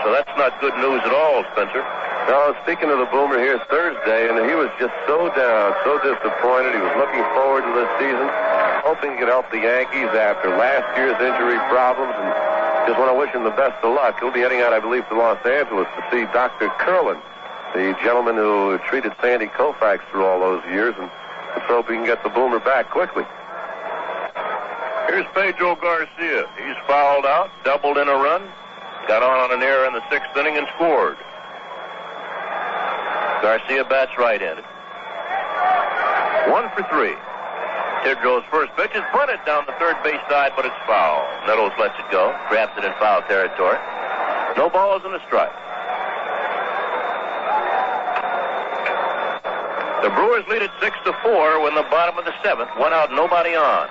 So that's not good news at all, Spencer. No, speaking of the Boomer, here's Thursday, and he was just so down, so disappointed. He was looking forward to this season, hoping he could help the Yankees after last year's injury problems, and just want to wish him the best of luck. He'll be heading out, I believe, to Los Angeles to see Dr. Curlin, the gentleman who treated Sandy Koufax through all those years, and let's hope he can get the Boomer back quickly. Here's Pedro Garcia. He's fouled out, doubled in a run, got on an error in the 6th inning and scored. Garcia bats right-handed. 1 for 3. Tidrow's first pitch is bunted down the third base side, but it's foul. Nettles lets it go, grabs it in foul territory. No balls and a strike. The Brewers lead at 6-4 when the bottom of the 7th, 1 out, nobody on.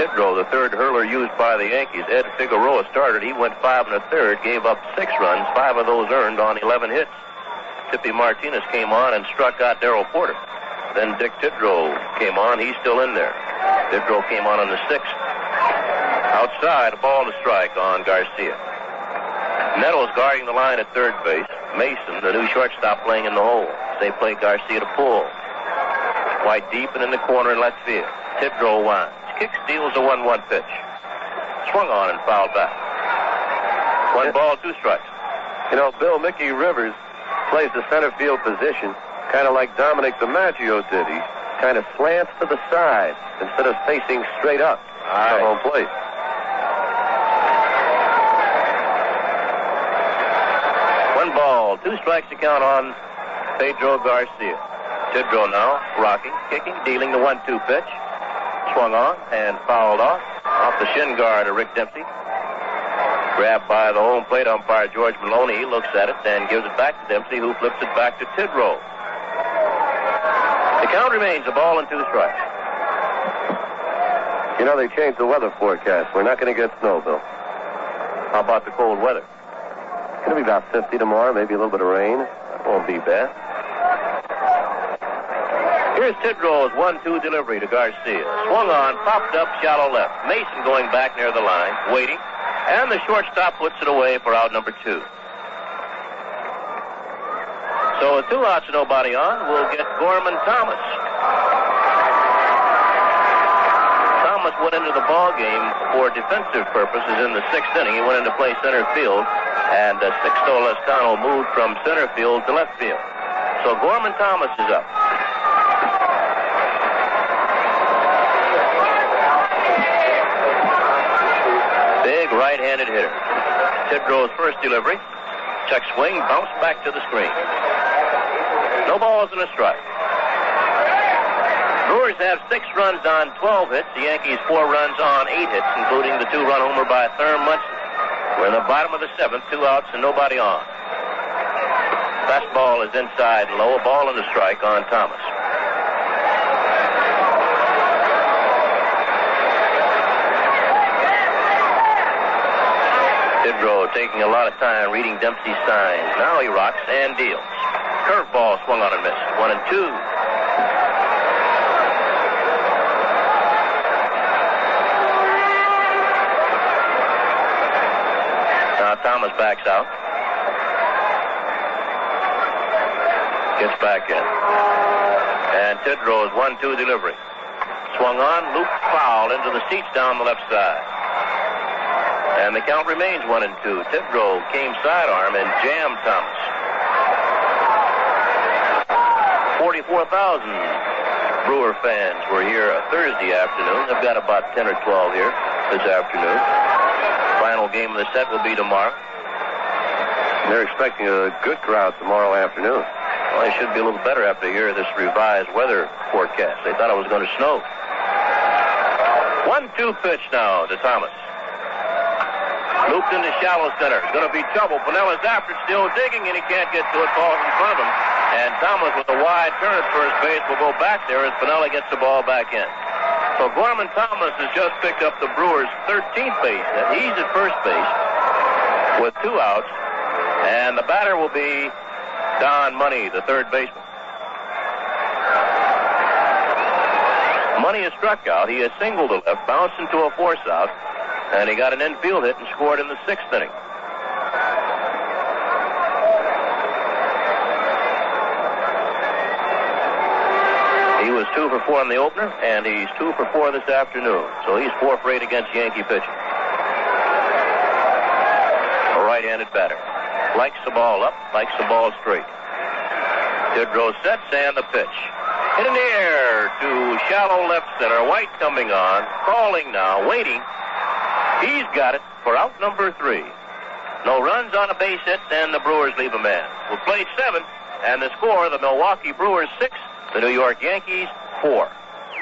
Tidrow, the third hurler used by the Yankees. Ed Figueroa started. He went 5 1/3, gave up 6 runs, 5 of those earned on 11 hits. Tippy Martinez came on and struck out Darrell Porter. Then Dick Tidrow came on. He's still in there. Tidrow came on the 6th. Outside, a ball to strike on Garcia. Nettles guarding the line at third base. Mason, the new shortstop, playing in the hole. They play Garcia to pull. Wide deep and in the corner in left field. Tidrow winds. Kicks, deals a 1-1 pitch. Swung on and fouled back. 1 ball, 2 strikes. You know, Bill, Mickey Rivers plays the center field position, kind of like Dominic DiMaggio did. He kind of slants to the side instead of facing straight up at home plate. One ball, 2 strikes to count on Pedro Garcia. Tidrow now rocking, kicking, dealing the 1-2 pitch. Swung on and fouled off the shin guard of Rick Dempsey. Grabbed by the home plate umpire George Maloney. He looks at it and gives it back to Dempsey, who flips it back to Tidrow. The count remains a ball and 2 strikes. You know, they changed the weather forecast. We're not going to get snow, Bill. How about the cold weather? It's going to be about 50 tomorrow, maybe a little bit of rain. That won't be bad. Here's Tidrow's 1-2 delivery to Garcia. Swung on, popped up, shallow left. Mason going back near the line, waiting. And the shortstop puts it away for out number 2. So with 2 outs and nobody on, we'll get Gorman Thomas. Thomas went into the ball game for defensive purposes in the 6th inning. He went into play center field, and Sixto Lescano moved from center field to left field. So Gorman Thomas is up. Big right-handed hitter. Tidrow's first delivery. Check swing, bounce back to the screen. No balls and a strike. Brewers have 6 runs on 12 hits. The Yankees 4 runs on 8 hits, including the 2-run homer by Thurman Munson. We're in the bottom of the 7th, 2 outs and nobody on. Fastball is inside and low, a ball and a strike on Thomas. Tidrow taking a lot of time reading Dempsey's signs. Now he rocks and deals. Curveball swung on and missed. 1-2. Now Thomas backs out. Gets back in. And Tidrow's 1-2 delivery. Swung on, looped foul into the seats down the left side. And the count remains 1-2. Tidrow came sidearm and jammed Thomas. 44,000 Brewer fans were here Thursday afternoon. They've got about 10 or 12 here this afternoon. Final game of the set will be tomorrow. They're expecting a good crowd tomorrow afternoon. Well, they should be a little better after hearing this revised weather forecast. They thought it was going to snow. 1-2 pitch now to Thomas. Looped into shallow center. Going to be trouble. Piniella's after it, still digging, and he can't get to it. Falls in front of him. And Thomas, with a wide turn at first base, will go back there as Piniella gets the ball back in. So Gorman Thomas has just picked up the Brewers' 13th base hit. He's at first base with 2 outs. And the batter will be Don Money, the third baseman. Money has struck out. He has singled to left, bounced into a force out, and he got an infield hit and scored in the 6th inning. He was 2 for 4 in the opener, and he's 2 for 4 this afternoon. So he's 4 for 8 against Yankee pitching. A right-handed batter. Likes the ball up, likes the ball straight. Tidrow sets and the pitch. Hit in the air to shallow left center. White coming on, calling now, waiting. He's got it for out number 3. No runs on a base hit, and the Brewers leave a man. We've played 7, and the score, the Milwaukee Brewers 6, the New York Yankees 4.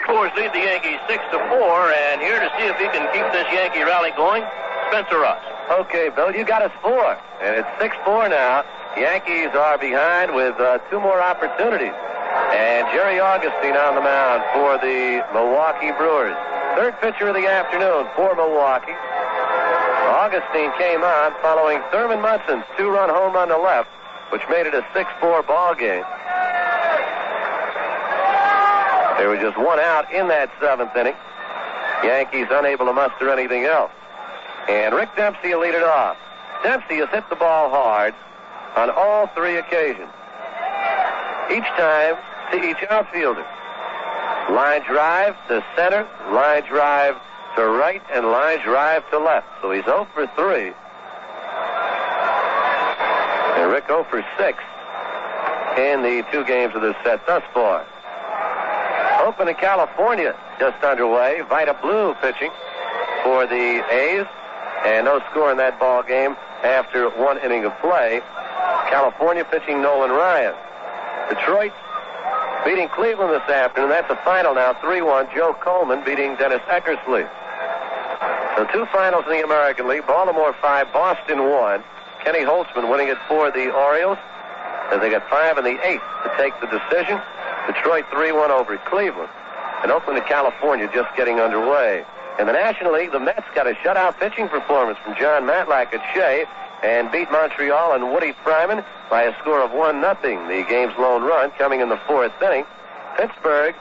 Brewers lead the Yankees 6-4, and here to see if he can keep this Yankee rally going, Spencer Ross. Okay, Bill, you got us 4, and it's 6-4 now. Yankees are behind with 2 more opportunities. And Jerry Augustine on the mound for the Milwaukee Brewers. Third pitcher of the afternoon for Milwaukee. Augustine came on following Thurman Munson's 2-run home run to left, which made it a 6-4 ball game. There was just 1 out in that 7th inning. Yankees unable to muster anything else. And Rick Dempsey will lead it off. Dempsey has hit the ball hard on all 3 occasions. Each time to each outfielder. Line drive to center, line drive to right, and line drive to left. So he's 0 for 3. And Rick 0 for 6 in the 2 games of this set thus far. Open in California just underway. Vida Blue pitching for the A's. And no score in that ball game after 1 inning of play. California pitching Nolan Ryan. Detroit beating Cleveland this afternoon. That's a final now, 3-1. Joe Coleman beating Dennis Eckersley. So 2 finals in the American League. Baltimore 5, Boston 1. Kenny Holtzman winning it for the Orioles as they got 5 in the 8th to take the decision. Detroit 3-1 over Cleveland. And Oakland and California just getting underway. In the National League, the Mets got a shutout pitching performance from John Matlack at Shea and beat Montreal and Woody Fryman by a score of 1-0. The game's lone run coming in the 4th inning. Pittsburgh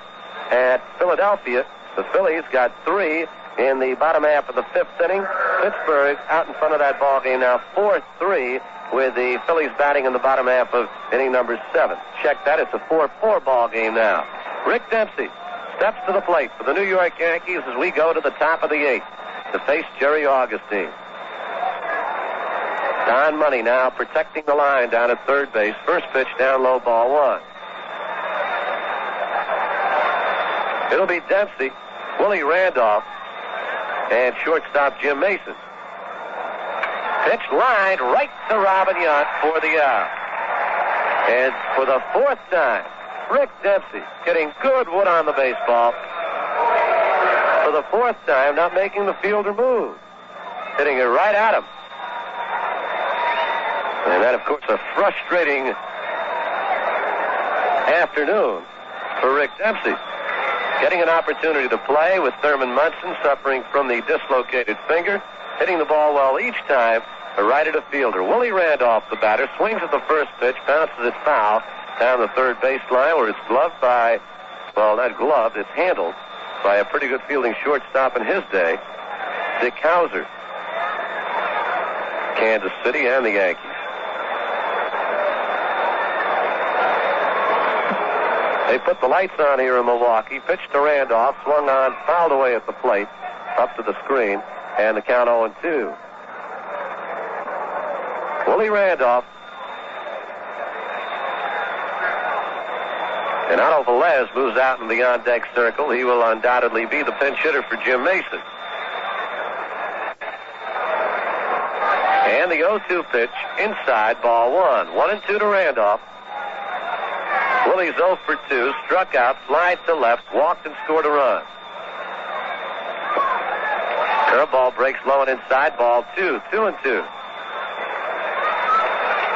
at Philadelphia. The Phillies got 3 in the bottom half of the 5th inning. Pittsburgh out in front of that ball game now 4-3 with the Phillies batting in the bottom half of inning number 7. Check that. It's a 4-4 ball game now. Rick Dempsey steps to the plate for the New York Yankees as we go to the top of the 8th to face Jerry Augustine. Don Money now protecting the line down at third base. First pitch down low, ball 1. It'll be Dempsey, Willie Randolph, and shortstop Jim Mason. Pitch lined right to Robin Yount for the out. And for the 4th time, Rick Dempsey getting good wood on the baseball. For the 4th time, not making the fielder move. Hitting it right at him. And that, of course, a frustrating afternoon for Rick Dempsey. Getting an opportunity to play with Thurman Munson suffering from the dislocated finger. Hitting the ball well each time. a right-handed fielder. Willie Randolph, the batter, swings at the first pitch, bounces it foul down the third baseline where it's gloved by, well, not gloved, it's handled by a pretty good fielding shortstop in his day, Dick Hauser. Kansas City and the Yankees. They put the lights on here in Milwaukee. Pitched to Randolph, swung on, fouled away at the plate, up to the screen, and the count 0-2. Willie Randolph. And Otto Velez moves out in the on-deck circle. He will undoubtedly be the pinch hitter for Jim Mason. And the 0-2 pitch, inside, ball 1. 1-2 to Randolph. Willie's 0 for 2, struck out, slide to left, walked and scored a run. Curveball breaks low and inside, ball 2, 2-2.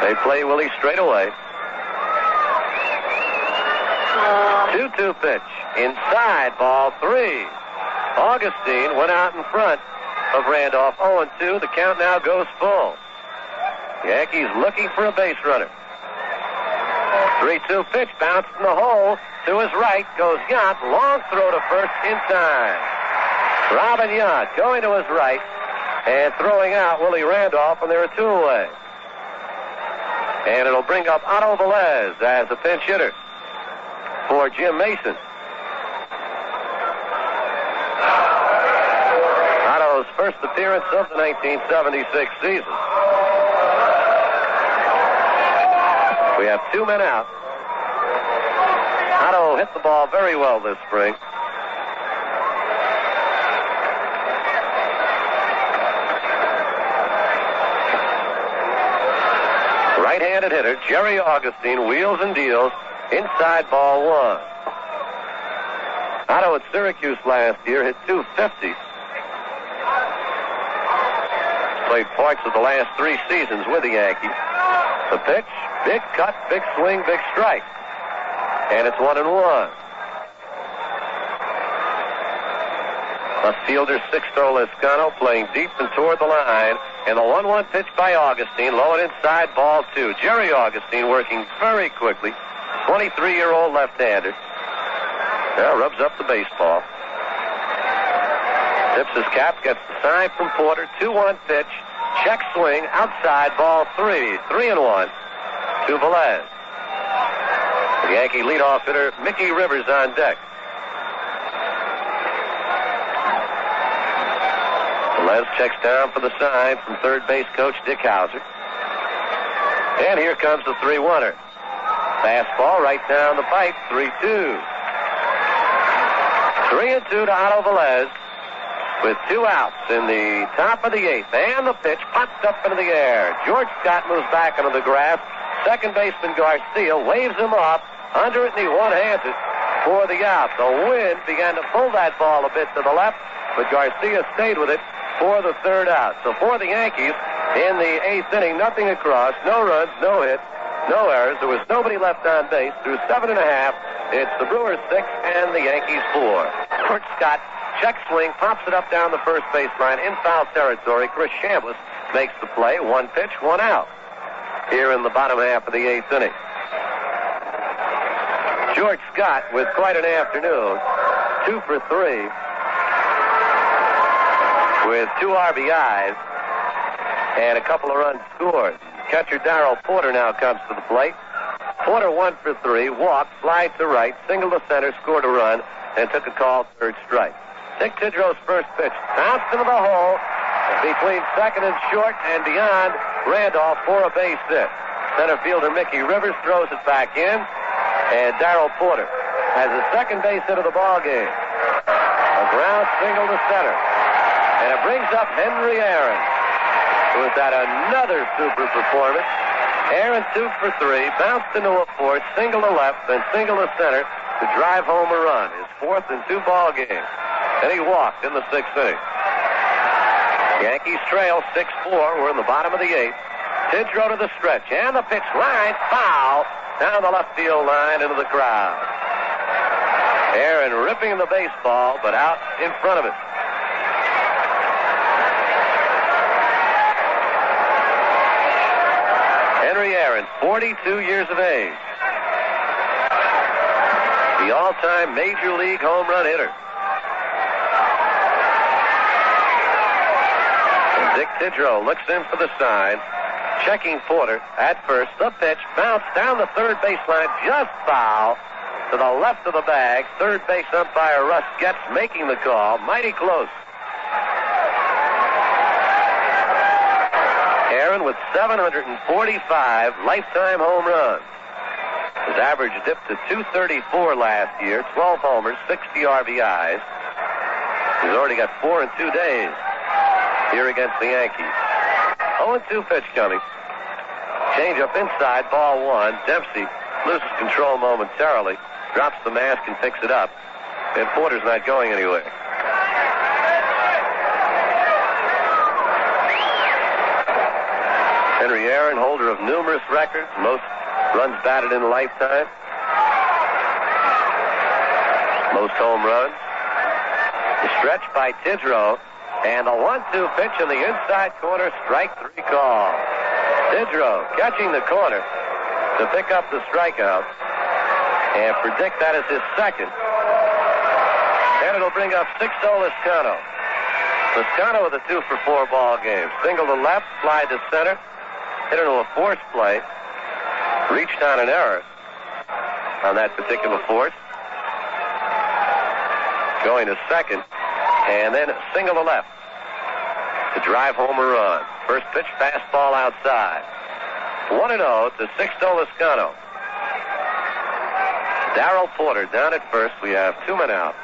They play Willie straight away. 2-2 pitch, inside, ball 3. Augustine went out in front of Randolph, 0-2. The count now goes full. Yankees looking for a base runner. 3-2 pitch, bounced in the hole. To his right goes Yount. Long throw to first in time. Robin Yount going to his right and throwing out Willie Randolph, and there are 2 away. And it'll bring up Otto Velez as a pinch hitter for Jim Mason. Otto's first appearance of the 1976 season. We have 2 men out. Otto hit the ball very well this spring. Right-handed hitter Jerry Augustine wheels and deals inside, ball 1. Otto at Syracuse last year hit .250. Played parts of the last 3 seasons with the Yankees. The pitch, big cut, big swing, big strike. And it's 1-1. Left fielder Sixto Lezcano playing deep and toward the line. And the 1-1 pitch by Augustine, low and inside, ball 2. Jerry Augustine working very quickly. 23-year-old left-hander. Now rubs up the baseball. Tips his cap, gets the sign from Porter. 2-1 pitch. Check swing, outside, ball 3. 3-1 to Velez. The Yankee leadoff hitter, Mickey Rivers, on deck. Velez checks down for the sign from third base coach Dick Hauser. And here comes the 3-1er. Fastball right down the pipe, 3-2. 3-2 to Otto Velez with 2 outs in the top of the 8th. And the pitch popped up into the air. George Scott moves back into the grass. Second baseman Garcia waves him off under it, and he one-hands it for the out. The wind began to pull that ball a bit to the left, but Garcia stayed with it for the 3rd out. So for the Yankees, in the 8th inning, nothing across, no runs, no hits, no errors. There was nobody left on base through 7 1/2. It's the Brewers 6 and the Yankees 4. George Scott, check swing, pops it up down the first baseline in foul territory. Chris Chambliss makes the play. 1 pitch, 1 out here in the bottom half of the 8th inning. George Scott with quite an afternoon. 2 for 3 with 2 RBIs and a couple of runs scored. Catcher Darrell Porter now comes to the plate. Porter 1 for 3, walked, slide to right, single to center, scored a run, and took a call, 3rd strike. Dick Tidrow's first pitch bounced into the hole between second and short and beyond Randolph for a base hit. Center fielder Mickey Rivers throws it back in, and Darrell Porter has the second base hit of the ball game. A ground single to center, and it brings up Henry Aaron, who has had another super performance. Aaron 2 for 3, bounced into a fourth, single to left, then single to center to drive home a run. His 4th in 2 ball games. And he walked in the 6th inning. Yankees trail 6-4. We're in the bottom of the 8th. Tidrow to the stretch, and the pitch line foul down the left field line into the crowd. Aaron ripping the baseball, but out in front of it. Henry Aaron, 42 years of age. The all-time Major League home run hitter. And Dick Tidrow looks in for the sign. Checking Porter at first. The pitch bounced down the third baseline, just foul to the left of the bag. Third base umpire Russ Getz making the call. Mighty close. Aaron with 745 lifetime home runs. His average dipped to 234 last year. 12 homers, 60 RBIs. He's already got 4 in 2 days here against the Yankees. 0-2 pitch coming. Change up inside, ball 1. Dempsey loses control momentarily, drops the mask and picks it up. And Porter's not going anywhere. Henry Aaron, holder of numerous records, most runs batted in a lifetime, most home runs. The stretch by Tidrow. And a 1-2 pitch in the inside corner, strike 3 call. Tidrow catching the corner to pick up the strikeout and predict that is his second. And it'll bring up Sixto Lezcano. Lezcano with a 2-for-4 ball game. Single to left, fly to center, hit into a force play, reached on an error on that particular force. Going to second. And then single to left to drive home a run. First pitch, fastball outside. 1-0 to Sixto Lezcano. Darrell Porter down at first. We have 2 men out.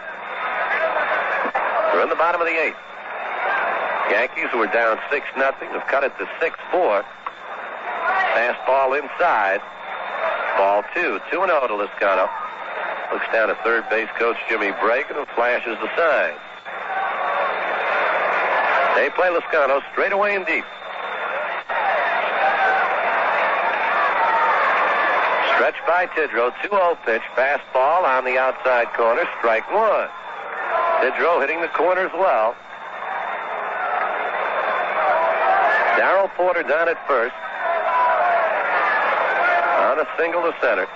We're in the bottom of the 8th. Yankees, who are down 6-0, have cut it to 6-4. Fastball inside. Ball 2. 2-0 to Lezcano. Looks down at third base coach Jimmy Bragan and flashes the sign. They play Lezcano straight away and deep. Stretch by Tidrow, 2-0 pitch, fastball on the outside corner, strike 1. Tidrow hitting the corners well. Darrell Porter down at first. On a single to center.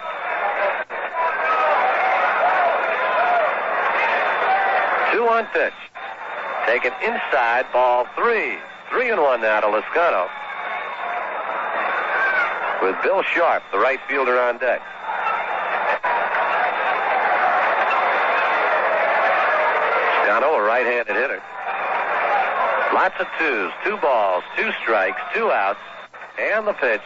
Two-on pitch. Taken inside, ball 3. 3-1 now to Lezcano. With Bill Sharp, the right fielder, on deck. Lezcano, a right-handed hitter. Lots of 2s, 2 balls, 2 strikes, 2 outs, and the pitch.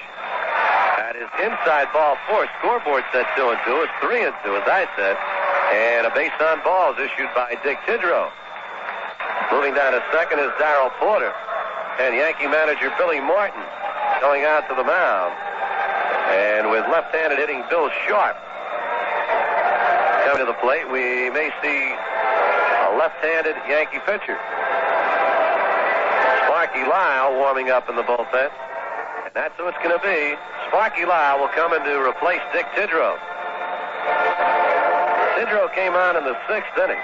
That is inside, ball 4. Scoreboard said 2-2. It's 3-2, as I said. And a base on balls issued by Dick Tidrow. Moving down to second is Darrell Porter. And Yankee manager Billy Martin going out to the mound. And with left-handed hitting Bill Sharp coming to the plate, we may see a left-handed Yankee pitcher. Sparky Lyle warming up in the bullpen. And that's who it's going to be. Sparky Lyle will come in to replace Dick Tidrow. Tidrow came on in the 6th inning.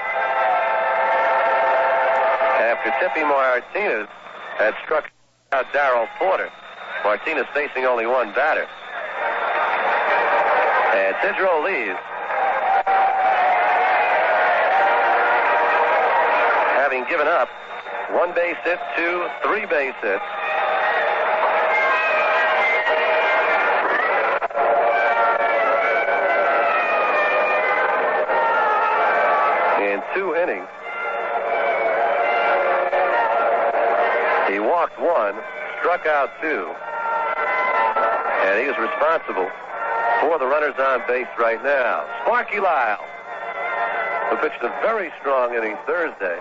After Tippy Martinez had struck out Darrell Porter. Martinez facing only one batter. And Tidrow leaves. Having given up 1 base hit, 2, 3 base hits. In 2 innings. He walked 1, struck out 2, and he is responsible for the runners on base right now. Sparky Lyle, who pitched a very strong inning Thursday,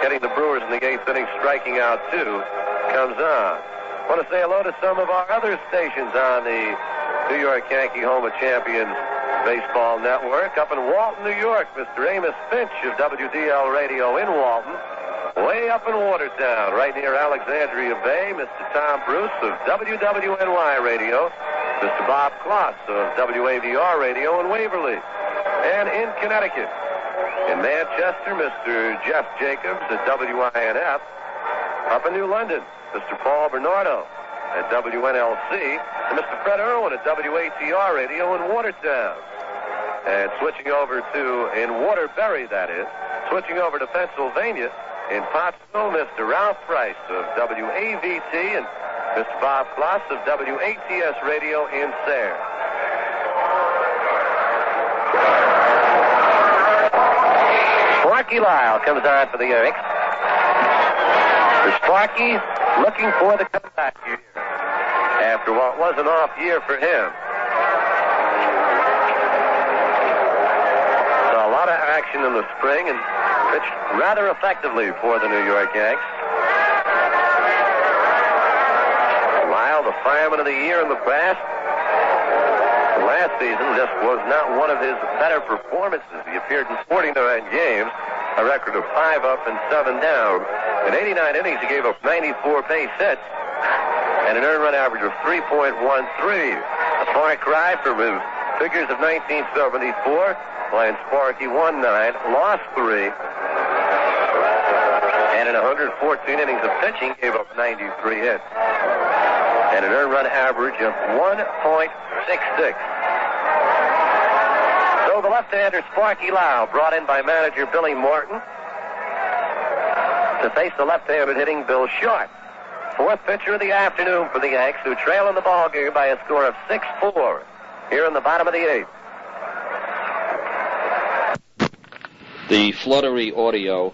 getting the Brewers in the 8th inning, striking out 2, comes on. I want to say hello to some of our other stations on the New York Yankee Home of Champions Baseball Network. Up in Walton, New York, Mr. Amos Finch of WDL Radio in Walton. Way up in Watertown, right near Alexandria Bay, Mr. Tom Bruce of WWNY Radio, Mr. Bob Kloss of WAVR Radio in Waverly. And in Connecticut, in Manchester, Mr. Jeff Jacobs at WINF. Up in New London, Mr. Paul Bernardo at WNLC, and Mr. Fred Irwin at WATR Radio in Watertown. And switching over to, in Waterbury, that is, switching over to Pennsylvania, in Pottsville, Mr. Ralph Price of WAVT and Mr. Bob Kloss of WATS Radio in Sayre. Sparky Lyle comes on for the Yanks. For Sparky, looking for the comeback here After what was an off year for him. A lot of action in the spring and pitched rather effectively for the New York Yanks. Lyle, the fireman of the year in the past. Last season just was not one of his better performances. He appeared in 49 games, a record of 5 up and 7 down. In 89 innings, he gave up 94 base hits and an earned run average of 3.13. A far cry from his figures of 1974. Playing Sparky won 9, lost 3, and in 114 innings of pitching, gave up 93 hits, and an earned run average of 1.66. So the left-hander Sparky Lyle, brought in by manager Billy Martin, to face the left-handed hitting Bill Sharp. Fourth pitcher of the afternoon for the Yanks, who trail in the ballgame by a score of 6-4 here in the bottom of the 8th. The fluttery audio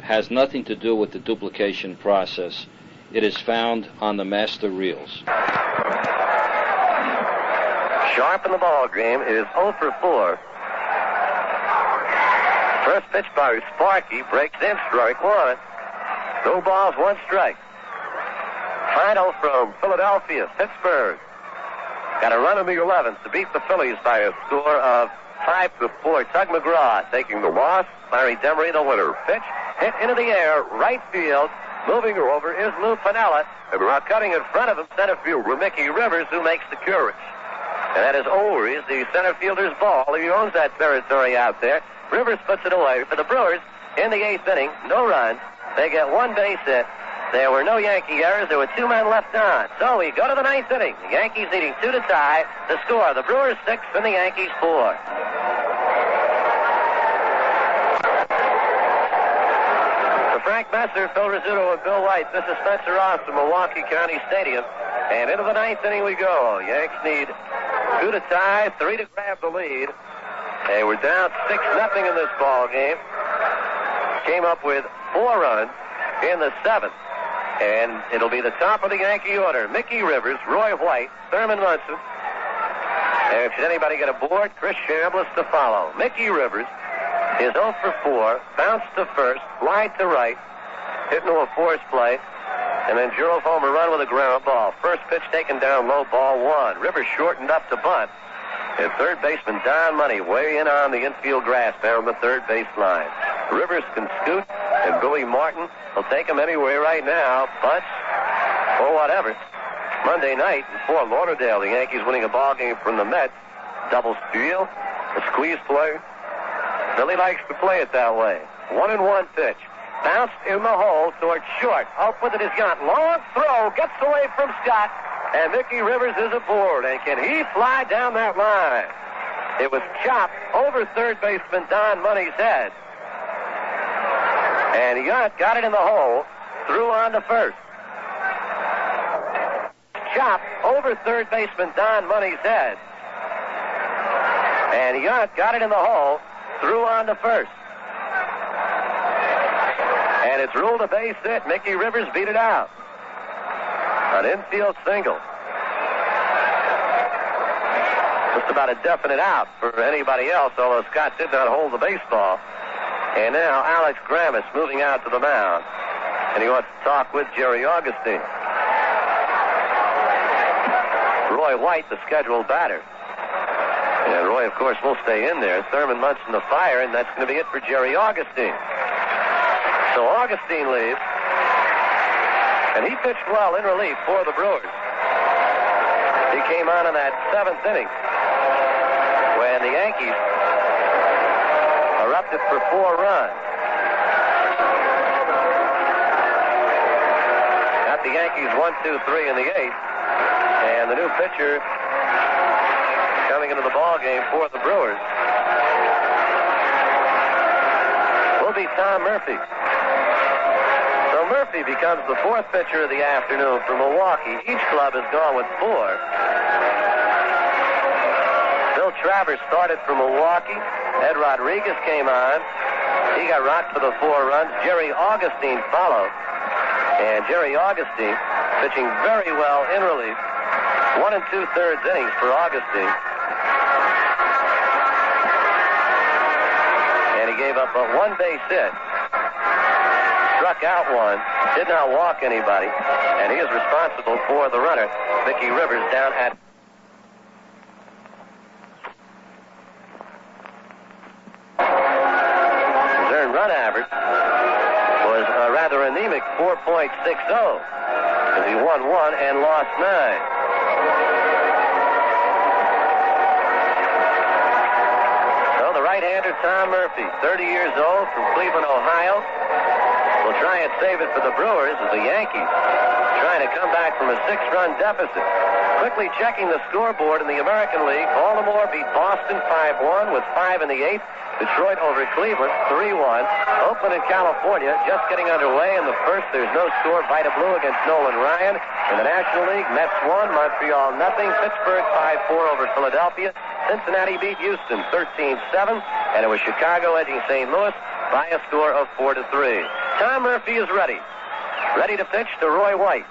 has nothing to do with the duplication process. It is found on the master reels. Sharp in the ball game is 0 for 4. First pitch by Sparky breaks in, strike 1. 2 balls, 1 strike. Final from Philadelphia, Pittsburgh. Got a run in the 11th to beat the Phillies by a score of 5-4. Tug McGraw taking the loss. Larry Demery, the winner. Pitch hit into the air, right field. Moving her over is Lou Piniella. And cutting in front of him, center fielder Mickey Rivers, who makes the courage. And that is always the center fielder's ball. He owns that territory out there. Rivers puts it away for the Brewers in the 8th inning. No runs. They get 1 base hit. There were no Yankee errors. There were 2 men left on. So we go to the 9th inning. The Yankees needing 2 to tie. The score, the Brewers 6 and the Yankees 4. Frank Messer, Phil Rizzuto, and Bill White. This is Spencer Ross from Milwaukee County Stadium. And into the 9th inning we go. Yanks need 2 to tie, 3 to grab the lead. They were down 6-0 in this ball game. Came up with 4 runs in the 7th. And it'll be the top of the Yankee order. Mickey Rivers, Roy White, Thurman Munson. And should anybody get aboard, Chris Chambliss to follow. Mickey Rivers is 0 for 4, bounced to first, fly to right, hit into a force play, and then drove home a run with a ground ball. First pitch taken down low, ball 1. Rivers shortened up to bunt. And third baseman Don Money way in on the infield grass down the third base line. Rivers can scoot, and Billy Martin will take him anywhere right now, but or whatever. Monday night in Fort Lauderdale, the Yankees winning a ball game from the Mets. Double steal, a squeeze play. Billy likes to play it that way. 1-1 pitch. Bounced in the hole towards short. Up with it is Yount. Long throw. Gets away from Scott. And Mickey Rivers is aboard. And can he fly down that line? It was chopped over third baseman Don Money's head. And Yount got it in the hole. Threw on to first. Chopped over third baseman Don Money's head. And Yount got it in the hole. Threw on to first. And it's ruled a base hit. Mickey Rivers beat it out. An infield single. Just about a definite out for anybody else, although Scott did not hold the baseball. And now Alex Grammas moving out to the mound. And he wants to talk with Jerry Augustine. Roy White, the scheduled batter. And Roy, of course, will stay in there. Thurman Munson the fire, and that's going to be it for Jerry Augustine. So Augustine leaves, and he pitched well in relief for the Brewers. He came on in that 7th inning when the Yankees erupted for 4 runs. Got the Yankees 1, 2, 3 in the 8th. pitcher coming into the ball game for the Brewers will be Tom Murphy. So Murphy becomes the fourth pitcher of the afternoon for Milwaukee. Each club has gone with 4. Bill Travers started for Milwaukee. Ed Rodriguez came on. He got rocked for the 4 runs. Jerry Augustine followed. And Jerry Augustine pitching very well in relief. 1 2/3 innings for Augustine. And he gave up a 1 base hit. Struck out 1. Did not walk anybody. And he is responsible for the runner, Mickey Rivers, down at... His earned run average was a rather anemic 4.60 as he won 1 and lost 9. So the right-hander Tom Murphy, 30 years old, from Cleveland, Ohio, will try and save it for the Brewers as the Yankees trying to come back from a 6-run deficit. Quickly checking the scoreboard in the American League, Baltimore beat Boston 5-1 with 5 in the 8th. Detroit over Cleveland 3-1. Oakland in California just getting underway in the first. There's no score. Vita Blue against Nolan Ryan. In the National League, Mets 1, Montreal nothing. Pittsburgh 5-4 over Philadelphia. Cincinnati beat Houston 13-7. And it was Chicago edging St. Louis by a score of 4-3. Tom Murphy is ready. Ready to pitch to Roy White.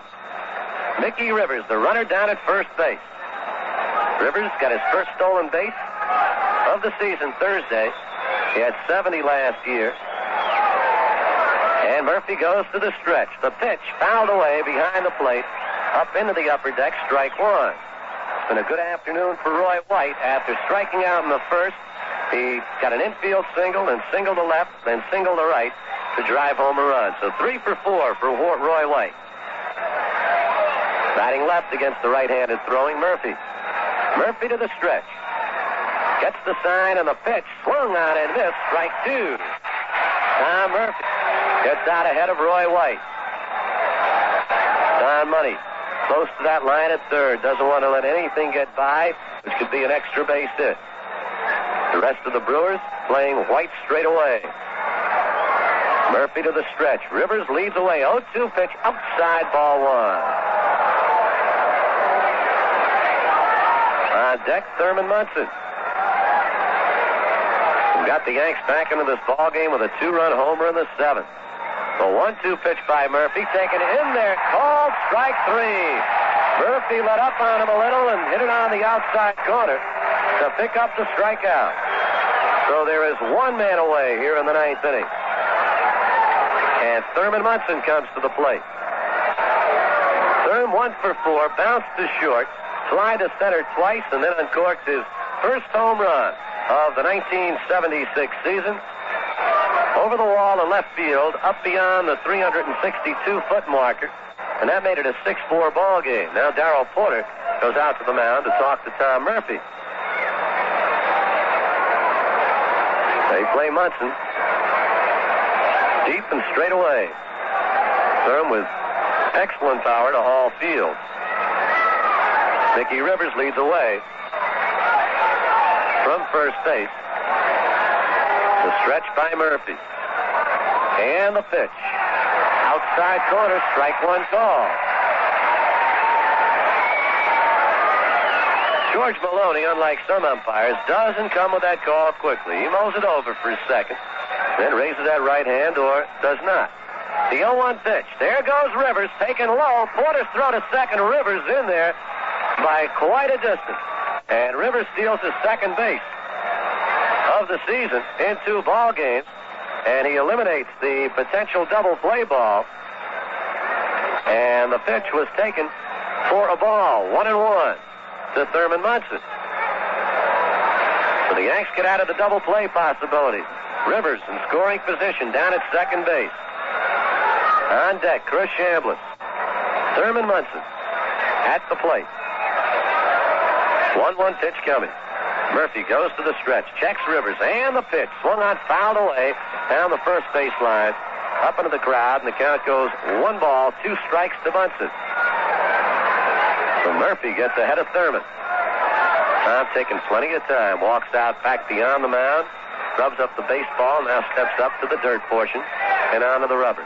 Mickey Rivers, the runner, down at first base. Rivers got his first stolen base of the season Thursday. He had 70 last year. And Murphy goes to the stretch. The pitch fouled away behind the plate, up into the upper deck, strike 1. It's been a good afternoon for Roy White. After striking out in the first, he got an infield single and single to left, then single to right to drive home a run. So 3 for 4 for Roy White. Batting left against the right-handed throwing Murphy. Murphy to the stretch. Gets the sign and the pitch. Swung on and missed. Strike 2. Tom Murphy gets out ahead of Roy White. Don Money close to that line at third. Doesn't want to let anything get by, which could be an extra base hit. The rest of the Brewers playing White straight away. Murphy to the stretch. Rivers leads away. 0-2 pitch outside, ball 1. On deck, Thurman Munson. We've got the Yanks back into this ball game with a 2-run homer in the 7th. The 1-2 pitch by Murphy, taken in there, called strike 3. Murphy let up on him a little and hit it on the outside corner to pick up the strikeout. So there is 1 man away here in the 9th inning. And Thurman Munson comes to the plate. Thurman 1 for 4, bounced to short, slide to center twice, and then uncorked his first home run of the 1976 season. Over the wall in left field, up beyond the 362-foot marker, and that made it a 6-4 ball game. Now Darrell Porter goes out to the mound to talk to Tom Murphy. They play Munson deep and straight away. Thurman with excellent power to haul field. Mickey Rivers leads away from first base. The stretch by Murphy. And the pitch. Outside corner, strike 1 call. George Maloney, unlike some umpires, doesn't come with that call quickly. He mows it over for a second, then raises that right hand or does not. The 0-1 pitch. There goes Rivers, taken low. Porter's throw to second. Rivers in there by quite a distance. And Rivers steals his second base of the season in 2 ball games. And he eliminates the potential double play ball. And the pitch was taken for a ball. 1-1 to Thurman Munson. So the Yanks get out of the double play possibility. Rivers in scoring position down at second base. On deck, Chris Chambliss. Thurman Munson at the plate. 1-1 pitch coming. Murphy goes to the stretch, checks Rivers, and the pitch. Swung on, fouled away down the first baseline, up into the crowd, and the count goes 1 ball, 2 strikes to Munson. So Murphy gets ahead of Thurman. Tom taking plenty of time. Walks out back beyond the mound. Rubs up the baseball. Now steps up to the dirt portion and onto the rubber.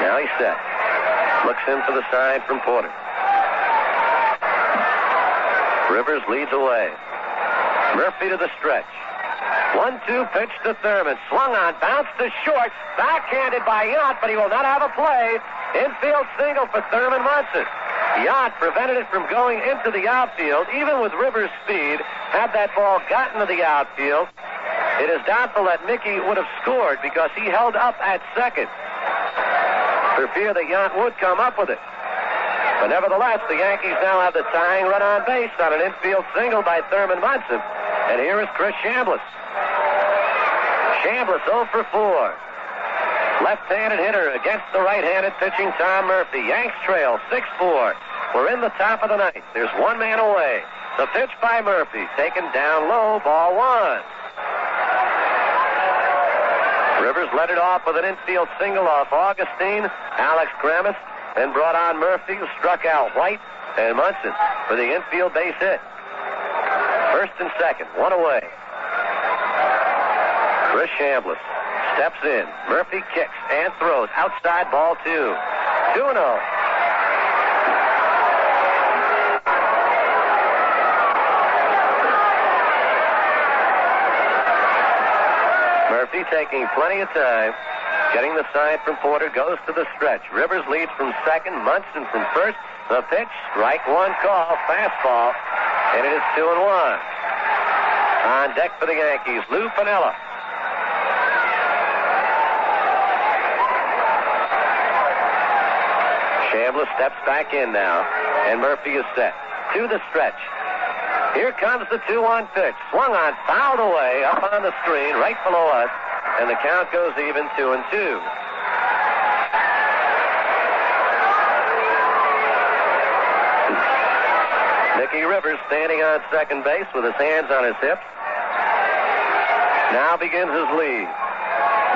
Now he's set. Looks in for the sign from Porter. Rivers leads away. Murphy to the stretch. 1-2 pitch to Thurman. Swung on, bounced to short. Backhanded by Yount, but he will not have a play. Infield single for Thurman Munson. Yount prevented it from going into the outfield. Even with Rivers' speed, had that ball gotten to the outfield, it is doubtful that Mickey would have scored because he held up at second for fear that Yount would come up with it. But nevertheless, the Yankees now have the tying run on base on an infield single by Thurman Munson. And here is Chris Chambliss. Chambliss 0 for 4. Left-handed hitter against the right-handed pitching Tom Murphy. Yanks trail 6-4. We're in the top of the ninth. There's one man away. The pitch by Murphy, taken down low, ball one. Rivers led it off with an infield single off Augustine. Alex Gramis then brought on Murphy, who struck out White and Munson for the infield base hit. First and second, one away. Chris Chambliss steps in. Murphy kicks and throws. Outside, ball 2. 2-0. Murphy taking plenty of time. Getting the sign from Porter, goes to the stretch. Rivers leads from second. Munson from first. The pitch, strike one call, fastball, and it is 2-1. On deck for the Yankees, Lou Piniella. Chambliss steps back in now, and Murphy is set. To the stretch. Here comes the 2-1 pitch. Swung on, fouled away, up on the screen, right below us, and the count goes even 2-2. Mickey Rivers standing on second base with his hands on his hips. Now begins his lead.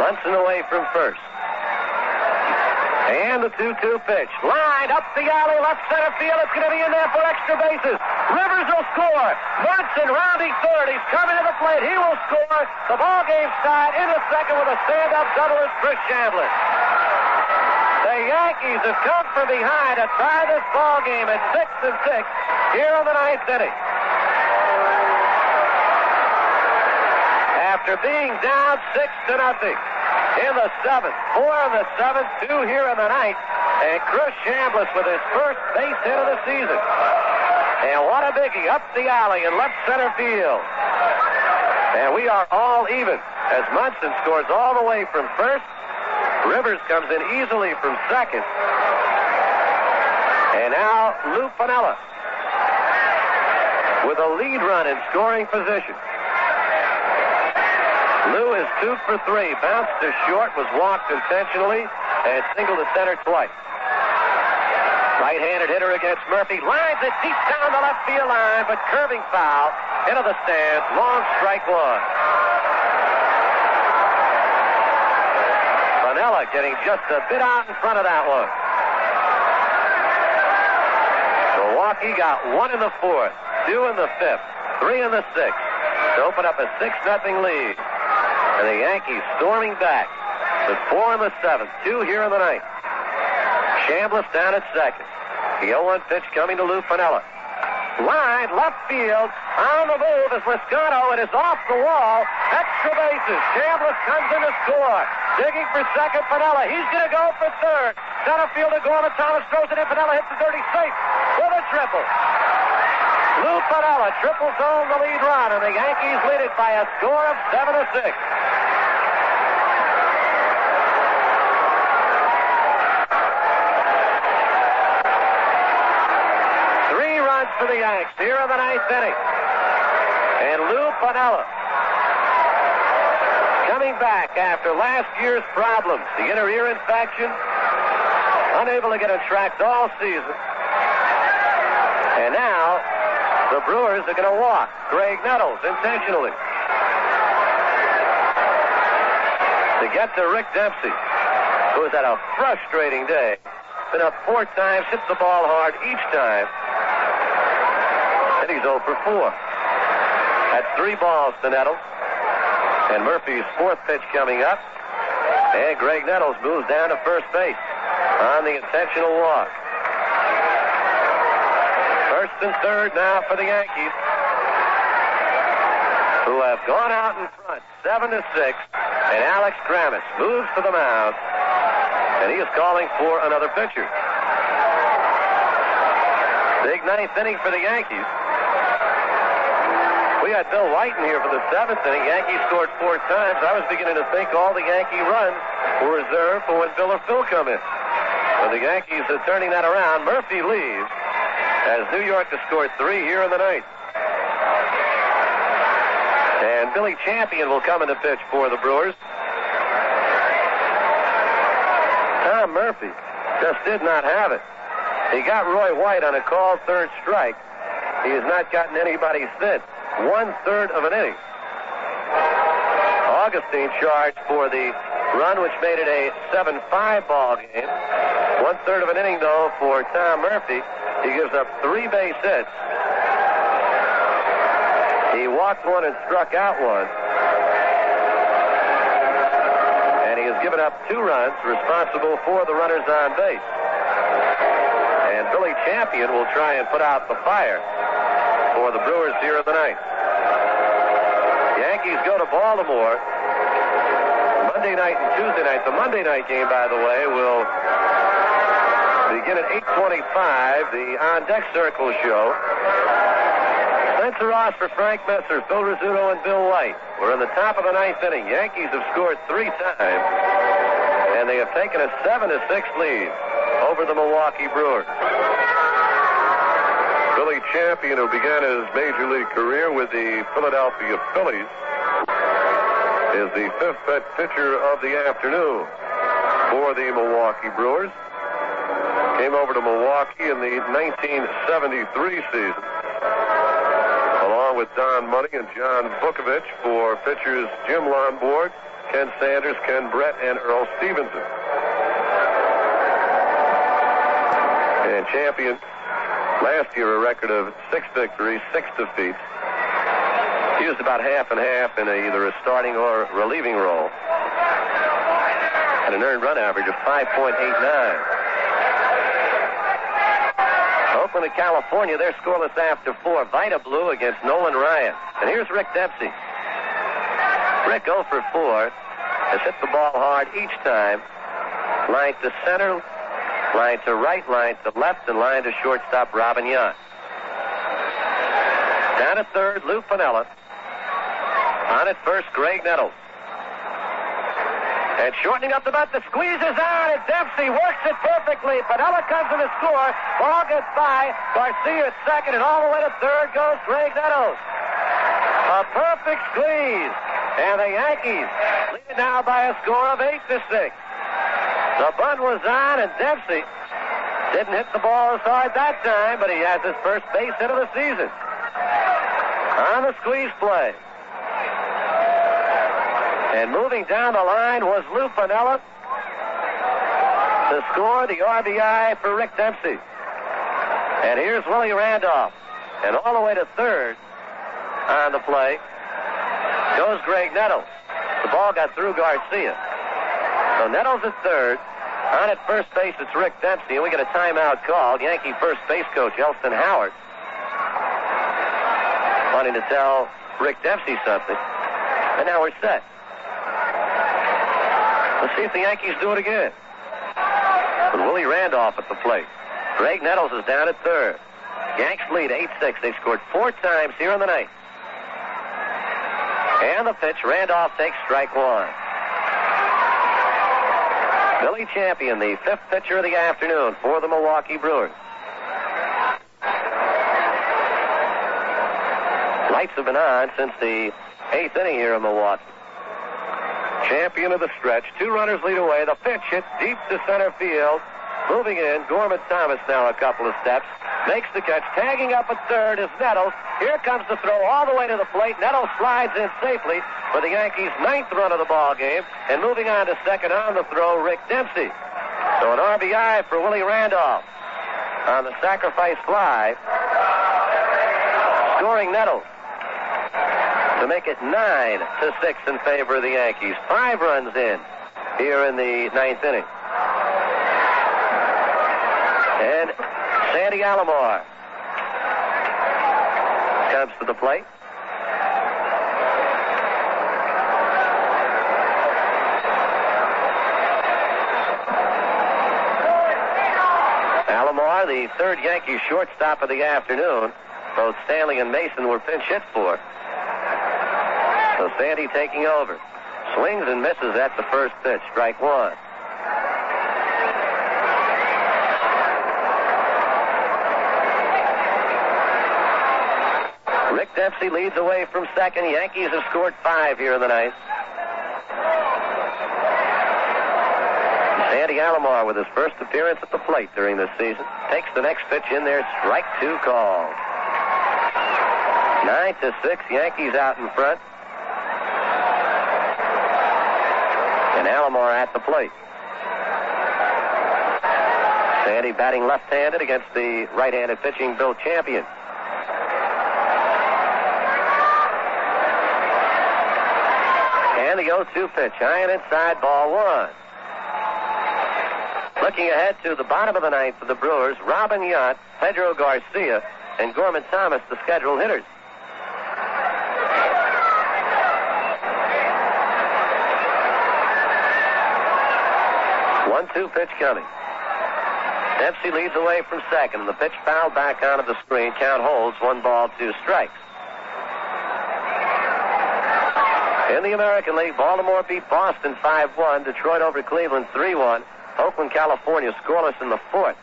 Munson away from first. And the 2-2 pitch. Lined up the alley, left center field. It's going to be in there for extra bases. Rivers will score. Munson rounding third. He's coming to the plate. He will score. The ball game's tied in the second with a stand-up double is Chris Chambliss. The Yankees have come from behind to tie this ball game at 6-6 here in the ninth inning. After being down 6-0 in the seventh, 4 in the seventh, 2 here in the ninth, and Chris Chambliss with his first base hit of the season. And what a biggie up the alley in left center field. And we are all even as Munson scores all the way from first. Rivers comes in easily from second. And now Lou Piniella with a lead run in scoring position. Lou is 2 for 3. Bounced to short, was walked intentionally, and singled to center twice. Right-handed hitter against Murphy. Lines it deep down the left field line, but curving foul into the stands. Long strike one. Piniella getting just a bit out in front of that one. Milwaukee got 1 in the 4th, 2 in the 5th, 3 in the 6th to open up a 6-0 lead. And the Yankees storming back with 4 in the 7th, 2 here in the 9th. Chambliss down at second. The 0-1 pitch coming to Lou Piniella. Line, left field, on the move is Liscano. It is off the wall. Extra bases. Chambliss comes in to score. Digging for second, Piniella. He's going to go for third. Center fielder Gorman Thomas throws it in. Piniella hits the dirty safe with a triple. Lou Piniella triples home the lead run, and the Yankees lead it by a score of 7-6. For the Yanks here in the 9th inning. And Lou Piniella coming back after last year's problems. The inner ear infection, unable to get a track all season. And now the Brewers are going to walk Greg Nettles intentionally to get to Rick Dempsey, who has had a frustrating day been up 4 times, hit the ball hard each time. And he's 0 for 4. That's 3 balls to Nettles. And Murphy's 4th pitch coming up. And Greg Nettles moves down to first base on the intentional walk. First and third now for the Yankees, who have gone out in front 7-6. And Alex Kramis moves to the mound. And he is calling for another pitcher. Big 9th inning for the Yankees. We had Bill White in here for the 7th inning. Yankees scored 4 times. I was beginning to think all the Yankee runs were reserved for when Bill or Phil come in. But the Yankees are turning that around. Murphy leaves as New York has scored 3 here in the 9th. And Billy Champion will come in to pitch for the Brewers. Tom Murphy just did not have it. He got Roy White on a called 3rd strike. He has not gotten anybody since. 1/3 of an inning. Augustine charged for the run, which made it a 7-5 ball game. 1/3 of an inning, though, for Tom Murphy. He gives up 3 base hits. He walked 1 and struck out 1. And he has given up 2 runs, responsible for the runners on base. And Billy Champion will try and put out the fire for the Brewers here in the 9th. Yankees go to Baltimore Monday night and Tuesday night. The Monday night game, by the way, will begin at 8:25, the On Deck Circle show. Spencer Ross for Frank Messer, Phil Rizzuto, and Bill White. We're in the top of the 9th inning. Yankees have scored 3 times, and they have taken a 7-6 lead over the Milwaukee Brewers. Billy Champion, who began his major league career with the Philadelphia Phillies, is the 5th pitcher of the afternoon for the Milwaukee Brewers. Came over to Milwaukee in the 1973 season, along with Don Money and John Vukovich for pitchers Jim Lonborg, Ken Sanders, Ken Brett, and Earl Stevenson. And Champion, last year a record of 6 victories, 6 defeats. He used about half and half in either a starting or relieving role. And an earned run average of 5.89. Oakland and California, they're scoreless after 4. Vita Blue against Nolan Ryan. And here's Rick Dempsey. Rick 0 for 4 has hit the ball hard each time. Line to center, line to right, line to left, and line to shortstop Robin Yount. Down at third, Lou Piniella. On at first, Greg Nettles. And shortening up the bat, the squeeze is on, and Dempsey works it perfectly. Piniella comes in to score. Ball gets by. Garcia at second, and all the way to third goes Greg Nettles. A perfect squeeze. And the Yankees lead it now by a score of 8-6. The bunt was on, and Dempsey didn't hit the ball as hard that time, but he has his first base hit of the season on the squeeze play. And moving down the line was Lou Piniella to score the RBI for Rick Dempsey. And here's Willie Randolph. And all the way to third on the play goes Greg Nettles. The ball got through Garcia. So Nettles at third. On at first base, it's Rick Dempsey. And we get a timeout called. Yankee first base coach Elston Howard wanting to tell Rick Dempsey something. And now we're set. Let's see if the Yankees do it again. With Willie Randolph at the plate. Greg Nettles is down at third. Yanks lead 8-6. They've scored 4 times here in the 9th. And the pitch, Randolph takes strike 1. Billy Champion, the 5th pitcher of the afternoon for the Milwaukee Brewers. Lights have been on since the 8th inning here in Milwaukee. Champion of the stretch. 2 runners lead away. The pitch hit deep to center field. Moving in, Gorman Thomas now a couple of steps. Makes the catch. Tagging up at third is Nettles. Here comes the throw all the way to the plate. Nettles slides in safely for the Yankees' 9th run of the ball game. And moving on to second on the throw, Rick Dempsey. So an RBI for Willie Randolph on the sacrifice fly. Scoring Nettles to make it 9-6 in favor of the Yankees. 5 runs in here in the 9th inning. And Sandy Alomar comes to the plate. Alomar, the third Yankee shortstop of the afternoon. Both Stanley and Mason were pinch hit for. So Sandy taking over. Swings and misses at the first pitch. Strike one. Rick Dempsey leads away from second. Yankees have scored 5 here in the ninth. Sandy Alomar, with his first appearance at the plate during this season, takes the next pitch in there. Strike two called. 9-6, Yankees out in front. And Alomar at the plate. Sandy batting left-handed against the right-handed pitching Bill Champion. And the 0-2 pitch, high and inside, ball one. Looking ahead to the bottom of the ninth for the Brewers, Robin Yount, Pedro Garcia, and Gorman Thomas, the scheduled hitters. One-two pitch coming. Dempsey leads away from second, and the pitch fouled back onto the screen. Count holds, 1 ball, 2 strikes. In the American League, Baltimore beat Boston 5-1, Detroit over Cleveland 3-1, Oakland, California scoreless in the 4th.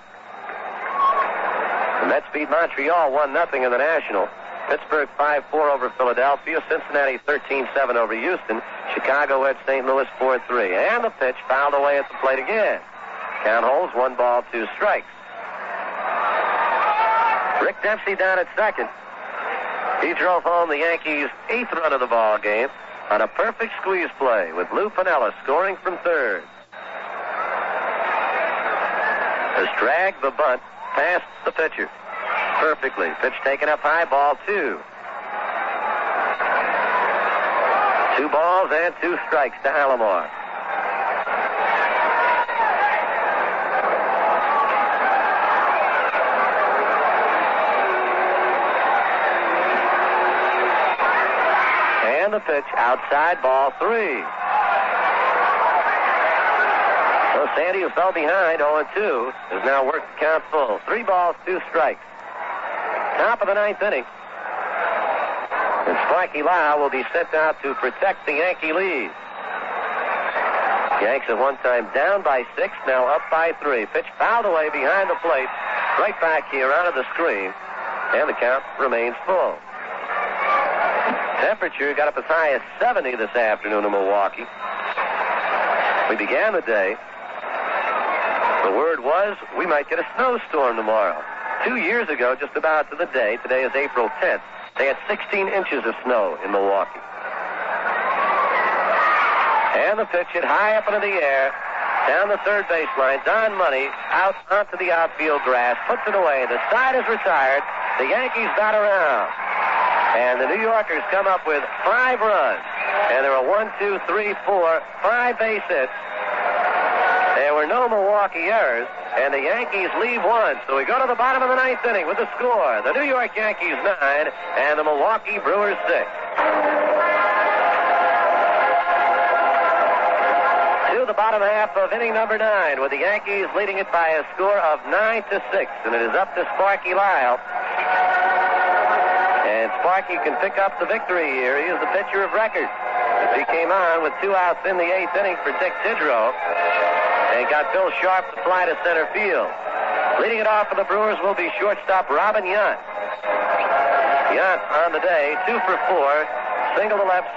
The Mets beat Montreal 1-0 in the National. Pittsburgh 5-4 over Philadelphia. Cincinnati 13-7 over Houston. Chicago at St. Louis 4-3. And the pitch fouled away at the plate again. Count holds, 1 ball, 2 strikes. Rick Dempsey down at second. He drove home the Yankees' 8th run of the ball game on a perfect squeeze play with Lou Piniella scoring from third. Has dragged the bunt past the pitcher perfectly. Pitch taken up high, ball 2. 2 balls and 2 strikes to Alomar. And the pitch outside, ball 3. So Sandy, who fell behind 0-2, has now worked the count full. 3 balls, 2 strikes. Top of the 9th inning. And Sparky Lau will be sent out to protect the Yankee lead. Yanks at one time down by 6, now up by 3. Pitch fouled away behind the plate, right back here onto the screen, and the count remains full. Temperature got up as high as 70 this afternoon in Milwaukee. We began the day. The word was we might get a snowstorm tomorrow. 2 years ago, just about to the day, today is April 10th, they had 16 inches of snow in Milwaukee. And the pitch hit high up into the air, down the third baseline. Don Money out onto the outfield grass, puts it away. The side is retired. The Yankees bat around. And the New Yorkers come up with 5 runs. And there are 1, 2, 3, 4, 5 base hits. There were no Milwaukee errors, and the Yankees leave 1. So we go to the bottom of the 9th inning with the score. The New York Yankees 9 and the Milwaukee Brewers 6. To the bottom half of inning number 9, with the Yankees leading it by a score of 9-6, and it is up to Sparky Lyle. And Sparky can pick up the victory here. He is the pitcher of record. He came on with 2 outs in the 8th inning for Dick Tidrow and got Bill Sharp to fly to center field. Leading it off for the Brewers will be shortstop Robin Yount. Yount on the day, 2 for 4, single to left,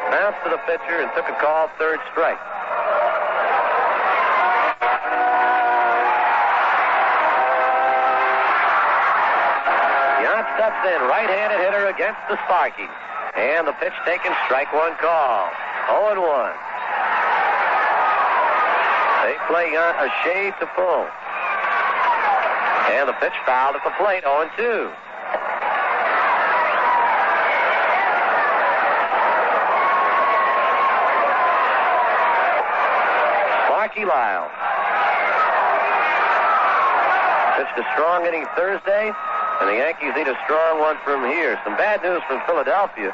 bounced to the pitcher and took a call, third strike. Yount steps in, right-handed hitter against the Sparky. And the pitch taken, strike 1 call. 0-1. They play a shade to pull. And the pitch fouled at the plate, 0-2. Sparky Lyle. Pitched a strong inning Thursday, and the Yankees need a strong one from here. Some bad news from Philadelphia.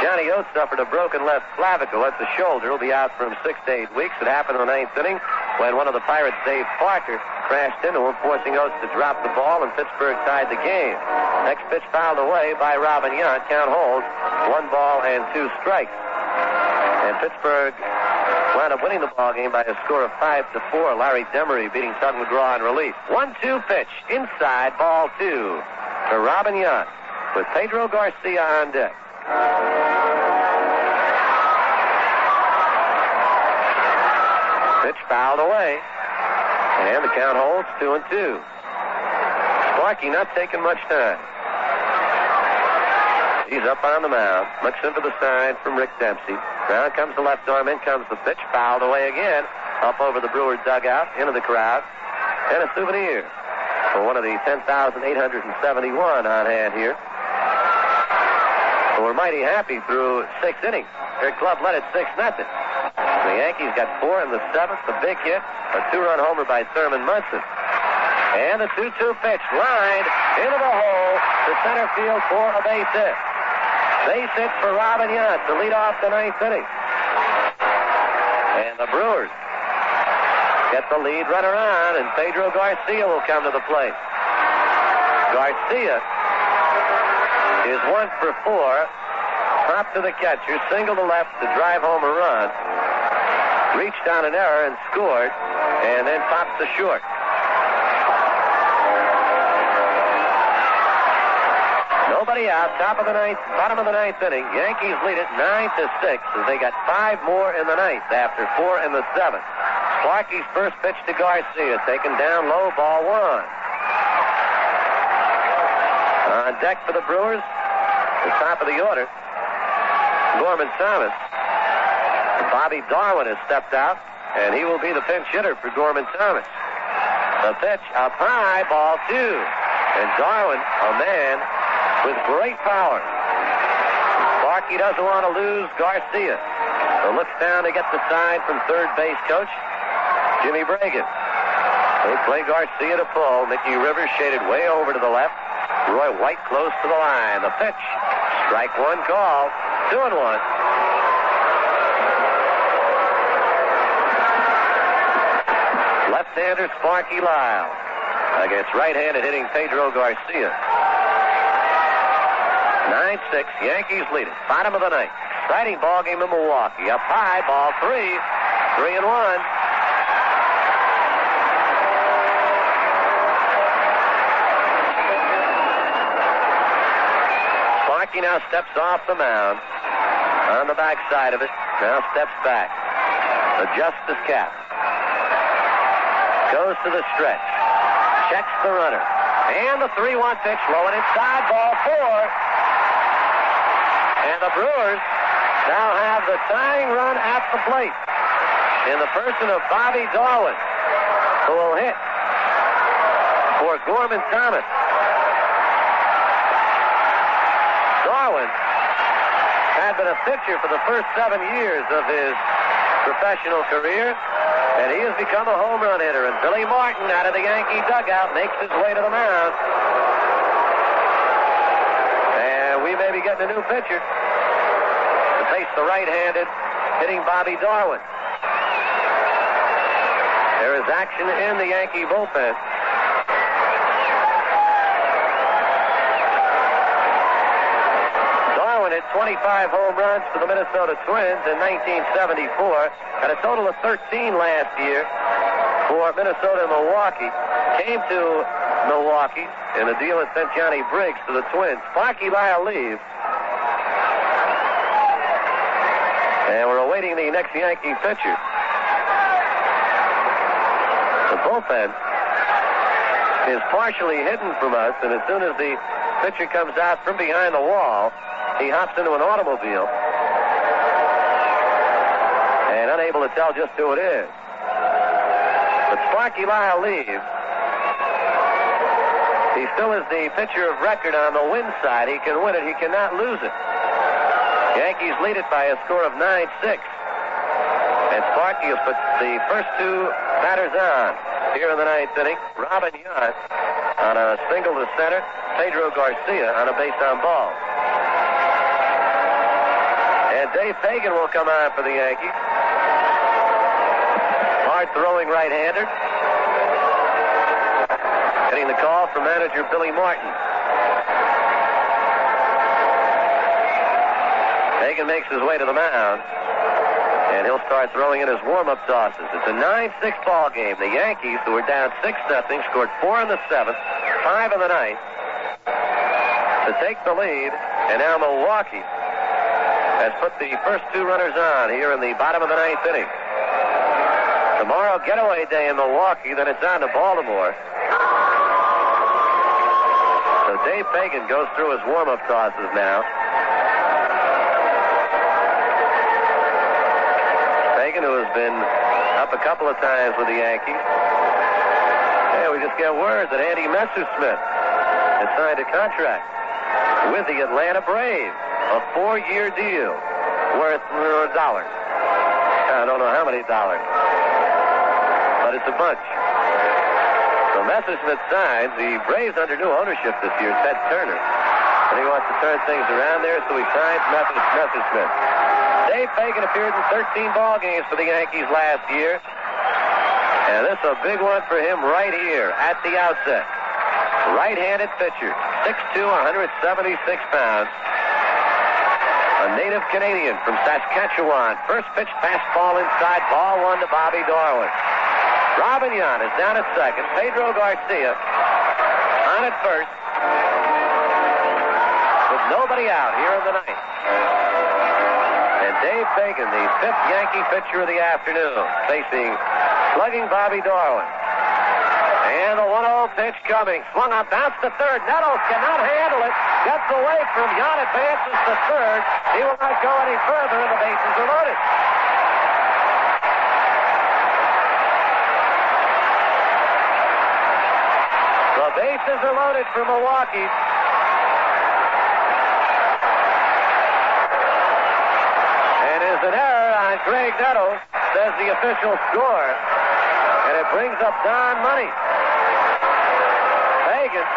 Johnny Oates suffered a broken left clavicle at the shoulder. He'll be out from 6 to 8 weeks. It happened in the 9th inning when one of the Pirates, Dave Parker, crashed into him, forcing Oates to drop the ball, and Pittsburgh tied the game. Next pitch fouled away by Robin Yount. Count holds 1-2 strikes. And Pittsburgh wound up winning the ball game by a score of 5-4. Larry Demery beating Tug McGraw in relief. 1-2 pitch inside, ball 2 to Robin Yount with Pedro Garcia on deck. Pitch fouled away, and the count holds 2-2. Sparky not taking much time. He's up on the mound, looks into the sign from Rick Dempsey. Now comes the left arm, in comes the pitch, fouled away again, up over the Brewer dugout, into the crowd, and a souvenir for one of the 10,871 on hand here. We're mighty happy through 6 innings. Their club led it 6-0. The Yankees got 4 in the 7th, a big hit, a 2-run homer by Thurman Munson. And the 2-2 pitch lined into the hole to center field for a base hit. Base hit for Robin Yount to lead off the 9th inning. And the Brewers get the lead runner on, and Pedro Garcia will come to the plate. Garcia is 1 for 4. Pop to the catcher, single to left to drive home a run. Reached on an error and scored, and then pops to short. Nobody out, bottom of the 9th inning. Yankees lead it 9-6 as they got 5 more in the 9th after 4 in the 7th. Sparky's first pitch to Garcia, taken down low, ball 1. On deck for the Brewers, the top of the order, Gorman Thomas. Bobby Darwin has stepped out, and he will be the pinch hitter for Gorman Thomas. The pitch up high, ball 2. And Darwin, a man with great power. Sparky doesn't want to lose Garcia. So looks down to get the sign from third base coach Jimmy Bragan. They play Garcia to pull. Mickey Rivers shaded way over to the left. Roy White close to the line. The pitch. Strike 1 call. 2-1. Left-hander Sparky Lyle against right-handed hitting Pedro Garcia. 9-6. Yankees lead it. Bottom of the 9th. Exciting ball game in Milwaukee. Up high, ball 3. 3-1. Sparky now steps off the mound on the backside of it. Now steps back. Adjusts his cap. Goes to the stretch. Checks the runner. And the 3-1 pitch low and inside, ball 4. And the Brewers now have the tying run at the plate in the person of Bobby Darwin, who will hit for Gorman Thomas. Darwin had been a pitcher for the first 7 years of his professional career, and he has become a home run hitter. And Billy Martin, out of the Yankee dugout, makes his way to the mound. And we may be getting a new pitcher to face the right-handed hitting Bobby Darwin. There is action in the Yankee bullpen. Darwin hit 25 home runs for the Minnesota Twins in 1974. Had a total of 13 last year for Minnesota and Milwaukee. Came to Milwaukee in a deal that sent Johnny Briggs to the Twins. Sparky Lyle leaves. And we're awaiting the next Yankee pitcher. The bullpen is partially hidden from us, and as soon as the pitcher comes out from behind the wall, he hops into an automobile and unable to tell just who it is. But Sparky Lyle leaves. He still is the pitcher of record on the win side. He can win it. He cannot lose it. Yankees lead it by a score of 9-6. And Sparky has put the first two batters on here in the ninth inning. Robin Yount on a single to center. Pedro Garcia on a base on ball. And Dave Fagan will come on for the Yankees. Hard throwing right-hander. Getting the call from manager Billy Martin. Fagan makes his way to the mound. And he'll start throwing in his warm-up tosses. It's a 9-6 ball game. The Yankees, who were down 6-0, scored 4 in the 7th, 5 in the 9th to take the lead. And now Milwaukee has put the first two runners on here in the bottom of the 9th inning. Tomorrow, getaway day in Milwaukee, then it's on to Baltimore. So Dave Fagan goes through his warm-up tosses now. Fagan, who has been up a couple of times with the Yankees. Hey, we just get word that Andy Messersmith has signed a contract with the Atlanta Braves. A 4-year deal worth dollars. I don't know how many dollars, but it's a bunch. So Messersmith signs. The Braves under new ownership this year, Ted Turner. And he wants to turn things around there, so he signs Messersmith. Dave Fagan appeared in 13 ball games for the Yankees last year. And this is a big one for him right here at the outset. Right-handed pitcher, 6'2", 176 pounds. A native Canadian from Saskatchewan. First pitch fastball inside, ball one to Bobby Darwin. Robin Yount is down at second. Pedro Garcia on at first. With nobody out here in the ninth. And Dave Fagan, the fifth Yankee pitcher of the afternoon, facing slugging Bobby Darwin. And the 1-0 pitch coming. Swung on, bounced to third. Nettles cannot handle it. Gets away from Yount, advances to third. He will not go any further, and the bases are loaded. The bases are loaded for Milwaukee. And is an error on Greg Nettles, says the official score. And it brings up Don Money. Fagan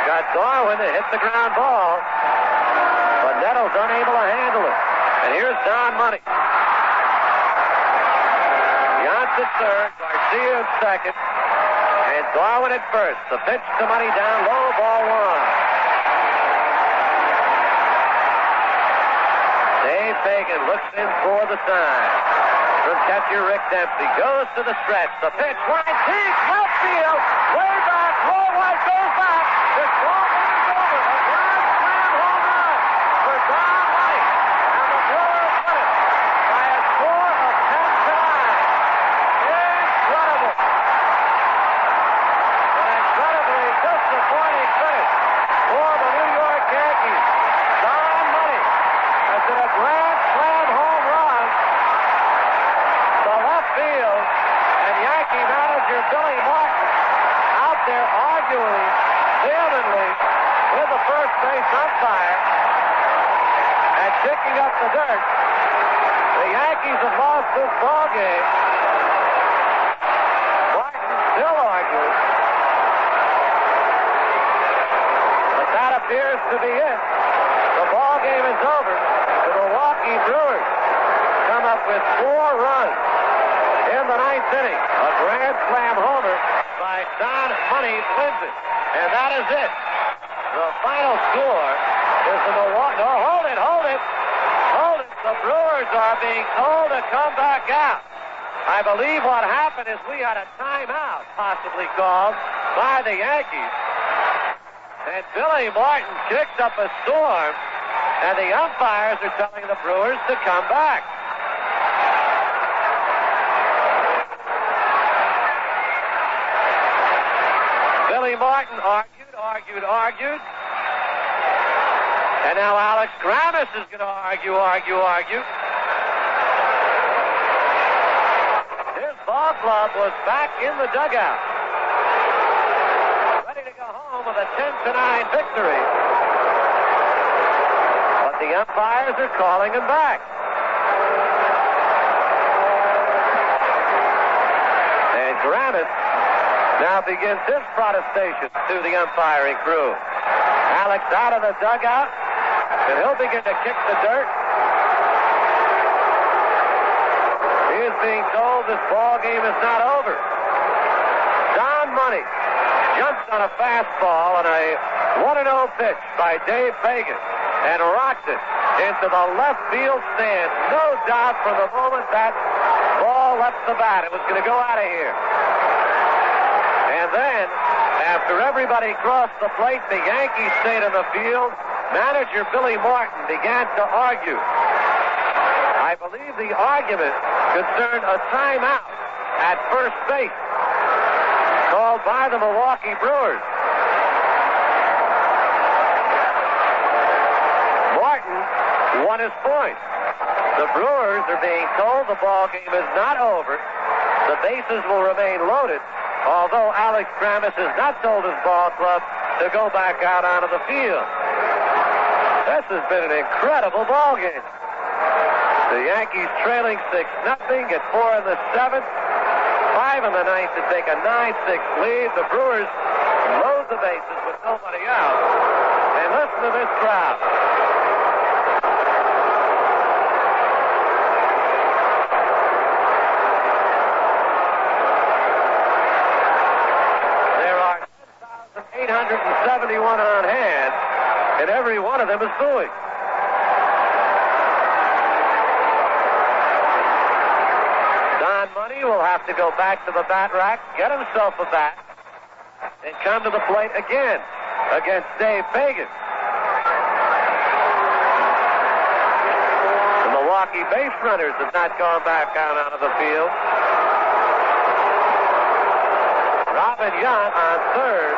got Darwin to hit the ground ball, but Nettles unable to handle it. And here's Don Money. Yount at third, Garcia at second, and Darwin at first. The pitch to Money down low, ball one. Dave Fagan looks in for the sign. From catcher Rick Dempsey goes to the stretch. The pitch right deep, left field, way back, low right, goes back. This ball game is over. A grand slam home run for Don Money, and the Brewers win it by a score of 10-9. Incredible. An incredibly disappointing finish for the New York Yankees. Don Money has hit a grand slam home run to left field, and Yankee manager Billy Martin out there arguing vehemently with the first base umpire and kicking up the dirt. The Yankees have lost this ball game. Martin still arguing, but that appears to be it. The ball game is over. The Milwaukee Brewers come up with 4 runs in the ninth inning. A grand slam homer by Don Money wins it. And that is it. The final score is the Milwaukee. No, hold it. The Brewers are being told to come back out. I believe what happened is we had a timeout possibly called by the Yankees. And Billy Martin kicked up a storm, and the umpires are telling the Brewers to come back. Billy Martin argued. And now Alex Grammas is going to argue. His ball Club was back in the dugout, ready to go home with a 10-9 victory. But the umpires are calling him back. And Grammis now begins his protestation to the umpiring crew. Alex out of the dugout, and he'll begin to kick the dirt. He is being told this ball game is not over. Don Money jumps on a fastball on a 1-0 pitch by Dave Fagan and rocks it into the left field stand. No doubt from the moment that ball left the bat, it was going to go out of here. And then, after everybody crossed the plate, the Yankees stayed in the field. Manager Billy Martin began to argue. I believe the argument concerned a timeout at first base called by the Milwaukee Brewers. Martin won his point. The Brewers are being told the ball game is not over. The bases will remain loaded, although Alex Grammis has not told his ball club to go back out onto the field. This has been an incredible ball game. The Yankees trailing 6-0 at 4 in the 7th, 5 in the 9th to take a 9-6 lead. The Brewers load the bases with nobody out. And listen to this crowd. There are 10,871 on hand, and every one of them is booing. Money will have to go back to the bat rack, get himself a bat, and come to the plate again against Dave Fagan. The Milwaukee base runners have not gone back out onto the field. Robin Yount on third,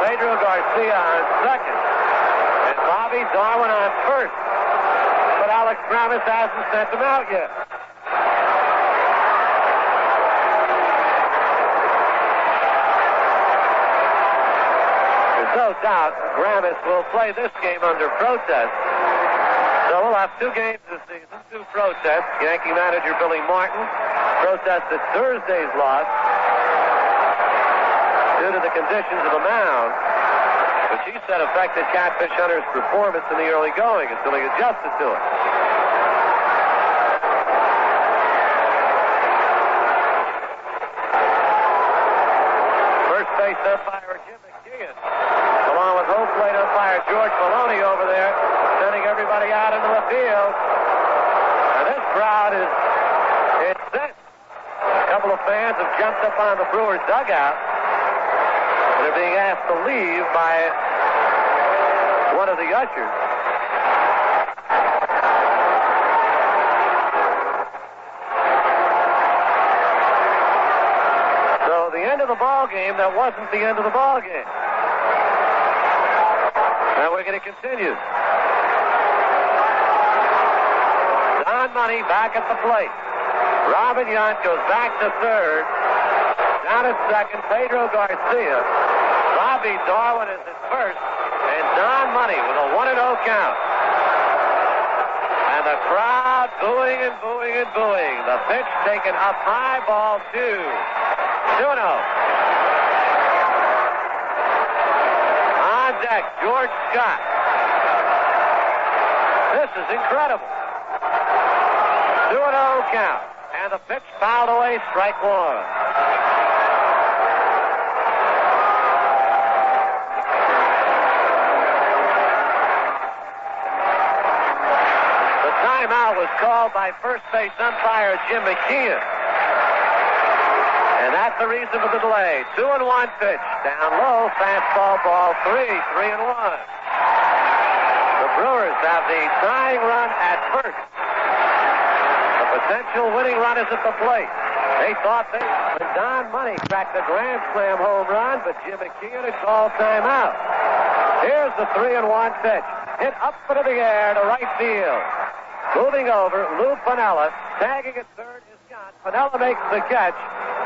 Pedro Garcia on second, and Bobby Darwin on first. But Alex Grammis hasn't sent them out yet. No doubt Grammis will play this game under protest. So we'll have 2 games this season, 2 protests. Yankee manager Billy Martin protested Thursday's loss due to the conditions of the mound, which he said affected Catfish Hunter's performance in the early going until he adjusted to it. First base umpire Jim McKeon, along with home plate umpire George Maloney over there, sending everybody out into the field. And this crowd is incensed. A couple of fans have jumped up on the Brewers dugout. They're being asked to leave by one of the ushers. So the end of the ball game, that wasn't the end of the ball game. Now we're going to continue. Don Money back at the plate. Robin Yount goes back to third. Down at second, Pedro Garcia. Bobby Darwin is at first. And Don Money with a 1-0 count. And the crowd booing and booing and booing. The pitch taken up high, ball 2. 2-0. On deck, George Scott. This is incredible. 2-0 count. And the pitch fouled away, strike 1. The timeout was called by first base umpire Jim McKeon. And that's the reason for the delay. 2-1 pitch. Down low, fastball, ball 3, 3-1. The Brewers have the tying run at first. The potential winning run is at the plate. They thought when Don Money cracked the grand slam home run, but Jim McKeon had called timeout. Here's the 3-1 pitch. Hit up into the air to right field. Moving over, Lou Piniella. Tagging at third is Scott. Piniella makes the catch.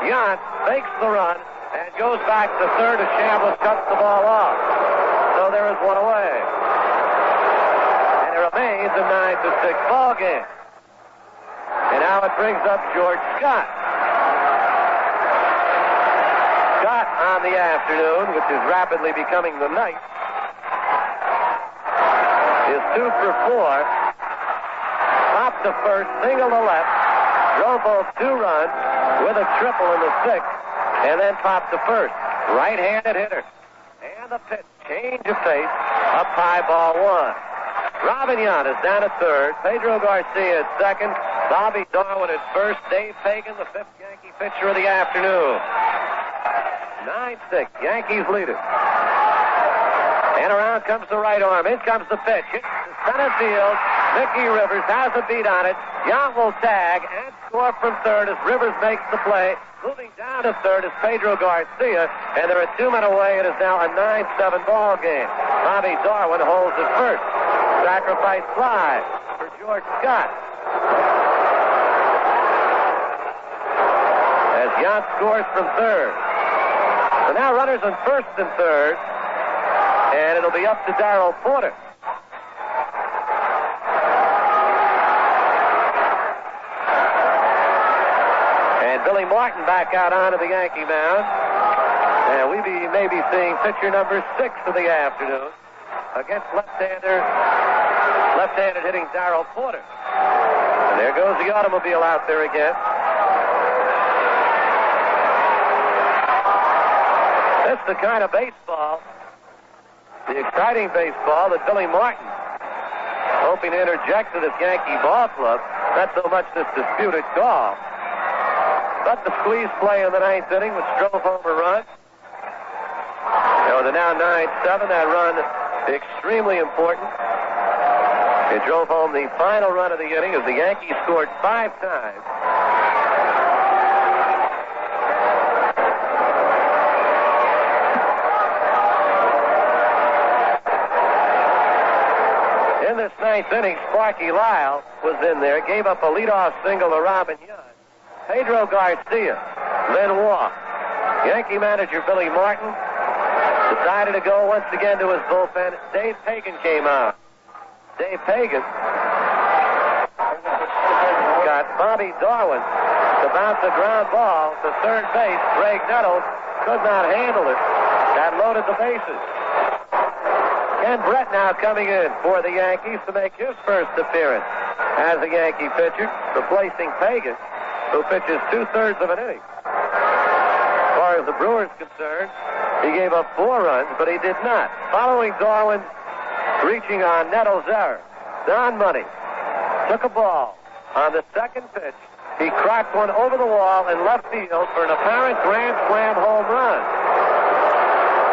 Yount fakes the run and goes back to third as Chambliss cuts the ball off. So there is one away. And it remains a 9-6 ball game. And now it brings up George Scott. Scott on the afternoon, which is rapidly becoming the night, is 2 for 4. Top to first, single to left, drove home 2 runs with a triple in the 6th, and then popped to first. Right-handed hitter. And the pitch, change of pace, up high, ball 1. Robin Yount is down at third. Pedro Garcia at second. Bobby Darwin at first. Dave Pagan, the 5th Yankee pitcher of the afternoon. 9-6. Yankees lead it. And around comes the right arm. In comes the pitch. Hits to center field. Mickey Rivers has a beat on it. Yount will tag and score from third as Rivers makes the play. Moving down to third is Pedro Garcia. And there are 2 men away. It is now a 9-7 ball game. Bobby Darwin holds at first. Sacrifice fly for George Scott. As Yount scores from third. So now runners on first and third. And it'll be up to Darrell Porter. And Billy Martin back out onto the Yankee mound. And we may be seeing pitcher number 6 of the afternoon against left-handed hitting Darrell Porter. And there goes the automobile out there again. That's the kind of baseball, the exciting baseball that Billy Martin hoping to interject to this Yankee ball club. Not so much this disputed call, but the squeeze play in the 9th inning, which drove home a run. They're now 9-7. That run extremely important. It drove home the final run of the inning as the Yankees scored 5 times. In this 9th inning, Sparky Lyle was in there, gave up a leadoff single to Robin Yount. Pedro Garcia then walked. Yankee manager Billy Martin decided to go once again to his bullpen. Dave Pagan came out. Dave Pagan got Bobby Darwin to bounce a ground ball to third base. Greg Nettles could not handle it. That loaded the bases. Ken Brett now coming in for the Yankees to make his first appearance as a Yankee pitcher, replacing Pagan, who pitches 2/3 of an inning. As far as the Brewers concerned, he gave up 4 runs, but he did not. Following Darwin reaching on Nettles' error, Don Money took a ball on the 2nd pitch. He cracked one over the wall in left field for an apparent grand slam home run.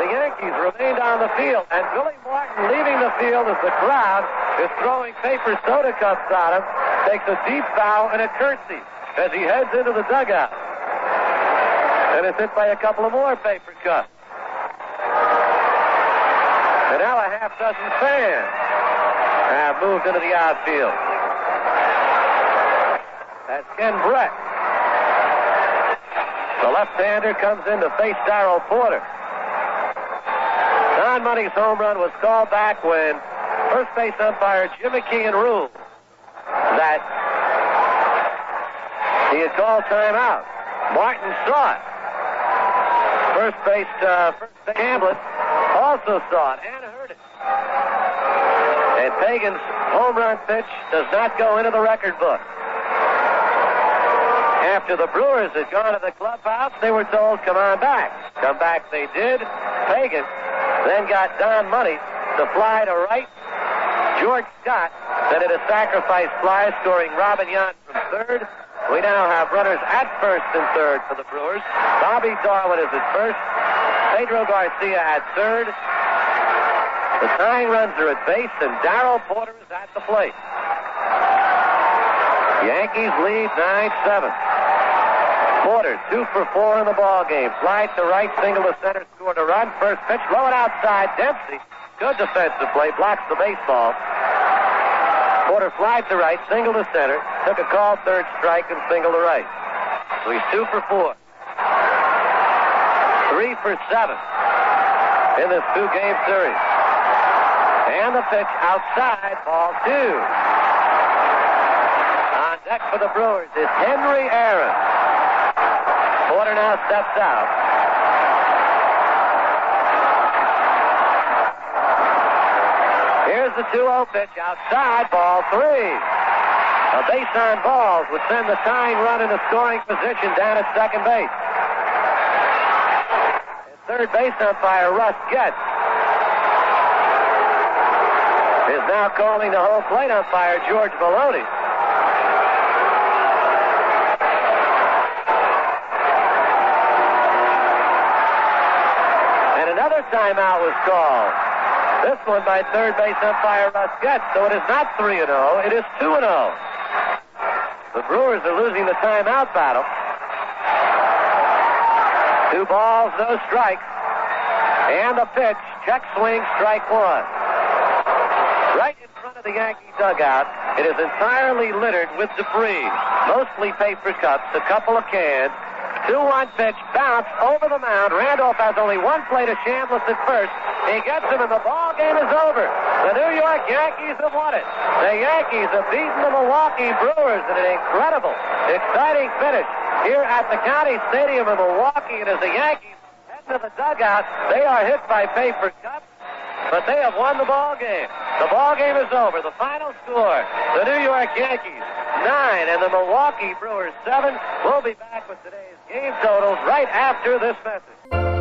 The Yankees remained on the field, and Billy Martin leaving the field as the crowd is throwing paper soda cups at him, takes a deep bow and a curtsy as he heads into the dugout. And is hit by a couple of more paper cups. And now a half dozen fans have moved into the outfield. That's Ken Brett. The left-hander comes in to face Darrell Porter. Don Money's home run was called back when first base umpire Jim McKeon ruled that he had called timeout. Martin saw it. First base Chambliss also saw it and heard it. And Pagan's home run pitch does not go into the record book. After the Brewers had gone to the clubhouse, they were told, come on back. Come back they did. Pagan then got Don Money to fly to right. George Scott then hit a sacrifice fly, scoring Robin Yount from third. We now have runners at first and third for the Brewers. Bobby Darwin is at first. Pedro Garcia at third. The tying runs are at base, and Darrell Porter is at the plate. Yankees lead 9-7. Porter 2 for 4 in the ball game. Fly to right, single to center, scored a run. First pitch, low and outside. Dempsey, good defensive play, blocks the baseball. Porter flied to right, single to center, took a call, third strike, and single to right. So he's 2 for 4. 3 for 7 in this 2-game series. And the pitch outside, ball 2. On deck for the Brewers is Henry Aaron. Porter now steps out. Here's the 2-0 pitch outside, ball 3. A base on balls would send the tying run into scoring position down at second base. And third base umpire Russ Getz is now calling the home plate umpire George Maloney. And another timeout was called. This one by third base umpire Russ Getz. So it is not 3-0, it is 2-0. The Brewers are losing the timeout battle. 2 balls, no strikes. And the pitch, check swing, strike 1. Right in front of the Yankee dugout, it is entirely littered with debris. Mostly paper cups, a couple of cans. 2-1 pitch, bounce over the mound. Randolph has only one play to Chambliss at first. He gets him, and the ball game is over. The New York Yankees have won it. The Yankees have beaten the Milwaukee Brewers in an incredible, exciting finish here at the County Stadium in Milwaukee. And as the Yankees head to the dugout, they are hit by paper cups, but they have won the ball game. The ball game is over. The final score, the New York Yankees 9 and the Milwaukee Brewers 7. We'll be back with today's game totals right after this message.